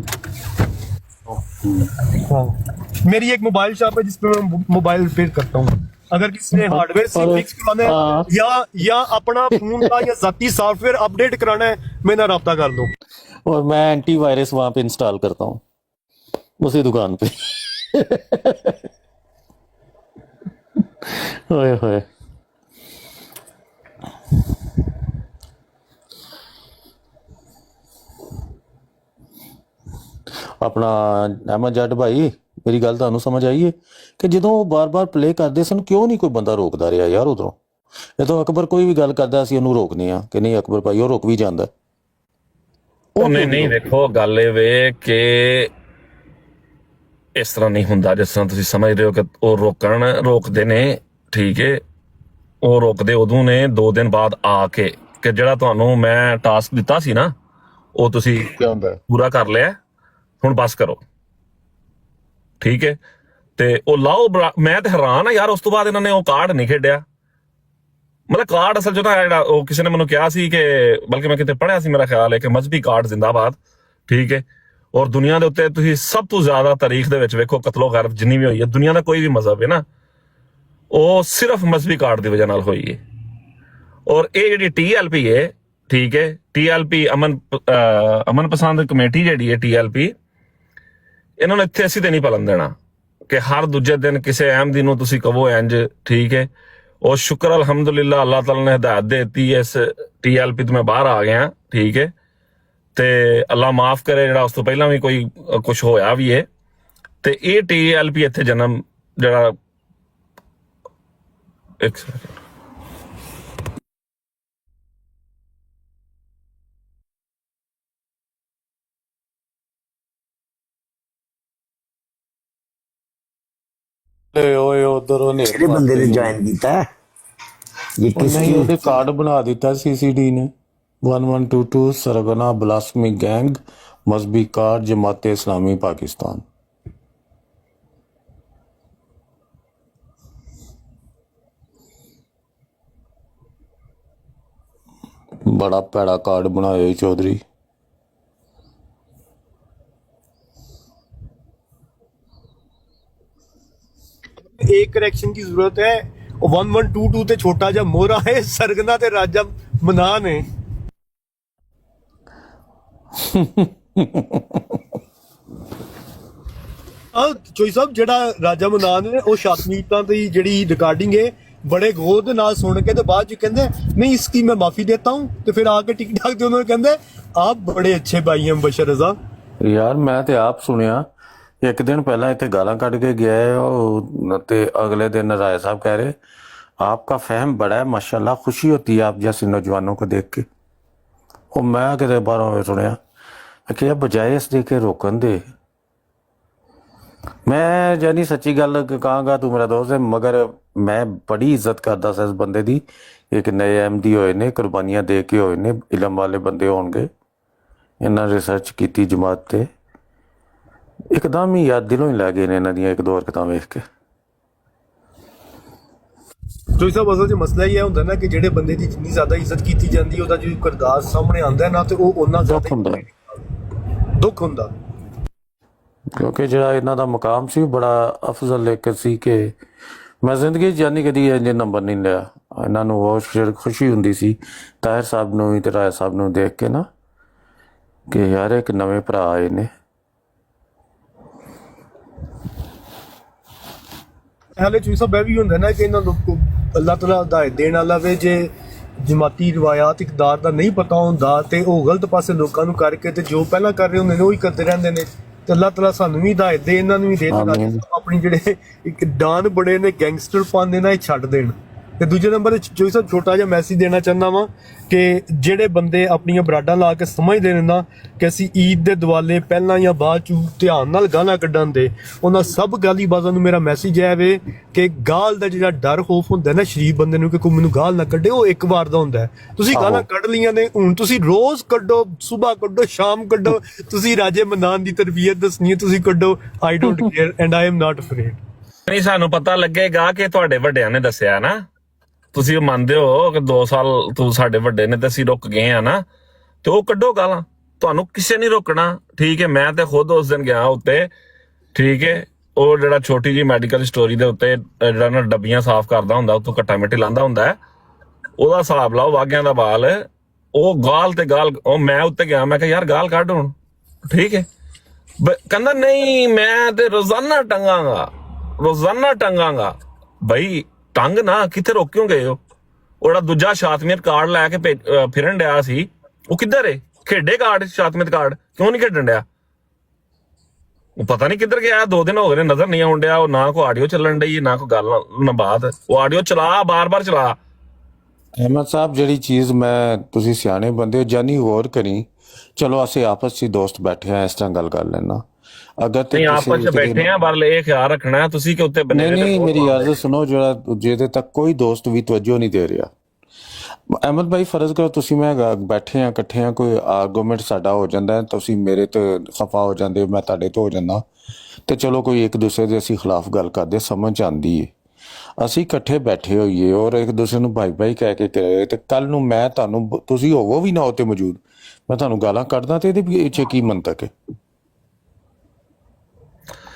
Speaker 9: मेरी एक मोबाइल शॉप है जिसपे मैं मोबाइल रिपेयर करता हूँ। अगर किसी ने हार्डवेयर से फिक्स कराना है या अपना फोन का या जाती सॉफ्टवेयर अपडेट कराना है, मेरा राब्ता कर दो।
Speaker 8: और मैं एंटीवायरस वहां पे इंस्टॉल करता हूँ उसी दुकान पे। होए होए अपना अहमद जट भाई, मेरी गल ਤੁਹਾਨੂੰ ਸਮਝ ਆਈ ਹੈ ਕਿ ਜਦੋਂ ਉਹ ਬਾਰ-ਬਾਰ ਪਲੇ ਕਰਦੇ ਸਨ ਕਿਉਂ ਨਹੀਂ ਕੋਈ ਬੰਦਾ ਰੋਕਦਾ ਰਿਹਾ ਯਾਰ? ਉਧਰੋਂ ਜਦੋਂ ਅਕਬਰ ਕੋਈ ਵੀ ਗੱਲ ਕਰਦਾ ਸੀ ਉਹਨੂੰ ਰੋਕਨੇ ਆ ਕਿ ਨਹੀਂ ਅਕਬਰ ਭਾਈ ਉਹ ਰੋਕ ਵੀ ਜਾਂਦਾ।
Speaker 2: ਉਹ ਨਹੀਂ ਦੇਖੋ ਗੱਲ ਇਹ ਵੇ ਕਿ ਇਸ ਤਰ੍ਹਾਂ ਨਹੀਂ ਹੁੰਦਾ ਜਿਸ ਤਰ੍ਹਾਂ ਤੁਸੀਂ ਸਮਝ ਰਹੇ ਹੋ ਕਿ ਉਹ ਰੋਕਦੇ ਨੇ, ਠੀਕ ਹੈ। ਉਹ ਰੋਕਦੇ ਉਦੋਂ ਨੇ 2 ਦਿਨ ਬਾਅਦ ਆ ਕੇ ਕਿ ਜਿਹੜਾ ਤੁਹਾਨੂੰ ਮੈਂ ਟਾਸਕ ਦਿੱਤਾ ਸੀ ਨਾ ਉਹ ਤੁਸੀਂ ਪੂਰਾ ਕਰ ਲਿਆ, ਹੁਣ ਬਸ ਕਰੋ, ਠੀਕ ਹੈ। ਤੇ ਉਹ ਲਾਓ, ਮੈਂ ਤੇ ਹੈਰਾਨ ਆ ਯਾਰ। ਉਸ ਤੋਂ ਬਾਅਦ ਇਹਨਾਂ ਨੇ ਉਹ ਕਾਰਡ ਨਹੀਂ ਖੇਡਿਆ। ਮਤਲਬ ਕਾਰਡ ਅਸਲ 'ਚ ਨਾ ਜਿਹੜਾ ਉਹ ਕਿਸੇ ਨੇ ਮੈਨੂੰ ਕਿਹਾ ਸੀ ਕਿ, ਬਲਕਿ ਮੈਂ ਕਿਤੇ ਪੜ੍ਹਿਆ ਸੀ, ਮੇਰਾ ਖਿਆਲ ਹੈ ਕਿ ਮਜ਼ਹਬੀ ਕਾਰਡ ਜ਼ਿੰਦਾਬਾਦ, ਠੀਕ ਹੈ। ਔਰ ਦੁਨੀਆ ਦੇ ਉੱਤੇ ਤੁਸੀਂ ਸਭ ਤੋਂ ਜ਼ਿਆਦਾ ਤਾਰੀਖ ਦੇ ਵਿੱਚ ਵੇਖੋ ਕਤਲੋ ਗੈਰਤ ਜਿੰਨੀ ਵੀ ਹੋਈ ਹੈ, ਦੁਨੀਆ ਦਾ ਕੋਈ ਵੀ ਮਜ਼ਹਬ ਹੈ ਨਾ, ਉਹ ਸਿਰਫ ਮਜ਼ਹਬੀ ਕਾਰਡ ਦੀ ਵਜ੍ਹਾ ਨਾਲ ਹੋਈ ਹੈ। ਔਰ ਇਹ ਜਿਹੜੀ TLP ਹੈ, ਠੀਕ ਹੈ, TLP ਅਮਨ ਪਸੰਦ ਕਮੇਟੀ ਜਿਹੜੀ ਹੈ TLP, ਇਹਨਾਂ ਨੂੰ ਇੱਥੇ ਅਸੀਂ ਤੇ ਨਹੀਂ ਪਲਣ ਦੇਣਾ ਕਿ ਹਰ ਦੂਜੇ ਦਿਨ ਕਿਸੇ ਅਹਿਮਦੀ ਨੂੰ ਤੁਸੀਂ ਕਹੋ ਇੰਜ, ਠੀਕ ਹੈ। और शुक्र अल्हम्दुलिल्लाह अल्लाह ताला ने हिदायत दे दी इस TLP तो मैं बाहर आ गया, ठीक है। ते अल्लाह माफ करे जेड़ा उस तो पहला भी कोई कुछ होया भी है ते ये TLP इत्थे जन्म जेड़ा एक
Speaker 8: ਓਏ ਉਧਰੋਂ ਨੇ
Speaker 7: ਕਿਹੜੇ ਬੰਦੇ ਨੇ ਜੁਆਇਨ ਕੀਤਾ ਹੈ? ਇਹ ਕਿਸ
Speaker 8: ਨਹੀਂ ਉਹਦੇ ਕਾਰਡ ਬਣਾ ਦਿੱਤਾ CCD ਨੇ 1122 सरगना ब्लास्मी gang must be card Jamaat Islami Pakistan. बड़ा भैड़ा कार्ड बनाया चौधरी।
Speaker 9: एक करेक्शन की जरूरत है, 1122 ते छोटा जा मोहरा है, सरगना ते राजा मनान है। ਚੋਈ ਸਾਹਿਬ ਜਿਹੜਾ ਰਾਜਾ ਮਨਾਨ ਨੇ ਉਹ ਸ਼ਾਤਮੀਤਾਂ ਦੀ ਜਿਹੜੀ ਰਿਕਾਰਡਿੰਗ ਹੈ ਬੜੇ ਗੌਰ ਦੇ ਨਾਲ ਸੁਣ ਕੇ ਤੇ ਬਾਅਦ ਚ ਕਹਿੰਦੇ ਨਹੀਂ इसकी मैं माफी देता हूं ਤੇ ਫਿਰ ਆ ਕੇ टिकटॉक ਤੇ ਉਹਨਾਂ ਕਹਿੰਦੇ ਆਪ ਬੜੇ ਅੱਛੇ ਭਾਈ हैं बशर रजा।
Speaker 8: ਯਾਰ ਮੈਂ ਤੇ ਆਪ ਸੁਣਿਆ ਇੱਕ ਦਿਨ ਪਹਿਲਾਂ ਇੱਥੇ ਗਾਲਾਂ ਕੱਢ ਕੇ ਗਿਆ ਉਹ ਤੇ ਅਗਲੇ दिन राय साहब कह रहे आपका फहम बड़ा है माशाल्लाह, खुशी होती है आप जैसे नौजवानों को देख के। ਉਹ ਮੈਂ ਕਿਤੇ ਬਾਹਰੋਂ ਸੁਣਿਆ कि बजाय इस दे के रोकन दे। मैं जानी सच्ची गल कहांगा तू मेरा दोस्त है मगर मैं बड़ी इज्जत करदा सा इस बंदे दी। एक नए अहमदी होए ने, कुर्बानियां दे के होए ने, इलम वाले बंदे होणगे, इन्हां रिसर्च कीती जमात ते एकदम ही याद दिलों ही लै गए ने इन्हां दियां एक दो हरकतां वेख के।
Speaker 9: ਜੋ ਸਾਹਿਬ ਅਸਲ 'ਚ ਮਸਲਾ ਹੀ ਇਹ ਹੁੰਦਾ ਨਾ ਕਿ ਜਿਹੜੇ ਬੰਦੇ ਦੀ ਜਿੰਨੀ ਜ਼ਿਆਦਾ ਇੱਜ਼ਤ ਕੀਤੀ ਜਾਂਦੀ ਉਹਦਾ ਜੋ ਕਿਰਦਾਰ ਸਾਹਮਣੇ ਆਉਂਦਾ ਨਾ ਤੇ ਉਹ ਉਹਨਾਂ ਜ਼ਿਆਦਾ ਦੁੱਖ ਹੁੰਦਾ।
Speaker 8: ਕਿਉਂਕਿ ਜਿਹੜਾ ਇਹਨਾਂ ਦਾ ਮਕਾਮ ਸੀ ਬੜਾ ਅਫਜ਼ਲ ਇੱਕ ਸੀ ਕਿ ਮੈਂ ਜ਼ਿੰਦਗੀ 'ਚ ਜਾਨੀ ਕਦੀ ਇੰਨੇ ਨੰਬਰ ਨਹੀਂ ਲਿਆ। ਇਹਨਾਂ ਨੂੰ ਬਹੁਤ ਖੁਸ਼ੀ ਹੁੰਦੀ ਸੀ ਤਾਹਿਰ ਸਾਹਿਬ ਨੂੰ ਵੀ ਤੇ ਰਾਏ ਸਾਹਿਬ ਨੂੰ ਦੇਖ ਕੇ ਨਾ ਕਿ ਯਾਰ ਇੱਕ ਨਵੇਂ ਭਰਾ ਆਏ ਨੇ।
Speaker 9: ਹਾਲੇ ਚੀਜ਼ ਸਭ ਇਹ ਵੀ ਹੁੰਦਾ ਨਾ ਕਿ ਇਹਨਾਂ ਲੋਕ ਅੱਲਾਹ ਤਾਲਾ ਹਦਾਇਤ ਦੇਣ ਵਾਲਾ ਵੇ ਜੇ ਜਮਾਤੀ ਰਿਵਾਇਤ ਇਕਦਾਰ ਦਾ ਨਹੀਂ ਪਤਾ ਹੁੰਦਾ ਤੇ ਉਹ ਗਲਤ ਪਾਸੇ ਲੋਕਾਂ ਨੂੰ ਕਰਕੇ ਤੇ ਜੋ ਪਹਿਲਾਂ ਕਰ ਰਹੇ ਹੁੰਦੇ ਨੇ ਉਹੀ ਕਰਦੇ ਰਹਿੰਦੇ ਨੇ। ਤੇ ਅੱਲਾਹ ਤਾਲਾ ਸਾਨੂੰ ਵੀ ਹਦਾਇਤ ਦੇ, ਇਹਨਾਂ ਨੂੰ ਵੀ ਦੇ ਆਪਣੀ ਜਿਹੜੇ ਇੱਕ ਡਾਨ ਬੜੇ ਨੇ ਗੈਂਗਸਟਰ ਪਾਉਂਦੇ ਨਾ ਇਹ ਛੱਡ ਦੇਣ। ਤੇ ਦੂਜੇ ਨੰਬਰ ਜੋ ਸਭ ਛੋਟਾ ਜਿਹਾ ਮੈਸੇਜ ਦੇਣਾ ਚਾਹੁੰਦਾ ਵਾਂ ਕਿ ਜਿਹੜੇ ਬੰਦੇ ਆਪਣੀਆਂ ਬਰਾਡਾਂ ਲਾ ਕੇ ਸਮਝਦੇ ਨੇ ਨਾ ਕਿ ਅਸੀਂ ਈਦ ਦੇ ਦਿਵਾਲੇ ਪਹਿਲਾਂ ਜਾਂ ਬਾਅਦ ਚ ਧਿਆਨ ਨਾਲ ਗਾਲਾਂ ਕੱਢਣ ਦੇ, ਉਹਨਾਂ ਸਭ ਗਾਲੀਬਾਜ਼ਾਂ ਨੂੰ ਮੇਰਾ ਮੈਸੇਜ ਹੈ ਵੇ ਕਿ ਗਾਲ ਦਾ ਜਿਹੜਾ ਡਰ ਖੌਫ ਹੁੰਦਾ ਨਾ ਸ਼ਰੀਫ ਬੰਦੇ ਨੂੰ ਕਿ ਕੋਈ ਮੈਨੂੰ ਗਾਲ ਨਾ ਕੱਢੇ, ਉਹ ਇੱਕ ਵਾਰ ਦਾ ਹੁੰਦਾ। ਤੁਸੀਂ ਗਾਲਾਂ ਕੱਢ ਲਈਆਂ ਨੇ, ਹੁਣ ਤੁਸੀਂ ਰੋਜ਼ ਕੱਢੋ, ਸੁਬਾਹ ਕੱਢੋ, ਸ਼ਾਮ ਕੱਢੋ, ਤੁਸੀਂ ਰਾਜੇ ਮਨਾਨ ਦੀ ਤਰਬੀਅਤ ਦੱਸਣੀ ਹੈ, ਤੁਸੀਂ ਕੱਢੋ। I don't care and I am not afraid.
Speaker 2: ਨਹੀਂ ਸਾਨੂੰ ਪਤਾ ਲੱਗੇਗਾ ਕਿ ਤੁਹਾਡੇ ਵੱਡਿਆਂ ਨੇ ਦੱਸਿਆ ਨਾ, ਤੁਸੀਂ ਮੰਨਦੇ ਹੋ ਕਿ 2 ਸਾਲ ਤੂੰ ਸਾਡੇ ਵੱਡੇ ਨੇ ਤੇ ਅਸੀਂ ਰੁਕ ਗਏ ਆ ਨਾ, ਤੇ ਉਹ ਕੱਢੋ ਗਾਲਾਂ, ਤੁਹਾਨੂੰ ਕਿਸੇ ਨਹੀਂ ਰੋਕਣਾ, ਠੀਕ ਹੈ। ਮੈਂ ਤੇ ਖੁਦ ਉਸ ਦਿਨ ਗਿਆ ਉੱਤੇ, ਠੀਕ ਹੈ। ਉਹ ਜਿਹੜਾ ਛੋਟੀ ਜੀ ਮੈਡੀਕਲ ਸਟੋਰੀ ਦੇ ਉੱਤੇ ਜਿਹੜਾ ਨਾ ਡੱਬੀਆਂ ਸਾਫ਼ ਕਰਦਾ ਹੁੰਦਾ, ਉੱਤੋਂ ਕੱਟਾ ਮਿੱਟੀ ਲਾਂਦਾ ਹੁੰਦਾ, ਉਹਦਾ ਹਿਸਾਬ ਲਾਓ ਵਾਗਿਆਂ ਦਾ ਬਾਲ। ਉਹ ਗਾਲ ਤੇ ਗਾਲ, ਉਹ ਮੈਂ ਉੱਤੇ ਗਿਆ, ਮੈਂ ਕਿਹਾ ਯਾਰ ਗਾਲ ਕੱਢ ਹੁਣ, ਠੀਕ ਹੈ। ਕਹਿੰਦਾ ਨਹੀਂ ਮੈਂ ਤੇ ਰੋਜ਼ਾਨਾ ਟੰਗਾਂਗਾ। ਬਈ ਟੰਗ ਨਾ, ਕਿੱਥੇ ਰੋਕ ਕਿਉਂ ਗਏ ਹੋ? ਉਹ ਜਿਹੜਾ ਦੂਜਾ ਸ਼ਾਤਮੀਅਤ ਕਾਰਡ ਲੈ ਕੇ ਫਿਰਨ ਡਿਆ ਸੀ, ਉਹ ਕਿੱਧਰ ਏ? ਖੇਡੇ ਕਾਰਡ, ਸ਼ਾਤਮੀਅਤ ਕਾਰਡ ਕਿਉਂ ਨਹੀਂ ਖੇਡਣ ਡਿਆ? ਉਹ ਪਤਾ ਨਹੀਂ ਕਿੱਧਰ ਗਿਆ, 2 ਦਿਨ ਹੋ ਗਏ ਨੇ, ਨਜ਼ਰ ਨਹੀਂ ਆਉਣ ਡਿਆ। ਉਹ ਨਾ ਕੋਈ ਆਡੀਓ ਚੱਲਣ ਡਈ, ਨਾ ਕੋਈ ਗੱਲ ਨਾ ਬਾਤ। ਉਹ ਆਡੀਓ ਚਲਾ, ਬਾਰ-ਬਾਰ ਚਲਾ।
Speaker 8: ਅਹਿਮਦ ਸਾਹਿਬ ਜਿਹੜੀ ਚੀਜ਼ ਮੈਂ, ਤੁਸੀਂ ਸਿਆਣੇ ਬੰਦੇ ਹੋ, ਜਾਨੀ ਗੌਰ ਕਰੀ। ਚਲੋ ਅਸੀਂ ਆਪਸ 'ਚ ਦੋਸਤ ਬੈਠੇ ਆ, ਇਸ ਤਰ੍ਹਾਂ ਗੱਲ ਕਰ ਲੈਣਾ। ਅਗਰ ਤੇ
Speaker 2: ਆਪਸ 'ਚ ਬੈਠੇ ਆ, ਪਰ ਇਹ ਖਿਆਲ ਰੱਖਣਾ ਤੁਸੀਂ ਕਿ ਉੱਤੇ ਬਣੇ
Speaker 8: ਨਹੀਂ ਮੇਰੀ ਅਰਜ਼ ਸੁਣੋ, ਜਿਹੜਾ ਜਿਹਦੇ ਤੱਕ ਕੋਈ ਦੋਸਤ ਵੀ ਤਵੱਜੋ ਨਹੀਂ ਦੇ ਰਿਹਾ। ਅਹਿਮਦ ਭਾਈ ਫਰਜ਼ ਕਰੋ ਤੁਸੀਂ ਮੈਂ ਬੈਠੇ ਆ ਇਕੱਠੇ ਆ, ਕੋਈ ਆਰਗੂਮੈਂਟ ਸਾਡਾ ਹੋ ਜਾਂਦਾ, ਤੁਸੀਂ ਮੇਰੇ ਤੇ ਖਫਾ ਹੋ ਜਾਂਦੇ, ਮੈਂ ਤੁਹਾਡੇ ਤੋਂ ਹੋ ਜਾਂਦਾ, ਤੇ ਚਲੋ ਕੋਈ ਇੱਕ ਦੂਸਰੇ ਦੇ ਅਸੀਂ ਖਿਲਾਫ ਗੱਲ ਕਰਦੇ, ਸਮਝ ਆਉਂਦੀ ਏ। ਅਸੀਂ ਇਕੱਠੇ ਬੈਠੇ ਹੋਈਏ ਔਰ ਇੱਕ ਦੂਸਰੇ ਨੂੰ ਭਾਈ ਕਹਿ ਕੇ ਕਰੇ, ਤੇ ਕੱਲ ਨੂੰ ਮੈਂ ਤੁਹਾਨੂੰ, ਤੁਸੀਂ ਹੋਵੋ ਵੀ ਨਾ ਉੱਤੇ ਮੌਜੂਦ, ਮੈਂ ਤੁਹਾਨੂੰ ਗਾਲਾਂ ਕੱਢਦਾ, ਤੇ ਇਹਦੇ ਪਿੱਛੇ ਕੀ ਮੰਤਕ ਹੈ?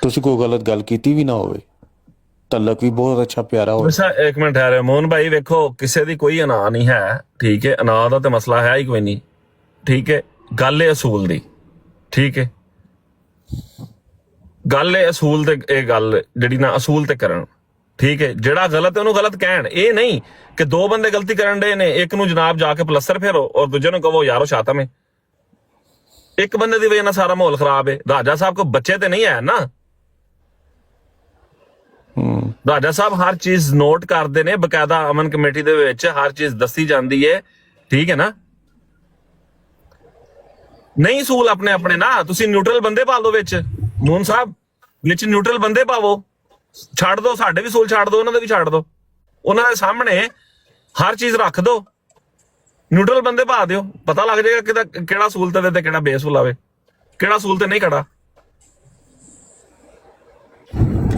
Speaker 8: ਤੁਸੀਂ ਕੋਈ ਗਲਤ ਗੱਲ ਕੀਤੀ ਵੀ ਨਾ ਹੋਵੇ, ਤਲਕ ਵੀ ਬਹੁਤ ਅੱਛਾ ਪਿਆਰਾ ਹੋਵੇ।
Speaker 2: ਇੱਕ ਮਿੰਟ ਠਹਿਰੇ ਮੋਹਨ ਭਾਈ, ਵੇਖੋ ਕਿਸੇ ਦੀ ਕੋਈ ਅਨਾਹ ਨਹੀਂ ਹੈ, ਠੀਕ ਹੈ। ਅਨਾਹ ਦਾ ਤੇ ਮਸਲਾ ਹੈ ਹੀ ਕੋਈ ਨਹੀਂ, ਠੀਕ ਹੈ। ਗੱਲ ਹੈ ਅਸੂਲ ਦੀ, ਠੀਕ ਹੈ। ਗੱਲ ਹੈ ਅਸੂਲ ਤੇ, ਇਹ ਗੱਲ ਜਿਹੜੀ ਨਾ ਅਸੂਲ ਤੇ ਕਰਨ, ਠੀਕ ਹੈ। ਜਿਹੜਾ ਗਲਤ ਹੈ ਉਹਨੂੰ ਗਲਤ ਕਹਿਣ, ਇਹ ਨਹੀਂ ਕਿ ਦੋ ਬੰਦੇ ਗਲਤੀ ਕਰਨ ਦੇ ਨੇ, ਇੱਕ ਨੂੰ ਜਨਾਬ ਜਾ ਕੇ ਪਲਸਤਰ ਫੇਰੋ ਔਰ ਦੂਜੇ ਨੂੰ ਕਹੋ ਯਾਰੋ ਸ਼ਾਤਮ ਹੈ। ਇੱਕ ਬੰਦੇ ਦੀ ਵਜ੍ਹਾ ਨਾਲ ਸਾਰਾ ਮਾਹੌਲ ਖਰਾਬ ਹੈ। ਰਾਜਾ ਸਾਹਿਬ ਕੋ ਬੱਚੇ ਤੇ ਨਹੀਂ ਹੈ ਨਾ, ਰਾਜਾ ਸਾਹਿਬ ਹਰ ਚੀਜ਼ ਨੋਟ ਕਰਦੇ ਨੇ ਬਕਾਇਦਾ, ਅਮਨ ਕਮੇਟੀ ਦੇ ਵਿੱਚ ਹਰ ਚੀਜ਼ ਦੱਸੀ ਜਾਂਦੀ ਹੈ, ਠੀਕ ਹੈ ਨਾ। ਨਹੀਂ ਸੂਲ ਆਪਣੇ ਆਪਣੇ ਨਾ, ਤੁਸੀਂ ਨਿਊਟਰਲ ਬੰਦੇ ਪਾ ਲਓ ਵਿੱਚ, ਮੂਨ ਸਾਹਿਬ ਵਿੱਚ ਨਿਊਟਰਲ ਬੰਦੇ ਪਾਵੋ, ਛੱਡ ਦੋ ਸਾਡੇ ਵੀ ਸੂਲ ਛੱਡ ਦੋ, ਉਹਨਾਂ ਦੇ ਵੀ ਛੱਡ ਦੋ, ਉਹਨਾਂ ਦੇ ਸਾਹਮਣੇ ਹਰ ਚੀਜ਼ ਰੱਖ ਦੋ, ਨਿਊਟਰਲ ਬੰਦੇ ਪਾ ਦਿਓ, ਪਤਾ ਲੱਗ ਜਾਏਗਾ ਕਿ ਕਿਹੜਾ ਸੂਲ ਤੇ ਕਿਹੜਾ ਬੇਸੂਲ ਆਵੇ, ਕਿਹੜਾ ਸੂਲ ਤੇ ਨਹੀਂ ਖੜਾ।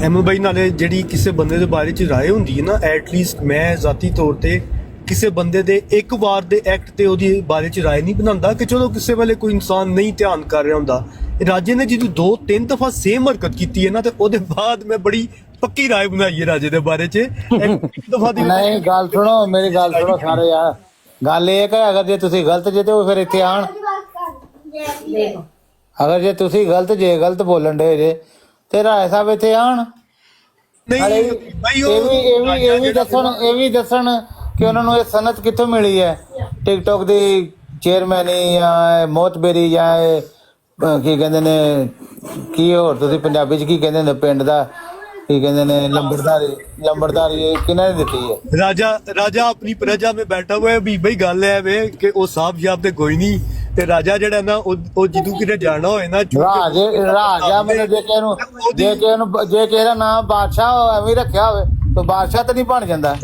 Speaker 9: ਐਮ ਬਾਈ ਨਾਲੇ ਜਿਹੜੀ ਕਿਸੇ ਬੰਦੇ ਦੇ ਬਾਰੇ ਚ ਰਾਏ ਹੁੰਦੀ ਹੈ ਨਾ, ਐਟਲੀਸਟ ਮੈਂ ਜ਼ਾਤੀ ਤੌਰ ਤੇ ਕਿਸੇ ਬੰਦੇ ਦੇ ਇੱਕ ਵਾਰ ਦੇ ਐਕਟ ਤੇ ਉਹਦੀ ਬਾਰੇ ਚ ਰਾਏ ਨਹੀਂ ਬਣਾਉਂਦਾ ਕਿ ਚਲੋ ਕਿਸੇ ਵੇਲੇ ਕੋਈ ਇਨਸਾਨ ਨਹੀਂ ਧਿਆਨ ਕਰ ਰਿਹਾ ਹੁੰਦਾ। ਰਾਜੇ ਨੇ ਜਦੋਂ 2-3 ਦਫਾ ਸੇਮ ਹਰਕਤ ਕੀਤੀ ਹੈ ਨਾ, ਤੇ ਉਹਦੇ ਬਾਅਦ ਮੈਂ ਬੜੀ ਪੱਕੀ ਰਾਏ ਬਣਾਈ ਹੈ ਰਾਜੇ ਦੇ ਬਾਰੇ ਚ। ਇੱਕ ਦਫਾ ਦੀ
Speaker 3: ਨਹੀਂ, ਗੱਲ ਸੁਣੋ, ਮੇਰੀ ਗੱਲ ਸੁਣੋ ਸਾਰੇ ਯਾਰ। ਗੱਲ ਇਹ ਹੈ ਅਗਰ ਜੇ ਤੁਸੀਂ ਗਲਤ ਜੇ ਤੇ ਉਹ ਫਿਰ ਇੱਥੇ ਆਣ, ਅਗਰ ਜੇ ਤੁਸੀਂ ਗਲਤ ਬੋਲਣ ਦੇ ਜੇ ਤੇ ਰਾਏ ਸਾਹਿਬ ਇੱਥੇ ਆਣ,
Speaker 9: ਨਹੀਂ ਬਾਈ
Speaker 3: ਇਹ ਵੀ ਦੱਸਣ ਕਿ ਉਹਨਾਂ ਨੂੰ ਇਹ ਸਨਅਤ ਕਿੱਥੋਂ ਮਿਲੀ ਹੈ, ਟਿਕਟੋਕ ਦੀ ਚੇਅਰਮੈਨੀ ਜਾਂ ਮੋਤਬੇਰੀ ਜਾਂ ਕੀ ਕਹਿੰਦੇ ਨੇ, ਕੀ ਹੋਰ ਤੁਸੀਂ ਪੰਜਾਬੀ ਚ ਕੀ ਕਹਿੰਦੇ ਨੇ ਪਿੰਡ ਦਾ, ਕੀ ਕਹਿੰਦੇ ਨੇ, ਲੰਬੜਦਾਰੀ ਕਿਹਨਾਂ ਨੇ ਦਿੱਤੀ ਹੈ?
Speaker 9: ਰਾਜਾ ਆਪਣੀ ਪ੍ਰਜਾ में बैठा हुआ है। ਵੀ ਬਈ ਗੱਲ ਹੈ ਵੇ ਕਿ ਉਹ ਸਾਹਬ ਜਾਬ ਤੇ ਕੋਈ ਨਹੀਂ, ਤੇ ਰਾਜਾ ਜਿਹੜਾ ਨਾ ਉਹ ਜਦੋਂ ਕਿਤੇ ਜਾਣਾ ਹੋਏ ਨਾ,
Speaker 3: ਰਾਜਾ ਮਤਲਬ ਜੇ ਕਿਸੇ ਦਾ ਨਾਮ ਬਾਦਸ਼ਾਹ ਐਵੇਂ ਰੱਖਿਆ ਹੋਵੇ ਤਾਂ ਬਾਦਸ਼ਾਹ ਤਾਂ ਨਹੀਂ ਬਣ ਜਾਂਦਾ।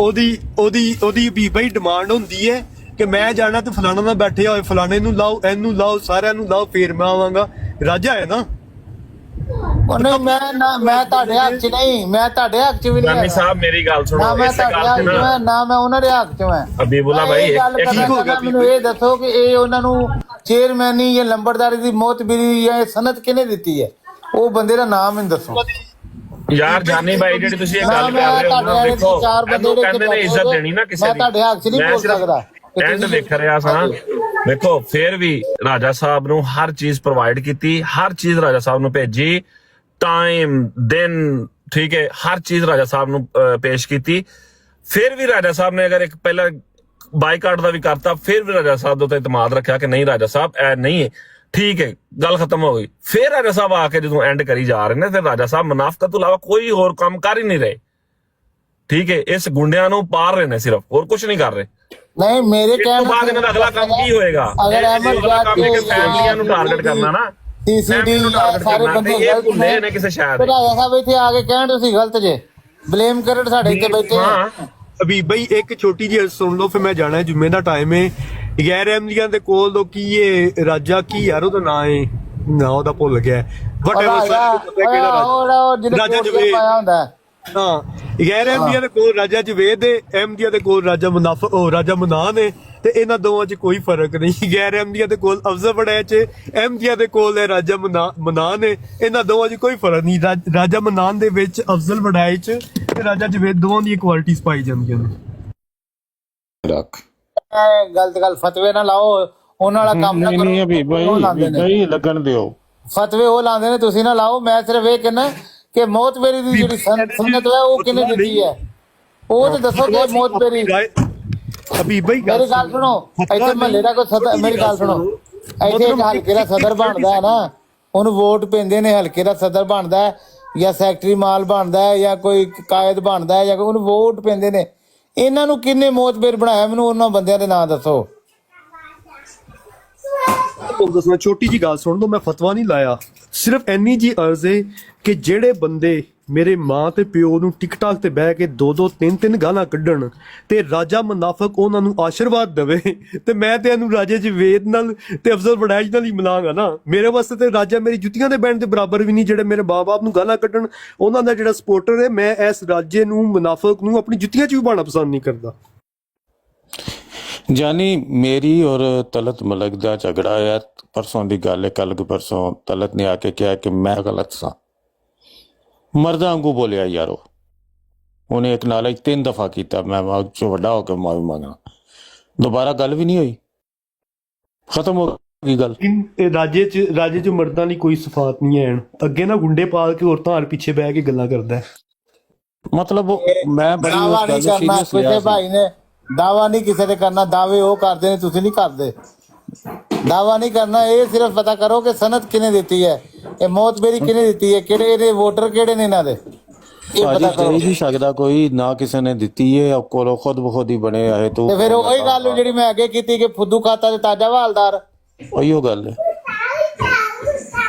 Speaker 9: ਉਹਦੀ ਵੀ ਬਈ ਡਿਮਾਂਡ ਹੁੰਦੀ ਹੈ ਕਿ ਮੈਂ ਜਾਣਾ ਤੇ ਫਲਾਣਾ ਨਾ ਬੈਠਿਆ ਹੋਏ, ਫਲਾਣੇ ਨੂੰ ਲਾਓ, ਇਹਨੂੰ ਲਾਓ, ਸਾਰਿਆਂ ਨੂੰ ਲਾਓ, ਫੇਰ ਮੈਂ ਆਵਾਂਗਾ। ਰਾਜਾ ਹੈ ਨਾ।
Speaker 3: ਨਹੀਂ, ਮੈਂ ਤੁਹਾਡੇ ਹੱਕ ਚ ਨਹੀਂ, ਮੈਂ ਤੁਹਾਡੇ ਹੱਕ ਚ ਵੀ ਨਹੀਂ
Speaker 2: ਨਾਨੀ ਸਾਹਿਬ ਮੇਰੀ ਗੱਲ ਸੁਣੋ,
Speaker 3: ਨਾ ਮੈਂ ਤੁਹਾਡੇ ਹੱਕ ਚ ਹਾਂ, ਨਾ ਮੈਂ ਉਹਨਾਂ ਦੇ ਹੱਕ ਚ ਹਾਂ।
Speaker 2: ਹਬੀਬੁੱਲਾ ਭਾਈ
Speaker 3: ਮੈਨੂੰ ਇਹ ਦੱਸੋ ਕਿ ਇਹ ਉਹਨਾਂ ਨੂੰ ਚੇਅਰਮੈਨੀ ਜਾਂ ਲੰਬੜਦਾਰੀ ਦੀ ਮੋਤਬਰੀ ਜਾਂ ਸਨਅਤ ਕਿਹਨੇ ਦਿੱਤੀ ਹੈ? ਉਹ ਬੰਦੇ ਦਾ ਨਾਮ ਮੈਨੂੰ ਦੱਸੋ
Speaker 2: ਯਾਰ। ਜਾਨੀ ਭਾਈ ਜਿਹੜੀ ਤੁਸੀਂ ਇਹ ਗੱਲ ਕਰ ਰਹੇ ਹੋ ਨਾ, ਦੇਖੋ ਇਹਨੂੰ ਕਹਿੰਦੇ ਨੇ ਇੱਜ਼ਤ ਦੇਣੀ ਨਾ ਕਿਸੇ ਦੀ।
Speaker 3: ਮੈਂ ਤੁਹਾਡੇ ਹੱਕ ਚ ਨਹੀਂ ਬੋਲ ਸਕਦਾ।
Speaker 2: ਐਂਡ ਵੇਖ ਰਿਹਾ ਸਾਂ, ਦੇਖੋ ਫਿਰ ਵੀ ਰਾਜਾ ਸਾਹਿਬ ਨੂੰ ਹਰ ਚੀਜ਼ ਪ੍ਰੋਵਾਈਡ ਕੀਤੀ, ਹਰ ਚੀਜ਼ ਰਾਜਾ ਸਾਹਿਬ ਨੂੰ ਭੇਜੀ, ਟਾਈਮ ਦਿਨ, ਠੀਕ ਹੈ, ਹਰ ਚੀਜ਼ ਰਾਜਾ ਸਾਹਿਬ ਨੂੰ ਪੇਸ਼ ਕੀਤੀ। ਫਿਰ ਵੀ ਰਾਜਾ ਸਾਹਿਬ ਨੇ ਅਗਰ ਇੱਕ ਪਹਿਲਾਂ ਬਾਈਕਾਟ ਦਾ ਵੀ ਕਰਤਾ, ਫਿਰ ਵੀ ਰਾਜਾ ਸਾਹਿਬ ਦੇ ਉੱਤੇ ਇਤਮਾਦ ਰੱਖਿਆ ਕਿ ਨਹੀਂ ਰਾਜਾ ਸਾਹਿਬ ਇਹ ਨਹੀਂ ਹੈ, ਠੀਕ ਹੈ, ਗੱਲ ਖਤਮ ਹੋ ਗਈ। ਫਿਰ ਰਾਜਾ ਸਾਹਿਬ ਆ ਕੇ ਜਦੋਂ ਐਂਡ ਕਰੀ ਜਾ ਰਹੇ ਨੇ, ਫਿਰ ਰਾਜਾ ਸਾਹਿਬ ਮੁਨਾਫਕਤ ਤੋਂ ਇਲਾਵਾ ਕੋਈ ਹੋਰ ਕੰਮ ਕਰ ਹੀ ਨਹੀਂ ਰਹੇ, ਠੀਕ ਹੈ। ਇਸ ਗੁੰਡਿਆਂ ਨੂੰ ਪਾਰ ਰਹੇ ਨੇ ਸਿਰਫ, ਹੋਰ ਕੁਝ ਨਹੀਂ ਕਰ ਰਹੇ।
Speaker 3: ਨਹੀਂ, ਮੇਰੇ ਕਹਿਣ
Speaker 2: ਤੋਂ ਬਾਅਦ ਇਹਨਾਂ ਦਾ ਅਗਲਾ ਕੰਮ ਕੀ ਹੋਏਗਾ?
Speaker 3: ਅਗਰ ਅਹਿਮਦ ਜਾਟ
Speaker 2: ਕੇ ਫੈਮਲੀਆਂ ਨੂੰ ਟਾਰਗੇਟ ਕਰਨਾ ਨਾ,
Speaker 3: ਸੀਸੀਡੀ ਸਾਰੇ ਬੰਦੇ ਗਲਤ
Speaker 2: ਨੇ ਕਿਸੇ ਸ਼ਾਇਦ
Speaker 3: ਰਾਜਾ ਸਾਹਿਬ ਇੱਥੇ ਆ ਕੇ ਕਹਿਣ ਤੁਸੀਂ ਗਲਤ ਜੇ, ਬਲੇਮ ਕਰਨ ਸਾਡੇ ਇੱਥੇ ਬੈਠੇ।
Speaker 9: ਅਭੀ ਬਈ ਇੱਕ ਛੋਟੀ ਜਿਹੀ ਸੁਣ ਲਓ, ਫਿਰ ਮੈਂ ਜਾਣਾ, ਜੁਮੇ ਦਾ ਟਾਈਮ ਹੈ। ਗੈਰ ਅਹਿਮਲੀਆਂ ਦੇ ਕੋਲ ਤੋਂ ਕੀ ਇਹ ਰਾਜਾ ਕੀ ਯਾਰ ਉਹਦਾ ਨਾਂ ਹੈ, ਨਾ ਉਹਦਾ ਭੁੱਲ ਗਿਆ, ਰਾਜਾ ਜਵੇਦ
Speaker 3: ਹੁੰਦਾ।
Speaker 9: ਹਾਂ, ਗੈਰ ਅਹਿਮਦੀਆਂ ਦੇ ਕੋਲ ਰਾਜਾ ਜਵੇਦ ਹੈ, ਅਹਿਮਦੀਆਂ ਦੇ ਕੋਲ ਰਾਜਾ ਮਨਾਨ ਹੈ, ਤੇ ਇਹਨਾਂ ਦੋਵਾਂ 'ਚ ਕੋਈ ਫਰਕ ਨਹੀਂ। ਗੈਰ ਅਹਿਮਦੀਆਂ ਦੇ ਕੋਲ ਅਫਜ਼ਲ ਵੜੈਚ, ਅਹਿਮਦੀਆਂ ਦੇ ਕੋਲ ਹੈ ਰਾਜਾ ਮਨਾਨ ਹੈ, ਇਹਨਾਂ ਦੋਵਾਂ 'ਚ ਕੋਈ ਫਰਕ ਨਹੀਂ। ਰਾਜਾ ਮਨਾਨ ਦੇ ਵਿੱਚ ਅਫਜ਼ਲ ਵੜੈਚ ਤੇ ਰਾਜਾ ਜਵੇਦ ਦੋਵਾਂ ਦੀਆਂ ਕੁਆਲਿਟੀਆਂ ਪਾਈ ਜਾਂਦੀਆਂ ਨੇ।
Speaker 3: ਗਲਤ ਗੱਲ ਫਤਵੇ ਨਾ ਲਾਓ, ਉਹਨਾਂ ਵਾਲਾ ਕੰਮ ਨਾ ਕਰੋ।
Speaker 4: ਨਹੀਂ ਲੱਗਣ ਦਿਓ,
Speaker 3: ਫਤਵੇ ਉਹ ਲਾਉਂਦੇ ਨੇ, ਤੁਸੀਂ ਨਾ ਲਾਓ। ਮੈਂ ਸਿਰਫ ਇਹ ਕਹਿੰਦਾ ਕਿ ਮੌਤਬੇਰੀ ਦੀ ਜਿਹੜੀ ਸਨਅਤ ਹੈ ਉਹ ਕਿਹਨੇ ਦਿੱਤੀ ਹੈ, ਉਹ ਤੇ ਦੱਸੋ ਕਿ ਮੌਤਬੇਰੀ।
Speaker 9: ਅਭੀ ਬਈ
Speaker 3: ਮੇਰੀ ਗੱਲ ਸੁਣੋ, ਇੱਥੇ ਮਹੱਲੇ ਦਾ ਕੋਈ ਸਦਰ, ਮੇਰੀ ਗੱਲ ਸੁਣੋ, ਇੱਥੇ ਇੱਕ ਹਲਕੇ ਦਾ ਸਦਰ ਬਣਦਾ ਹੈ ਨਾ, ਉਹਨੂੰ ਵੋਟ ਪੈਂਦੇ ਨੇ, ਹਲਕੇ ਦਾ ਸਦਰ ਬਣਦਾ ਹੈ ਜਾਂ ਸੈਕਟਰੀ ਮਾਲ ਬਣਦਾ ਹੈ ਜਾਂ ਕੋਈ ਕਾਇਦ ਬਣਦਾ ਹੈ ਜਾਂ ਕੋਈ, ਉਹਨੂੰ ਵੋਟ ਪੈਂਦੇ ਨੇ। ਇਹਨਾਂ ਨੂੰ ਕਿੰਨੇ ਮੌਤਬੇਰ ਬਣਾਇਆ, ਮੈਨੂੰ ਉਹਨਾਂ ਬੰਦਿਆਂ ਦੇ ਨਾਂ ਦੱਸੋ।
Speaker 9: ਦੱਸਣਾ, ਛੋਟੀ ਜੀ ਗੱਲ ਸੁਣ ਲਓ, ਮੈਂ ਫਤਵਾ ਨਹੀਂ ਲਾਇਆ, ਸਿਰਫ ਇੰਨੀ ਜੀ ਅਰਜ਼ ਹੈ ਕਿ ਜਿਹੜੇ ਬੰਦੇ ਮੇਰੇ ਮਾਂ ਤੇ ਪਿਓ ਨੂੰ ਟਿਕਟਾਕ ਤੇ ਬਹਿ ਕੇ 2-2 3-3 ਗਾਲਾਂ ਕੱਢਣ ਤੇ ਰਾਜਾ ਮੁਨਾਫਕ ਉਹਨਾਂ ਨੂੰ ਆਸ਼ੀਰਵਾਦ ਦੇਵੇ, ਤੇ ਮੈਂ ਤੇ ਇਹਨੂੰ ਰਾਜੇ ਜਵੇਦ ਨਾਲ ਤੇ ਅਫਜ਼ਲ ਵੜੈਚ ਨਾਲ ਹੀ ਮਿਲਾਂਗਾ ਨਾ। ਮੇਰੇ ਵਾਸਤੇ ਤੇ ਰਾਜਾ ਮੇਰੀ ਜੁੱਤੀਆਂ ਦੇ ਬੈਂਡ ਦੇ ਬਰਾਬਰ ਵੀ ਨਹੀਂ। ਜਿਹੜੇ ਮੇਰੇ ਬਾਪ ਨੂੰ ਗਾਲਾਂ ਕੱਢਣ, ਉਹਨਾਂ ਦਾ ਜਿਹੜਾ ਸਪੋਰਟਰ ਹੈ, ਮੈਂ ਇਸ ਰਾਜੇ ਨੂੰ, ਮੁਨਾਫਕ ਨੂੰ ਆਪਣੀ ਜੁੱਤੀਆਂ 'ਚ ਵੀ ਬਾਣਾ ਪਸੰਦ ਨਹੀਂ ਕਰਦਾ।
Speaker 8: ਜਾਨੀ ਮੇਰੀ ਔਰ ਤਲਤ ਮਲਕ ਦਾ ਝਗੜਾ ਆ, ਪਰਸੋਂ ਦੀ ਗੱਲ ਹੈ, ਕੱਲ ਪਰਸੋਂ ਤਲਤ ਨੇ ਆ ਕੇ ਕਿਹਾ ਕਿ ਮੈਂ ਗਲਤ ਸਾਂ, ਮਰਦਾਂ ਵਾਂਗੂ ਬੋਲਿਆ ਯਾਰੋ। ਉਹਨੇ ਇੱਕ ਨਾਲ 3 ਦਫਾ ਕੀਤਾ, ਮੈਂ ਵੱਡਾ ਹੋ ਕੇ ਮਾਫੀ ਮੰਗਣਾ, ਦੁਬਾਰਾ ਗੱਲ ਵੀ ਨਹੀਂ ਹੋਈ, ਖਤਮ ਹੋ ਕੀ ਗੱਲ
Speaker 9: ਇਹ ਰਾਜੇ 'ਚ ਮਰਦਾਂ ਲਈ ਕੋਈ ਸਿਫਾਤ ਨਹੀਂ ਹੈ। ਅੱਗੇ ਨਾ ਗੁੰਡੇ ਪਾਲ ਕੇ ਔਰਤਾਂ ਹਰ ਪਿੱਛੇ ਬਹਿ ਕੇ ਗੱਲਾਂ ਕਰਦਾ ਹੈ।
Speaker 8: ਮਤਲਬ ਮੈਂ ਬੜੀ
Speaker 3: ਦਾਵਾ
Speaker 8: ਉਸ
Speaker 3: ਨਹੀਂ
Speaker 8: ਗੱਲ
Speaker 3: ਕਰਨਾ
Speaker 8: ਸੀਰੀਅਸ
Speaker 3: ਕਿਸੇ
Speaker 8: ਲਿਆ
Speaker 3: ਭਾਈ ਨੇ, ਦਾਵਾ ਨਹੀਂ ਕਿਸੇ ਦੇ ਕਰਨਾ। ਦਾਅਵੇ ਉਹ ਕਰਦੇ ਨੇ, ਤੁਸੀਂ ਨਹੀਂ ਕਰਦੇ। ਦਾਵਾ ਨਹੀਂ ਕਰਨਾ, ਇਹ ਸਿਰਫ ਪਤਾ ਕਰੋ ਕਿ ਸਨਦ ਕਿਹਨੇ ਦਿੱਤੀ ਹੈ, ਇਹ ਮੌਤ ਮੇਰੀ ਕਿਹਨੇ ਦਿੱਤੀ ਹੈ, ਕਿਹੜੇ ਇਹਦੇ ਵੋਟਰ ਕਿਹੜੇ ਨੇ ਇਹਨਾਂ ਦੇ, ਇਹ
Speaker 8: ਭਾਜੀ
Speaker 3: ਪਤਾ ਕਰੋ।
Speaker 8: ਦੇ ਨਹੀਂ ਸਕਦਾ ਕੋਈ ਨਾ, ਕਿਸੇ ਨੇ ਦਿੱਤੀ ਹੈ ਕੋਲੋਂ ਖੁਦ ਬਖੁਦ ਹੀ ਬਣੇ ਆਏ ਤੂੰ।
Speaker 3: ਤੇ ਫਿਰ ਉਹੀ ਗੱਲ ਜਿਹੜੀ ਮੈਂ ਅੱਗੇ ਕੀਤੀ ਕਿ ਫੁੱਦੂ ਖਾਤਾ ਤੇ ਤਾਜਾ ਹਵਾਲਦਾਰ।
Speaker 8: ਉਹੀਓ ਗੱਲ ਹੈ।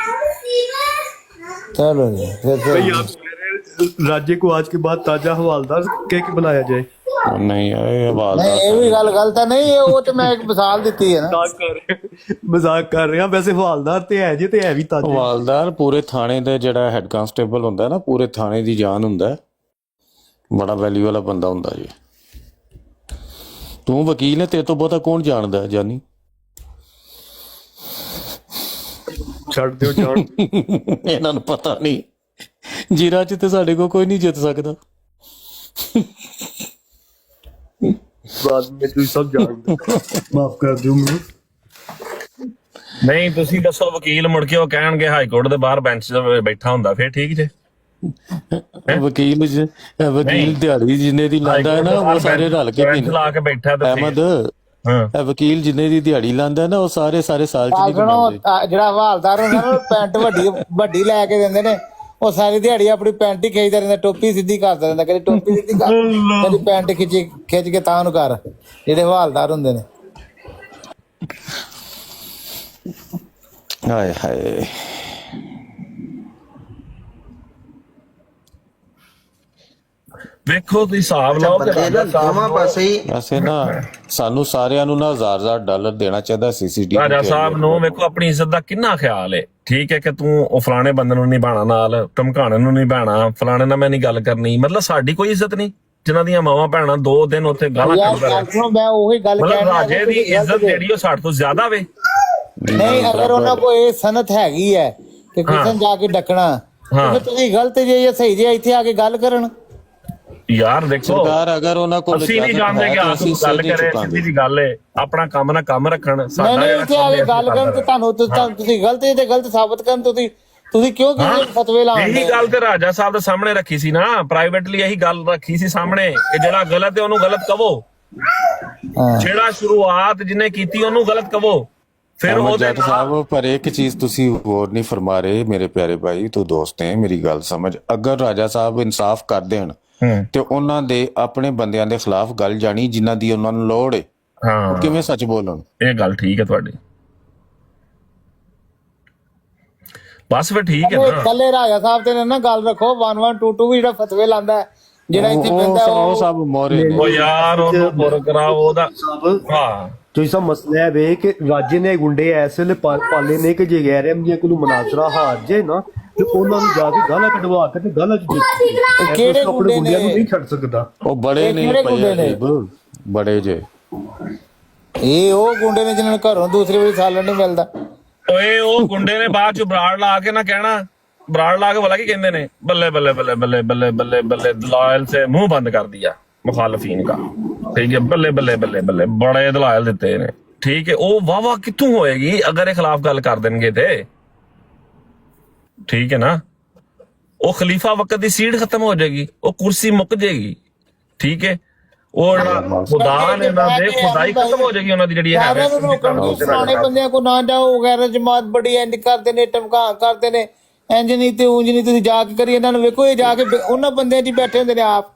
Speaker 3: चलो जी
Speaker 9: भाई आप राज्य को आज के बाद ताजा हवालदार कह के बनाया जाए।
Speaker 8: नहीं ये हवालदार
Speaker 3: नहीं ये भी गल गलत नहीं है, वो तो मैं एक मिसाल दी है ना।
Speaker 9: मजाक कर रहे हैं वैसे हवालदार ते है जी, ते है भी ताजे।
Speaker 8: ਹਵਾਲਦਾਰ ਪੂਰੇ ਥਾਣੇ ਦਾ ਜਿਹੜਾ ਹੈੱਡ ਕਾਂਸਟੇਬਲ ਹੁੰਦਾ ਨਾ, ਪੂਰੇ ਥਾਣੇ ਦੀ ਜਾਨ ਹੁੰਦਾ, ਬੜਾ ਵੈਲਿਊ ਵਾਲਾ ਬੰਦਾ ਹੁੰਦਾ ਜੀ। ਤੂੰ ਵਕੀਲ ਹੈ, ਤੇਰੇ ਤੋਂ ਬਹੁਤਾ ਕੌਣ ਜਾਣਦਾ ਜਾਨੀ?
Speaker 9: ਛੱਡ ਦਿਓ ਜਾਣ।
Speaker 8: ਇਹਨਾਂ ਨੂੰ ਪਤਾ ਨਹੀਂ ਜੀਰਾ ਚ ਤੇ ਸਾਡੇ ਕੋਲ ਕੋਈ ਨਹੀਂ ਜਿੱਤ ਸਕਦਾ।
Speaker 9: ਬਾਅਦ ਵਿੱਚ ਤੁਸੀਂ ਸਭ ਜਾਣਦੇ। ਮਾਫ ਕਰ ਦਿਓ ਮੈਨੂੰ।
Speaker 2: ਨਹੀਂ ਤੁਸੀਂ ਦੱਸੋ, ਵਕੀਲ ਮੁੜ ਕੇ ਉਹ ਕਹਿਣਗੇ ਹਾਈ ਕੋਰਟ ਦੇ ਬਾਹਰ ਬੈਂਚ ਤੇ ਬੈਠਾ ਹੁੰਦਾ, ਫਿਰ ਠੀਕ ਜੇ।
Speaker 8: ਵਕੀਲ ਦਿਹਾੜੀ ਜਿੰਨੇ ਦੀ ਲਾਂਦਾ ਹੈ ਨਾ, ਉਹ ਸਾਰੇ ਰਲ ਕੇ
Speaker 2: ਬੈਂਚ ਲਾ ਕੇ ਬੈਠਾ ਤੇ
Speaker 8: ਅਹਿਮਦ ਵਕੀਲ ਜਿੰਨੇ ਦੀ ਦਿਹਾੜੀ ਲਾਂਦਾ ਨਾ, ਉਹ ਸਾਰੇ ਸਾਲ ਚ ਨਹੀਂ ਕਮਾਉਂਦੇ।
Speaker 3: ਜਿਹੜਾ ਹਵਾਲਦਾਰ ਹੁੰਦਾ ਨਾ, ਪੈਂਟ ਵੱਡੀ ਲੈ ਕੇ ਦਿੰਦੇ ਨੇ, ਉਹ ਸਾਰੀ ਦਿਹਾੜੀ ਆਪਣੀ ਪੈਂਟ ਹੀ ਖਿੱਚਦਾ ਰਹਿੰਦਾ, ਟੋਪੀ ਸਿੱਧੀ ਕਰਦਾ ਰਹਿੰਦਾ, ਕਦੇ ਟੋਪੀ ਸਿੱਧੀ ਕਰ, ਕਦੇ ਪੈਂਟ ਖਿੱਚ ਕੇ ਤਾਂ ਨੂੰ ਕਰ, ਜਿਹੜੇ ਹਵਾਲਦਾਰ ਹੁੰਦੇ ਨੇ।
Speaker 8: ਹਾਏ ਹਾਏ
Speaker 2: ਵੇਖੋ ਤੁਸੀਂ ਹਿਸਾਬ ਲਾਓ ਕਿ
Speaker 5: ਦੋਵਾਂ ਪਾਸੇ ਹੀ
Speaker 8: ਵੈਸੇ ਨਾ ਸਾਨੂੰ ਸਾਰਿਆਂ ਨੂੰ ਨਾ $1000 ਦੇਣਾ ਚਾਹੀਦਾ ਸੀਸੀਟੀਵੀ।
Speaker 2: ਰਾਜਾ ਸਾਹਿਬ ਨੂੰ ਵੇਖੋ ਆਪਣੀ ਇੱਜ਼ਤ ਦਾ ਕਿੰਨਾ ਖਿਆਲ ਹੈ। ਠੀਕ ਹੈ ਕਿ ਤੂੰ ਉਹ ਫਲਾਣੇ ਬੰਦੇ ਨੂੰ ਨਹੀਂ ਬਾਣਾ, ਨਾਲ ਧਮਕਾਣੇ ਨੂੰ ਨਹੀਂ ਬਾਣਾ, ਫਲਾਣੇ ਨਾਲ ਮੈਂ ਨਹੀਂ ਗੱਲ ਕਰਨੀ, ਮਤਲਬ ਸਾਡੀ ਕੋਈ ਇੱਜ਼ਤ ਨਹੀਂ। ਜਿਨ੍ਹਾਂ ਦੀਆਂ ਮਾਵਾਂ ਭੈਣਾਂ 2 ਦਿਨ ਉੱਥੇ ਗਾਲਾਂ ਕੱਢਦੇ,
Speaker 3: ਮੈਂ ਉਹੀ ਗੱਲ
Speaker 2: ਮਤਲਬ ਰਾਜੇ ਦੀ ਇੱਜ਼ਤ ਜਿਹੜੀ ਉਹ ਸਾਡੇ ਤੋਂ ਜ਼ਿਆਦਾ ਵੇ।
Speaker 3: ਨਹੀਂ ਅਗਰ ਉਹਨਾਂ ਕੋਲ ਇਹ ਸਨਤ ਹੈਗੀ ਹੈ ਕਿ ਕਿਸੇ ਜਾ ਕੇ ਡੱਕਣਾ, ਤੇ ਤੁਸੀਂ ਗਲਤ ਜੇ ਜਾਂ ਸਹੀ ਜੇ ਇੱਥੇ ਆ ਕੇ ਗੱਲ ਕਰਨ।
Speaker 2: ਯਾਰ ਦੇਖੋ
Speaker 8: ਸਰਕਾਰ ਅਗਰ ਉਹਨਾਂ ਕੋਲ
Speaker 2: ਅਸੀਂ ਨਹੀਂ ਜਾਣਦੇ ਕਿ ਆਪ ਨੂੰ ਗੱਲ ਕਰੇ, ਸਿੱਧੀ ਜੀ ਗੱਲ ਹੈ, ਆਪਣਾ ਕੰਮ ਨਾ ਕੰਮ ਰੱਖਣ।
Speaker 3: ਸਾਡਾ ਇੱਥੇ ਆ ਕੇ ਗੱਲ ਕਰਨ ਤੇ ਤੁਹਾਨੂੰ ਤੁਸੀਂ ਗਲਤ ਜੇ ਤੇ ਗਲਤ ਸਾਬਤ ਕਰਨ, ਤੁਸੀਂ ਕਿਉਂ ਕਿਸੇ ਫਤਵੇ ਲਾਉਂਦੇ?
Speaker 2: ਇਹੀ ਗੱਲ ਤੇ ਰਾਜਾ ਸਾਹਿਬ ਦੇ ਸਾਹਮਣੇ ਰੱਖੀ ਸੀ ਨਾ, ਪ੍ਰਾਈਵੇਟਲੀ ਇਹੀ ਗੱਲ ਰੱਖੀ ਸੀ ਸਾਹਮਣੇ ਕਿ ਜਿਹੜਾ ਗਲਤ ਹੈ ਉਹਨੂੰ ਗਲਤ ਕਹੋ, ਜਿਹੜਾ ਸ਼ੁਰੂਆਤ ਜਿਹਨੇ ਕੀਤੀ ਉਹਨੂੰ ਗਲਤ ਕਹੋ। ਫਿਰ ਉਹਦੇ
Speaker 8: ਜੱਟ ਸਾਹਿਬ ਪਰ ਇੱਕ ਚੀਜ਼ ਤੁਸੀਂ ਹੋਰ ਨਹੀਂ ਫਰਮਾ ਰਹੇ ਮੇਰੇ ਪਿਆਰੇ ਭਾਈ, ਤੂੰ ਦੋਸਤ ਹੈ, ਮੇਰੀ ਗੱਲ ਸਮਝ। ਅਗਰ ਰਾਜਾ ਸਾਹਿਬ ਇਨਸਾਫ ਕਰ ਦੇਣ ਤੇ ਉਹਨਾਂ ਦੇ ਆਪਣੇ ਬੰਦਿਆਂ ਦੇ ਖਿਲਾਫ ਗੱਲ ਜਾਣੀ ਜਿਨ੍ਹਾਂ ਦੀ ਉਹਨਾਂ ਨੂੰ ਲੋੜ ਹੈ, ਉਹ ਕਿਵੇਂ ਸੱਚ ਬੋਲਣ?
Speaker 2: ਇਹ ਗੱਲ ਠੀਕ ਹੈ ਤੁਹਾਡੀ, ਬਸ ਫਿਰ ਠੀਕ ਹੈ ਨਾ।
Speaker 3: ਕੱਲੇ ਰਾਜਾ ਸਾਹਿਬ ਤੇ ਨਾ ਗੱਲ ਰੱਖੋ, 1122 ਵੀ ਜਿਹੜਾ ਫਤਵੇ ਲਾਂਦਾ, ਜਿਹੜਾ ਇੱਥੇ ਪੈਂਦਾ
Speaker 8: ਉਹ ਸਭ ਮੋਰੇ ਨੇ।
Speaker 2: ਉਹ ਯਾਰ ਉਹਨੂੰ ਪੁਰ ਕਰਾਓ ਉਹਦਾ। ਹਾਂ
Speaker 9: ਤੁਸੀਂ ਸਭ ਮਸਲਾ ਹੈ ਵੇ ਕਿ ਰਾਜੇ ਨੇ ਗੁੰਡੇ ਐਸੇ ਨੇ ਪਾਲੇ ਨੇ ਕਿ ਜੇ ਗੈਰ ਅਹਿਮਦੀਆਂ ਕੋਲ ਮਨਾਜ਼ਰਾ ਹਾਰ ਜੇ ਨਾ ਤੇ ਉਹਨਾਂ ਨੂੰ ਜਾ ਕੇ ਗਾਲਾਂ ਕਢਵਾ ਕੇ ਤੇ ਗਾਲਾਂ ਚ
Speaker 3: ਕਿਹੜੇ ਗੁੰਡੇ ਨੇ?
Speaker 9: ਨੂੰ ਨਹੀਂ ਛੱਡ ਸਕਦਾ।
Speaker 8: ਉਹ ਬੜੇ ਨੇ ਬੜੇ ਜੇ,
Speaker 3: ਇਹ ਉਹ ਗੁੰਡੇ ਨੇ ਜਿਹਨਾਂ ਨੂੰ ਘਰੋਂ ਦੂਸਰੇ ਵਾਰੀ ਸਾਲਣ ਨਹੀਂ ਮਿਲਦਾ।
Speaker 2: ਓਏ ਉਹ ਗੁੰਡੇ ਨੇ ਬਾਅਦ ਚ ਬਰਾੜ ਲਾ ਕੇ ਨਾ ਕਹਿਣਾ, ਬਰਾੜ ਲਾ ਕੇ ਭਲਾ ਕੀ ਕਹਿੰਦੇ ਨੇ, ਬੱਲੇ ਬੱਲੇ ਬੱਲੇ ਬੱਲੇ ਬੱਲੇ ਬੱਲੇ ਬੱਲੇ ਦਲਾਇਲ ਸੇ मुंह बंद कर दिया मुखालफीन का। ठीक है, बल्ले बल्ले बल्ले बल्ले बड़े दलायल दिते ने। ठीक है, ਉਹ ਵਾਵਾ ਕਿੱਥੋਂ ਹੋਏਗੀ ਅਗਰ ਇਹ ਖਿਲਾਫ ਗੱਲ ਕਰ ਦੇਣਗੇ ਤੇ। ਠੀਕ ਹੈ ਨਾ, ਉਹ ਖਲੀਫਾ ਵਕਤ ਦੀ ਸੀਟ ਖਤਮ ਹੋ ਜਾਏਗੀ, ਉਹ ਕੁਰਸੀ ਮੁੱਕ ਜਾਏਗੀ। ਠੀਕ ਹੈ, ਉਹ ਜਿਹੜਾ ਖੁਦਾ ਨੇ ਨਾ ਦੇ ਖੁਦਾਈ ਖਤਮ ਹੋ ਜਾਏਗੀ ਉਹਨਾਂ ਦੀ ਜਿਹੜੀ ਹੈ।
Speaker 3: ਪੁਰਾਣੇ ਬੰਦਿਆਂ ਕੋ ਨਾ ਜਾਓ ਵਗੈਰਾ, ਜਮਾਤ ਬੜੀ ਇੰਜ ਕਰਦੇ ਨੇ, ਟਮਕਾ ਕਰਦੇ ਨੇ, ਇੰਜ ਨਹੀਂ ਤੇ ਉਂਝ ਨਹੀਂ। ਤੁਸੀਂ ਜਾ ਕੇ ਕਰੀ ਇਹਨਾਂ ਨੂੰ ਵੇਖੋ, ਇਹ ਜਾ ਕੇ ਉਹਨਾਂ ਬੰਦਿਆਂ 'ਚ ਬੈਠੇ ਹੁੰਦੇ ਨੇ ਆਪ।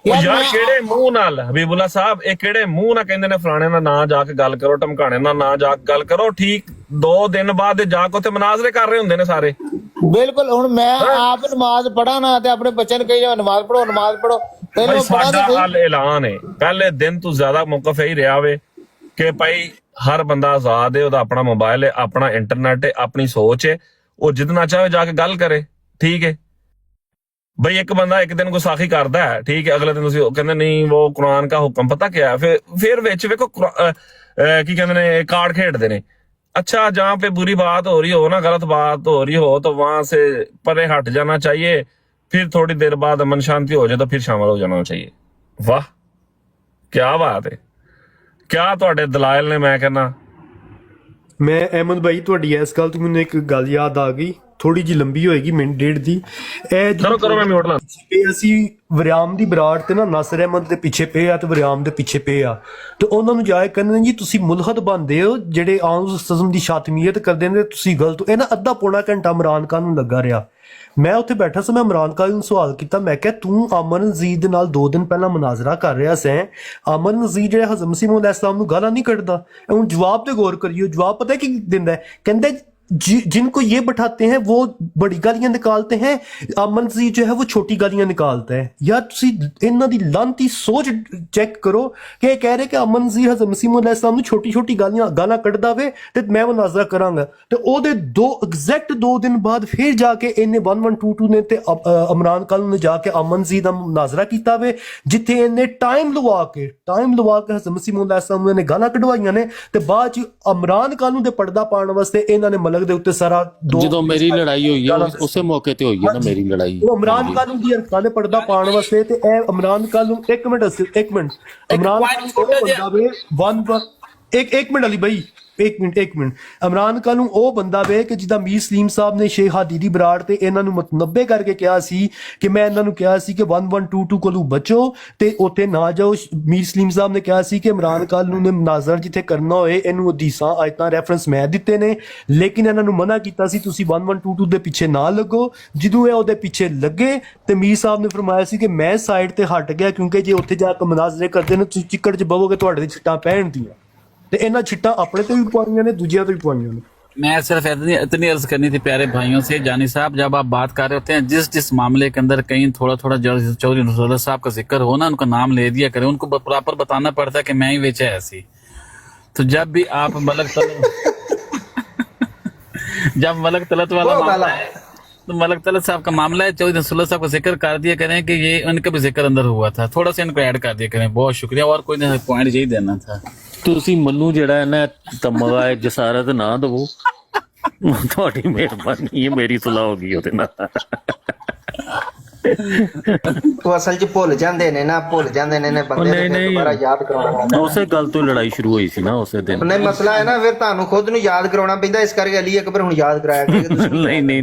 Speaker 2: ਯਾਰ ਕਿਹੜੇ ਮੂੰਹ ਨਾਲ ਹਬੀਬੁੱਲਾ ਸਾਹਿਬ, ਇਹ ਕਿਹੜੇ ਮੂੰਹ ਨਾਲ ਕਹਿੰਦੇ ਨੇ ਫਲਾਣੇ ਨਾਲ ਨਾ ਜਾ ਕੇ ਗੱਲ ਕਰੋ, ਧਮਕਾਣੇ ਨਾਲ ਨਾ ਜਾ ਕੇ ਗੱਲ ਕਰੋ। ਠੀਕ 2 ਦਿਨ ਬਾਅਦ ਜਾ ਕੇ ਉੱਥੇ ਮਨਾਜ਼ਰੇ ਕਰ ਰਹੇ ਹੁੰਦੇ ਨੇ ਸਾਰੇ।
Speaker 3: ਬਿਲਕੁਲ, ਹੁਣ ਮੈਂ ਆਪ ਨਮਾਜ਼ ਪੜ੍ਹਾ ਨਾ ਤੇ ਆਪਣੇ ਬੱਚਿਆਂ ਨੂੰ ਕਹੀ ਜਾ ਨਮਾਜ਼ ਪੜੋ, ਨਮਾਜ਼ ਪੜੋ। ਪਹਿਲਾਂ
Speaker 2: ਸਾਡਾ ਹਾਲ ਐਲਾਨ ਹੈ, ਪਹਿਲੇ ਦਿਨ ਤੋਂ ਜ਼ਿਆਦਾ ਮੌਕਫ ਹੀ ਰਿਹਾ ਵੇ ਕਿ ਭਾਈ ਹਰ ਬੰਦਾ ਆਜ਼ਾਦ ਹੈ, ਉਹਦਾ ਆਪਣਾ ਮੋਬਾਈਲ ਹੈ, ਆਪਣਾ ਇੰਟਰਨੈਟ ਹੈ, ਆਪਣੀ ਸੋਚ ਹੈ, ਉਹ ਜਿੱਦਣਾ ਚਾਹੇ ਜਾ ਕੇ ਗੱਲ ਕਰੇ। ਠੀਕ ਹੈ भाई, एक बंदा एक दिन गुस्ताखी करता है, ठीक है, अगले दिन कहते नहीं वो कुरान का हुक्म पता क्या है, फिर विच वेखो की कहते ने कार्ड खेडते ने। अच्छा, जहाँ पे बुरी बात हो रही हो ना, गलत बात हो रही हो, तो वहां से परे हट जाना चाहिए, फिर थोड़ी देर बाद अमन शांति हो जाए तो फिर शामिल हो जाना चाहिए। वाह क्या बात है, क्या तुहाडे दलाइल ने, मैं कहना
Speaker 9: ਮੈਂ ਅਹਿਮਦ ਭਾਈ ਤੁਹਾਡੀ ਇਸ ਗੱਲ ਤੋਂ ਮੈਨੂੰ ਇੱਕ ਗੱਲ ਯਾਦ ਆ ਗਈ, ਥੋੜੀ ਜੀ ਲੰਬੀ ਹੋਏਗੀ, ਮਿੰਟ ਡੇਢ ਦੀ। ਇਹ
Speaker 2: ਕਰੋ ਮੈਂ ਮਿਊਟ ਲਾ।
Speaker 9: ਇਹ ਅਸੀਂ ਵਰਿਆਮ ਦੀ ਬਰਾੜ ਤੇ ਨਾ ਨਾਸਰ ਅਹਿਮਦ ਦੇ ਪਿੱਛੇ ਪਏ ਆ ਤੇ ਵਰਿਆਮ ਦੇ ਪਿੱਛੇ ਪਏ ਆ, ਤੇ ਉਹਨਾਂ ਨੂੰ ਜਾ ਕੇ ਕਹਿੰਦੇ ਜੀ ਤੁਸੀਂ ਮੁਲਹਦ ਬਣਦੇ ਹੋ, ਜਿਹੜੇ ਆਮ ਸਜ਼ਮ ਦੀ ਸ਼ਾਤਮੀਅਤ ਕਰਦੇ ਨੇ, ਤੁਸੀਂ ਗਲਤ ਹੋ। ਇਹ ਨਾ ਅੱਧਾ ਪੌਣਾ ਘੰਟਾ ਇਮਰਾਨ ਖਾਨ ਨੂੰ ਲੱਗਾ ਰਿਹਾ। ਮੈਂ ਉੱਥੇ ਬੈਠਾ ਸੀ, ਮੈਂ ਇਮਰਾਨ ਖਾਨ ਨੂੰ ਸਵਾਲ ਕੀਤਾ, ਮੈਂ ਕਿਹਾ ਤੂੰ ਅਮਨ ਨਜ਼ੀਰ ਦੇ ਨਾਲ 2 ਦਿਨ ਪਹਿਲਾਂ ਮੁਨਾਜ਼ਰਾ ਕਰ ਰਿਹਾ ਸੈਂ, ਅਮਨ ਨਜ਼ੀਰ ਜਿਹੜਾ ਹਜ਼ਰਤ ਮਸੀਹ ਮੌਦ ਇਸਲਾਮ ਨੂੰ ਗਾਲਾਂ ਨਹੀਂ ਕੱਢਦਾ। ਹੁਣ ਜਵਾਬ ਤੇ ਗੌਰ ਕਰਿਓ, ਜਵਾਬ ਪਤਾ ਕੀ ਦਿੰਦਾ ਹੈ, ਕਹਿੰਦਾ जिनको ये बैठाते हैं वो बड़ी गालियां निकालते हैं, अमन नज़ीर जो है वो छोटी गालियां निकालता है। यार तुसी इन्हां दी लानती सोच चेक करो कि कह रहे कि अमन नज़ीर हज़रत मसीह मौद इस्लाम ਨੂੰ छोटी छोटी गालां ਕੱਢਦਾ ਵੇ ਤੇ ਮੈਂ ਮੁਨਾਜ਼ਰਾ ਕਰਾਂਗਾ, ਤੇ ਉਹਦੇ ਐਗਜ਼ੈਕਟ 2 ਦਿਨ ਬਾਅਦ ਫਿਰ ਜਾ ਕੇ ਇਹਨੇ 1122 ਨੇ ਤੇ ਇਮਰਾਨ ਖਾਨ ਨੇ ਜਾ ਕੇ ਅਮਨ ਨਜ਼ੀਰ ਦਾ ਮੁਨਾਜ਼ਰਾ ਕੀਤਾ ਵੇ, ਜਿੱਥੇ ਇਹਨੇ ਟਾਈਮ ਲਵਾ ਕੇ ਹਜ਼ਰਤ ਮਸੀਹ ਮੌਦ ਇਸਲਾਮ ਨੂੰ ਇਹਨੇ ਗਾਲਾਂ ਕਢਵਾਈਆਂ ਨੇ, ਤੇ ਬਾਅਦ ਚ ਇਮਰਾਨ ਖਾਨ ਦੇ ਪਰਦਾ ਪਾਉਣ ਵਾਸਤੇ ਇਹਨਾਂ ਨੇ ਦੇ ਉੱਤੇ ਸਾਰਾ
Speaker 8: ਜਦੋਂ ਮੇਰੀ ਲੜਾਈ ਹੋਈ ਹੈ ਉਸੇ ਮੌਕੇ ਤੇ ਹੋਈ ਹੈ ਨਾ ਮੇਰੀ ਲੜਾਈ,
Speaker 9: ਉਹ ਇਮਰਾਨ ਖਾਨ ਦੀ ਹਰਕਤਾਂ ਦੇ ਪਰਦਾ ਪਾਉਣ ਵਾਸਤੇ। ਤੇ ਇਹ ਇਮਰਾਨ ਖਾਨ ਨੂੰ ਇੱਕ ਮਿੰਟ ਇਮਰਾਨ ਇੱਕ ਮਿੰਟ ਅਲੀ ਭਾਈ ਇੱਕ ਮਿੰਟ ਇਮਰਾਨ ਖਾਨ ਨੂੰ ਉਹ ਬੰਦਾ ਵੇ ਕਿ ਜਿੱਦਾਂ ਮੀਰ ਸਲੀਮ ਸਾਹਿਬ ਨੇ ਸ਼ੇਖ ਹਾਦੀ ਦੀ ਬਰਾੜ ਤੇ ਇਹਨਾਂ ਨੂੰ ਮੁਤਨੱਬੇ ਕਰਕੇ ਕਿਹਾ ਸੀ ਕਿ ਮੈਂ ਇਹਨਾਂ ਨੂੰ ਕਿਹਾ ਸੀ ਕਿ 1122 ਕੋਲੋਂ ਬਚੋ ਤੇ ਉੱਥੇ ਨਾ ਜਾਓ। ਮੀਰ ਸਲੀਮ ਸਾਹਿਬ ਨੇ ਕਿਹਾ ਸੀ ਕਿ ਇਮਰਾਨ ਖਾਨ ਨੂੰ ਨੇ ਮੁਨਾਜ਼ਰ ਜਿੱਥੇ ਕਰਨਾ ਹੋਏ ਇਹਨੂੰ ਹਦੀਸਾਂ ਆਇਤਾਂ ਰੈਫਰੈਂਸ ਮੈਂ ਦਿੱਤੇ ਨੇ, ਲੇਕਿਨ ਇਹਨਾਂ ਨੂੰ ਮਨਾ ਕੀਤਾ ਸੀ ਤੁਸੀਂ 1122 ਦੇ ਪਿੱਛੇ ਨਾ ਲੱਗੋ। ਜਦੋਂ ਇਹ ਉਹਦੇ ਪਿੱਛੇ ਲੱਗੇ ਤੇ ਮੀਰ ਸਾਹਿਬ ਨੇ ਫਰਮਾਇਆ ਸੀ ਕਿ ਮੈਂ ਸਾਈਡ ਤੇ ਹਟ ਗਿਆ, ਕਿਉਂਕਿ ਜੇ ਉੱਥੇ ਜਾ ਕੇ ਮੁਨਾਜ਼ਰੇ ਕਰਦੇ ਨੇ ਤੁਸੀਂ ਚਿੱਕੜ 'ਚ ਬਵੋਗੇ ਤੁਹਾਡੇ ਦੀ ਛਿੱਟਾਂ ਪੈਣਦੀਆਂ, ਤੇ ਇਹਨਾਂ छिट्टा अपने तो भी पवाइयां ने दूजिया तो भी पवाइयां ने।
Speaker 10: मैं सिर्फ इतनी अर्ज करनी थी प्यारे भाइयों से, जानी साहब जब आप बात कर रहे होते हैं जिस मामले के अंदर कहीं थोड़ा चौधरी नसरुल्लाह साहब का जिक्र हो ना, उनका नाम ले दिया करें, उनको प्रॉपर बताना पड़ता है कि मैं ही बेचा ऐसी। तो जब भी आप जब मलक तलत वाला मामला है तो मलक तलत साहब का मामला है, चौधरी नसरुल्लाह साहब का जिक्र कर दिया करें कि ये उनका भी जिक्र अंदर हुआ था, थोड़ा सा इनको ऐड कर दिया करें। बहुत शुक्रिया, और कोई पॉइंट यही देना था।
Speaker 8: ਤੁਸੀਂ ਮੈਨੂੰ ਜਿਹੜਾ ਹੈ ਨਾ ਤਮਗਾ ਜਸਾਰਤ ਨਾ ਦਵੋ, ਤੁਹਾਡੀ ਮਿਹਰਬਾਨੀ ਹੈ, ਮੇਰੀ ਸੁਲਾਹ ਹੋ ਗਈ ਉਹਦੇ ਨਾਲ।
Speaker 5: ਉਹ ਅਸਲ 'ਚ ਭੁੱਲ ਜਾਂਦੇ ਨੇ ਬੰਦੇ ਨੂੰ ਦੁਬਾਰਾ ਯਾਦ ਕਰਾਉਣਾ।
Speaker 8: ਉਸੇ ਗੱਲ ਤੋਂ ਲੜਾਈ ਸ਼ੁਰੂ ਹੋਈ ਸੀ ਨਾ ਉਸੇ ਦਿਨ।
Speaker 5: ਨਹੀਂ ਮਸਲਾ ਹੈ ਨਾ, ਫਿਰ ਤੁਹਾਨੂੰ ਖੁਦ ਨੂੰ ਯਾਦ ਕਰਾਉਣਾ ਪੈਂਦਾ, ਇਸ ਕਰਕੇ ਅਲੀ ਅਕਬਰ ਹੁਣ ਯਾਦ ਕਰਾਇਆ ਕਰੇ।
Speaker 8: ਨਹੀਂ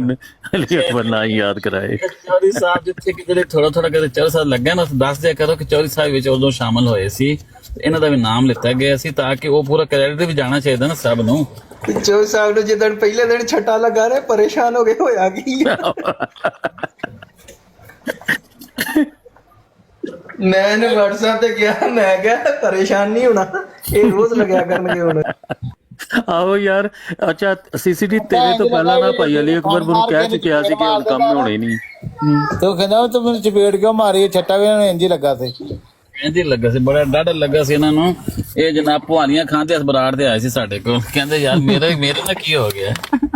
Speaker 8: ਅਲੀ ਅਕਬਰ ਨਾ ਹੀ ਯਾਦ ਕਰਾਏ।
Speaker 10: ਚੌਧਰੀ ਸਾਹਿਬ ਜਿੱਥੇ ਕਿ ਜਿਹੜੇ ਥੋੜਾ ਕਿਤੇ ਚੌਧਰੀ ਸਾਹਿਬ ਲੱਗਿਆ ਨਾ, ਦੱਸ ਦਿਆ ਕਰੋ ਕਿ ਚੌਧਰੀ ਸਾਹਿਬ ਵਿੱਚ ਉਦੋਂ ਸ਼ਾਮਲ ਹੋਏ ਸੀ, ਇਹਨਾਂ ਦਾ ਵੀ ਨਾਮ ਲਿੱਤਾ ਗਿਆ ਸੀ ਤਾਂ ਕਿ ਉਹ ਪੂਰਾ ਕ੍ਰੈਡਿਟ ਵੀ ਜਾਣਾ ਚਾਹੀਦਾ ਨਾ ਸਭ ਨੂੰ।
Speaker 5: ਚੌਧਰੀ ਸਾਹਿਬ ਨੂੰ ਜਿੱਦਣ ਪਹਿਲੇ ਦਿਨ ਛੱਟਾ ਲੱਗਾ ਰਹੇ ਪਰੇਸ਼ਾਨ ਹੋ ਗਏ, ਹੋਇਆ ਕੀ ਮੈਂ ਇਹਨੂੰ WhatsApp ਤੇ ਕਿਹਾ, ਮੈਂ ਕਿਹਾ ਪਰੇਸ਼ਾਨ ਨਹੀਂ ਹੋਣਾ, ਇਹ ਰੋਜ਼ ਲੱਗਿਆ ਕਰਨਗੇ ਹੁਣ।
Speaker 8: ਆਹੋ ਯਾਰ, ਅੱਛਾ ਸੀਸੀਟੀ ਤੇਰੇ ਤੋਂ ਪਹਿਲਾਂ ਨਾ ਭਾਈ ਅਲੀ ਅਕਬਰ ਨੂੰ ਕਹਿ ਚੁੱਕਿਆ ਸੀ ਕਿ ਹੁਣ ਕੰਮ ਹੋਣੇ ਨਹੀਂ,
Speaker 3: ਤੇ ਕਹਿੰਦਾ ਤੂੰ ਮੈਨੂੰ ਚਪੇੜ ਕਿਉਂ ਮਾਰੀ, ਛੱਟਾ ਵੀ ਇਹਨਾਂ ਨੂੰ ਇੰਜ ਹੀ ਲੱਗਾ ਸੀ,
Speaker 10: ਬੜਾ ਡਾਢਾ ਲੱਗਾ ਸੀ ਇਹਨਾਂ ਨੂੰ। ਇਹ ਜਨਾਬ ਭਵਾਨੀਆਂ ਖਾਂਦੇ ਬਰਾੜ ਦੇ ਆਏ ਸੀ ਸਾਡੇ ਕੋਲ, ਕਹਿੰਦੇ ਯਾਰ ਮੇਰੇ ਨਾਲ ਕੀ ਹੋ ਗਿਆ।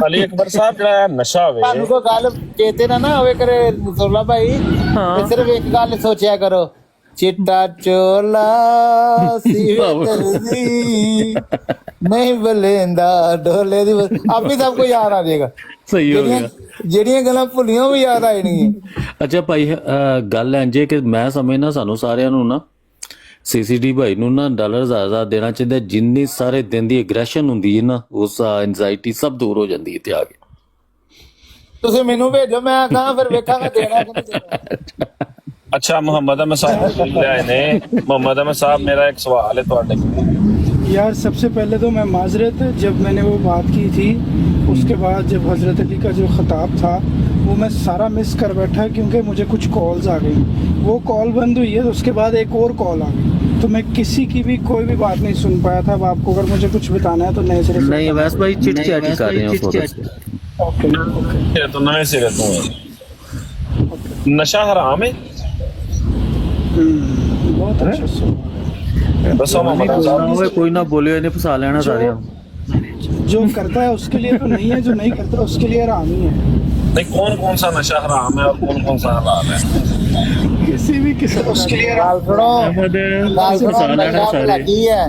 Speaker 2: ਅਲੀ ਅਕਬਰ ਸਾਹਿਬ ਜਿਹੜਾ ਨਸ਼ਾ ਹੋਵੇ,
Speaker 3: ਤੁਹਾਨੂੰ ਕੋਈ ਗੱਲ ਚੇਤੇ ਨਾ ਹੋਵੇ ਕਰੇ ਨਸਰੁੱਲਾ ਭਾਈ, ਤੇ ਸਿਰਫ ਇੱਕ ਗੱਲ ਸੋਚਿਆ ਕਰੋ, ਚਿੱਟਾ ਚੋਲਾ ਸੀ ਨਹੀਂ ਬਲੇਂਦਾ ਢੋਲੇ ਦੀ, ਆਪੇ ਸਭ ਕੁਝ ਯਾਦ ਆ ਜਾਏਗਾ।
Speaker 8: ਸਹੀ ਹੋ ਗਿਆ,
Speaker 3: ਜਿਹੜੀਆਂ ਗੱਲਾਂ ਭੁੱਲੀਆਂ ਵੀ ਯਾਦ ਆ ਜਾਣਗੀਆਂ।
Speaker 8: ਅੱਛਾ ਭਾਈ, ਗੱਲ ਇੰਜ ਹੈ ਕਿ ਮੈਂ ਸਮਝਦਾ ਸਾਨੂੰ ਸਾਰਿਆਂ ਨੂੰ ਨਾ ਸੀਸੀਡੀ ਭਾਈ ਨੂੰ ਨਾ $1000 ਦੇਣਾ ਚਾਹੀਦਾ। ਜਿੰਨੀ ਸਾਰੇ ਦਿਨ ਦੀ ਐਗਰੈਸ਼ਨ ਹੁੰਦੀ ਹੈ ਨਾ, ਉਸ ਐਂਜ਼ਾਈਟੀ ਸਭ ਦੂਰ ਹੋ ਜਾਂਦੀ ਹੈ ਤੇ ਆ ਕੇ
Speaker 3: ਤੁਸੀਂ ਮੈਨੂੰ ਭੇਜੋ, ਮੈਂ ਕਹਾਂ ਫਿਰ ਵੇਖਾਂਗਾ ਦੇਣਾ ਕਿ ਨਹੀਂ ਦੇਣਾ।
Speaker 2: अच्छा मोहम्मद अहमद साहब, मोहम्मद अहमद साहब मेरा एक सवाल है ਤੁਹਾਡੇ
Speaker 6: यार, सबसे पहले तो मैं माजरत, जब मैंने वो बात की थी उसके बाद जब हज़रत अली का जो ख़िताब था वो मैं सारा मिस कर बैठा, क्योंकि मुझे कुछ कॉल्स आ गई, वो कॉल बंद हुई है तो उसके बाद एक और कॉल आ गई, तो मैं किसी की भी कोई भी बात नहीं सुन पाया था। अब आपको अगर मुझे कुछ बताना है तो नए सिरे से।
Speaker 8: नहीं वैसे भाई चिट चैट कर रहे हैं उस वक्त।
Speaker 2: ओके, तो नए सिरे से नशा हराम है?
Speaker 6: बहुत अच्छा सवाल,
Speaker 8: कोई ना बोले इन्हें फंसा लेना सारे।
Speaker 6: जो करता है उसके लिए तो नहीं है, जो नहीं करता उसके लिए हराम ही है।
Speaker 2: नहीं, कौन सा नशा हराम है और कौन सा हलाल है?
Speaker 6: किसी भी किस्म
Speaker 3: उसके लिए लगी है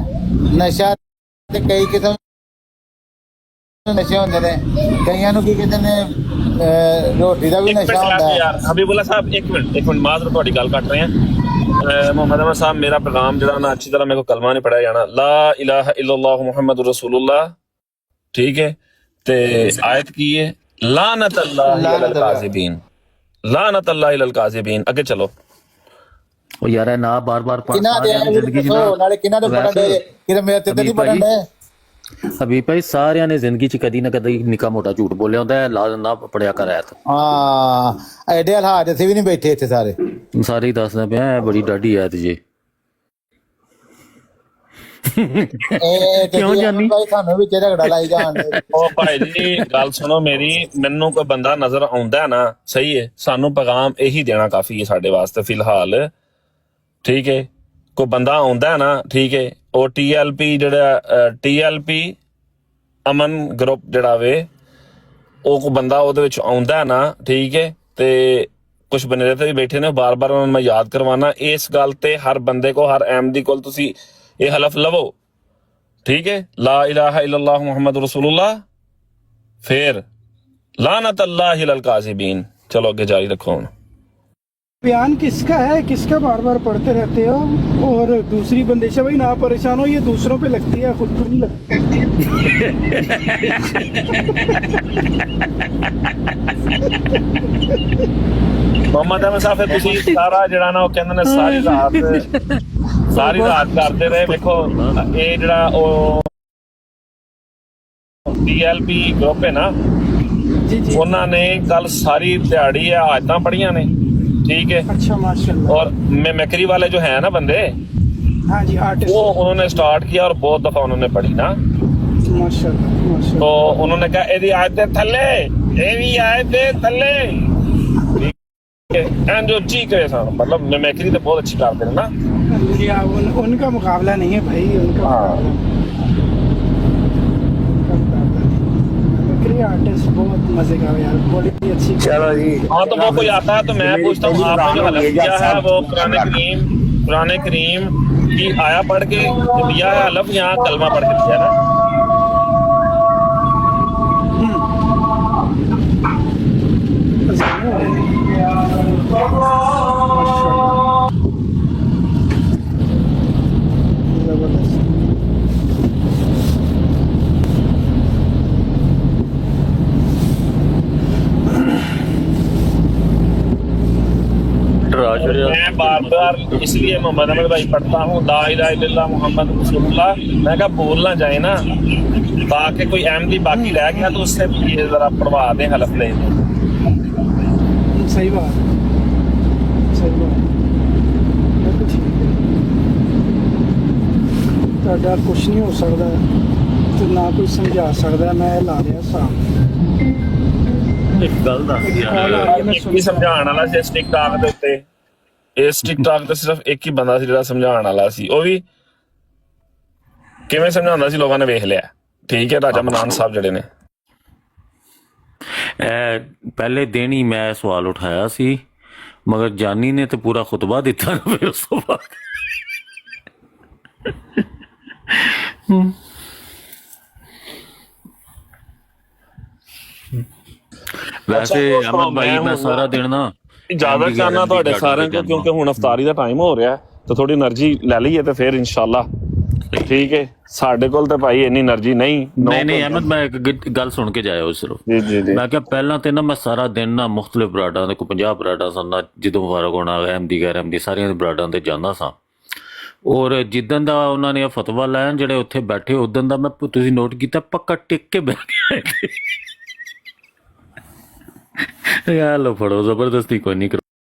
Speaker 3: नशा ते कई किस्म नशे होंदे ने, कईयां ਨੂੰ ਕੀ ਕਹਿੰਦੇ ਨੇ ਰੋਟੀ ਦਾ ਵੀ ਨਸ਼ਾ ਹੁੰਦਾ ਹੈ।
Speaker 2: यार हबीबुल्ला साहब एक मिनट माजर ਤੁਹਾਡੀ ਗੱਲ ਕੱਟ ਰਹੇ हैं। मोहम्मद अहमद साहब, मेरा पैगाम जो ना अच्छी तरह मेरे को कलमा नहीं पढ़ाया जाना, ला इलाहा इल्लल्लाह मुहम्मद रसूलुल्लाह ठीक है ते आयत की है लानत अल्लाह अलल काज़िबीन, लानत अल्लाह अलल काज़िबीन। आगे चलो।
Speaker 8: ਉਹ ਯਾਰ ਇਹ ਨਾ ਬਾਰ-ਬਾਰ
Speaker 3: ਕਿਹਨਾਂ ਦੇ
Speaker 8: ਸਾਰਿਆਂ ਦੀ ਜ਼ਿੰਦਗੀ 'ਚ
Speaker 3: ਦੱਸੋ, ਨਾਲੇ ਕਿਹਨਾਂ ਦੇ ਪੜਨ ਦੇ, ਕਿਹਦੇ ਮੇਰੇ ਤੇ ਨਹੀਂ ਪੜਨ ਦੇ।
Speaker 8: ਹਬੀਬ ਭਾਈ ਸਾਰਿਆਂ ਨੇ ਜ਼ਿੰਦਗੀ 'ਚ ਕਦੀ ਨਾ ਕਦੀ ਨਿੱਕਾ ਮੋਟਾ ਝੂਠ ਬੋਲਿਆ ਹੁੰਦਾ ਹੈ, ਲਾ ਨਾ ਪੜਿਆ ਕਰ ਆਇਤ।
Speaker 3: ਹਾਂ ਐਡੇ ਹਾਲਾਤ ਅਸੀਂ ਵੀ ਨਹੀਂ ਬੈਠੇ ਇੱਥੇ ਸਾਰੇ,
Speaker 8: ਸਾਰੇ ਹੀ ਦੱਸਦਾ ਪਿਆ ਬੜੀ ਡਾਢੀ ਆਇਤ ਜੀ।
Speaker 3: ਕਿਉਂ ਜਾਨੀ ਭਾਈ ਸਾਨੂੰ ਵੀ ਝਗੜਾ ਲਾਈ ਜਾਣ ਦੇ।
Speaker 2: ਉਹ ਭਾਈ ਜੀ ਗੱਲ ਸੁਣੋ ਮੇਰੀ, ਮੈਨੂੰ ਕੋਈ ਬੰਦਾ ਨਜ਼ਰ ਆਉਂਦਾ ਨਾ, ਸਹੀ ਹੈ, ਸਾਨੂੰ ਪੈਗਾਮ ਇਹੀ ਦੇਣਾ ਕਾਫੀ ਹੈ ਸਾਡੇ ਵਾਸਤੇ ਫਿਲਹਾਲ, ਠੀਕ ਹੈ। ਕੋਈ ਬੰਦਾ ਆਉਂਦਾ ਨਾ, ਠੀਕ ਹੈ, ਉਹ TLP ਜਿਹੜਾ TLP ਅਮਨ ਗਰੁੱਪ ਜਿਹੜਾ ਵੇ, ਉਹ ਕੋਈ ਬੰਦਾ ਉਹਦੇ ਵਿੱਚ ਆਉਂਦਾ ਨਾ, ਠੀਕ ਹੈ, ਤੇ ਕੁਝ ਬਨੇਰੇ ਤੇ ਵੀ ਬੈਠੇ ਨੇ, ਬਾਰ-ਬਾਰ ਉਹਨਾਂ ਨੂੰ ਮੈਂ ਯਾਦ ਕਰਵਾਉਣਾ ਇਸ ਗੱਲ ਤੇ, ਹਰ ਬੰਦੇ ਕੋ, ਹਰ ਅਹਿਮਦੀ ਕੋਲ ਤੁਸੀਂ ਇਹ ਹਲਫ ਲਵੋ, ठीक है, ला इलाहा इल्लल्लाह मुहम्मद रसूलुल्लाह, फिर लानत अल्लाह अलल काज़िबीन। चलो आगे जारी रखो।
Speaker 6: बयान किसका है, किसका बार बार पढ़ते रहते हो? और दूसरी बंदिशा भाई ना परेशान हो, ये दूसरों पे लगती है, खुद को नहीं लगती।
Speaker 2: मोहम्मद अहमद साहब ਤੁਸੀਂ ਸਾਰਾ ਜਿਹੜਾ ਨਾ ਉਹ ਕਹਿੰਦੇ ਨੇ ਸਾਰੀ ਰਾਤ ਕਰਦੇ ਰਹੇ। ਵੇਖੋ ਇਹ ਜਿਹੜਾ ਉਹ TLP ਗਰੁੱਪ ਹੈ ਨਾ, ਉਹਨਾਂ ਨੇ ਕੱਲ ਸਾਰੀ ਦਿਹਾੜੀ ਆਇਤਾਂ ਪੜੀਆਂ ਨੇ, ठीक है।
Speaker 6: अच्छा माशाल्लाह।
Speaker 2: और मेमोरी वाले जो है ना बंदे,
Speaker 6: हाँ जी, आर्टिस्ट,
Speaker 2: वो उन्होंने स्टार्ट किया और बहुत दफा उन्होंने पढ़ी ना,
Speaker 6: माशाल्लाह माशाल्लाह।
Speaker 2: तो उन्होंने कहा एदी आयते थल्ले, एवी आयते थल्ले, एंड जो चीख रहे सन, मतलब मेमोरी तो बहुत अच्छी करते हैं ना
Speaker 6: या उनका मुकाबला नहीं है भाई, उनका आर्टिस्ट बहुत मजे का यार, बड़ी अच्छी।
Speaker 7: चलो जी,
Speaker 2: हाँ तो वो कोई आता है तो मैं पूछता हूँ, आपने जो हलफ किया है वो कुरान करीम की आया पढ़ के दिया है हलफ, यहाँ कलमा पढ़ के दिया ना? मैं बार बार इसलिए मोहम्मद अहमद भाई पढ़ता हूँ ला इलाहा इल्लल्लाह मुहम्मद रसूलुल्लाह, मैं कहा भूल ना जाए ना, ताकि कोई अहमदी बाकी रह गया तो उससे ये जरा पढ़वा दें, हलफ ले दें।
Speaker 6: सही बात, सही बात। ਤੁਹਾਡਾ ਕੁਝ ਨਹੀਂ ਹੋ ਸਕਦਾ ਤੇ ਨਾ ਕੋਈ ਸਮਝਾ ਸਕਦਾ, ਮੈਂ ਲਾ ਰਿਹਾ ਸਾਹ।
Speaker 8: ਇੱਕ ਗੱਲ ਦੱਸ
Speaker 2: ਇੱਕ ਹੀ ਸਮਝਾਉਣ ਵਾਲਾ ਸੀ ਇਸ ਟਿਕਟਾਕ ਦੇ ਉੱਤੇ, ਇਸ ਟਿਕਟਾਕ ਤੇ ਸਿਰਫ ਇੱਕ ਹੀ ਬੰਦਾ ਸੀ ਜਿਹੜਾ ਸਮਝਾਉਣ ਵਾਲਾ ਸੀ, ਉਹ ਵੀ ਕਿਵੇਂ ਸਮਝਾਉਂਦਾ ਸੀ ਲੋਕਾਂ ਨੇ ਵੇਖ ਲਿਆ, ਠੀਕ ਹੈ। ਰਾਜਾ ਮਨਾਨ ਸਾਹਿਬ ਜਿਹੜੇ ਨੇ,
Speaker 8: ਪਹਿਲੇ ਦਿਨ ਹੀ ਮੈਂ ਸਵਾਲ ਉਠਾਇਆ ਸੀ, ਮਗਰ ਜਾਨੀ ਨੇ ਤੇ ਪੂਰਾ ਖੁਤਬਾ ਦਿੱਤਾ ਨਾ ਫਿਰ ਉਸ ਤੋਂ ਬਾਅਦ। ਵੈਸੇ ਅਮਨ ਭਾਈ ਮੈਂ ਸਾਰਾ ਦਿਨ ਨਾ
Speaker 2: ਇਜਾਜ਼ਤ ਚਾਹਨਾ ਤੁਹਾਡੇ ਸਾਰਿਆਂ ਕੋਲ, ਕਿਉਂਕਿ ਹੁਣ ਅਫਤਾਰੀ ਦਾ ਟਾਈਮ ਹੋ ਰਿਹਾ ਤੇ ਥੋੜੀ એનર્ਜੀ ਲੈ ਲਈਏ ਤੇ ਫਿਰ ਇਨਸ਼ਾਅੱਲਾ ਠੀਕ ਹੈ। ਸਾਡੇ ਕੋਲ ਤਾਂ ਭਾਈ ਇੰਨੀ એનર્ਜੀ ਨਹੀਂ।
Speaker 8: ਨਹੀਂ ਅਹਿਮਦ ਮੈਂ ਇੱਕ ਗੱਲ ਸੁਣ ਕੇ ਜਾਇਆ ਉਸ ਸਿਰਫ, ਮੈਂ ਕਿਹਾ ਪਹਿਲਾਂ ਤੇ ਨਾ ਮੈਂ ਸਾਰਾ ਦਿਨ ਨਾ ਮੁਖਤਲਿਫ ਬਰਾਡਾਂ ਦੇ, ਕੋਈ 50 ਬਰਾਡਾਂ ਸਨ ਨਾ, ਜਦੋਂ ਮੁਬਾਰਕ ਹੋਣਾ ਅਹਿਮਦੀ ਗੈਰ ਅਹਿਮਦੀ ਸਾਰੀਆਂ ਦੇ ਬਰਾਡਾਂ ਤੇ ਜਾਂਦਾ ਸਾਂ, ਔਰ ਜਿੱਦਣ ਦਾ ਉਹਨਾਂ ਨੇ ਫਤਵਾ ਲਾਇਆ ਜਿਹੜੇ ਉੱਥੇ ਬੈਠੇ ਉਦਣ ਦਾ ਮੈਂ, ਤੁਸੀਂ ਨੋਟ ਕੀਤਾ, ਪੱਕਾ ਟਿਕ ਕੇ ਬਹਿ ਗਿਆ। ਯਾਰ ਲੋ ਫੜੋ, ਜ਼ਬਰਦਸਤੀ ਕੋਈ ਨਹੀਂ।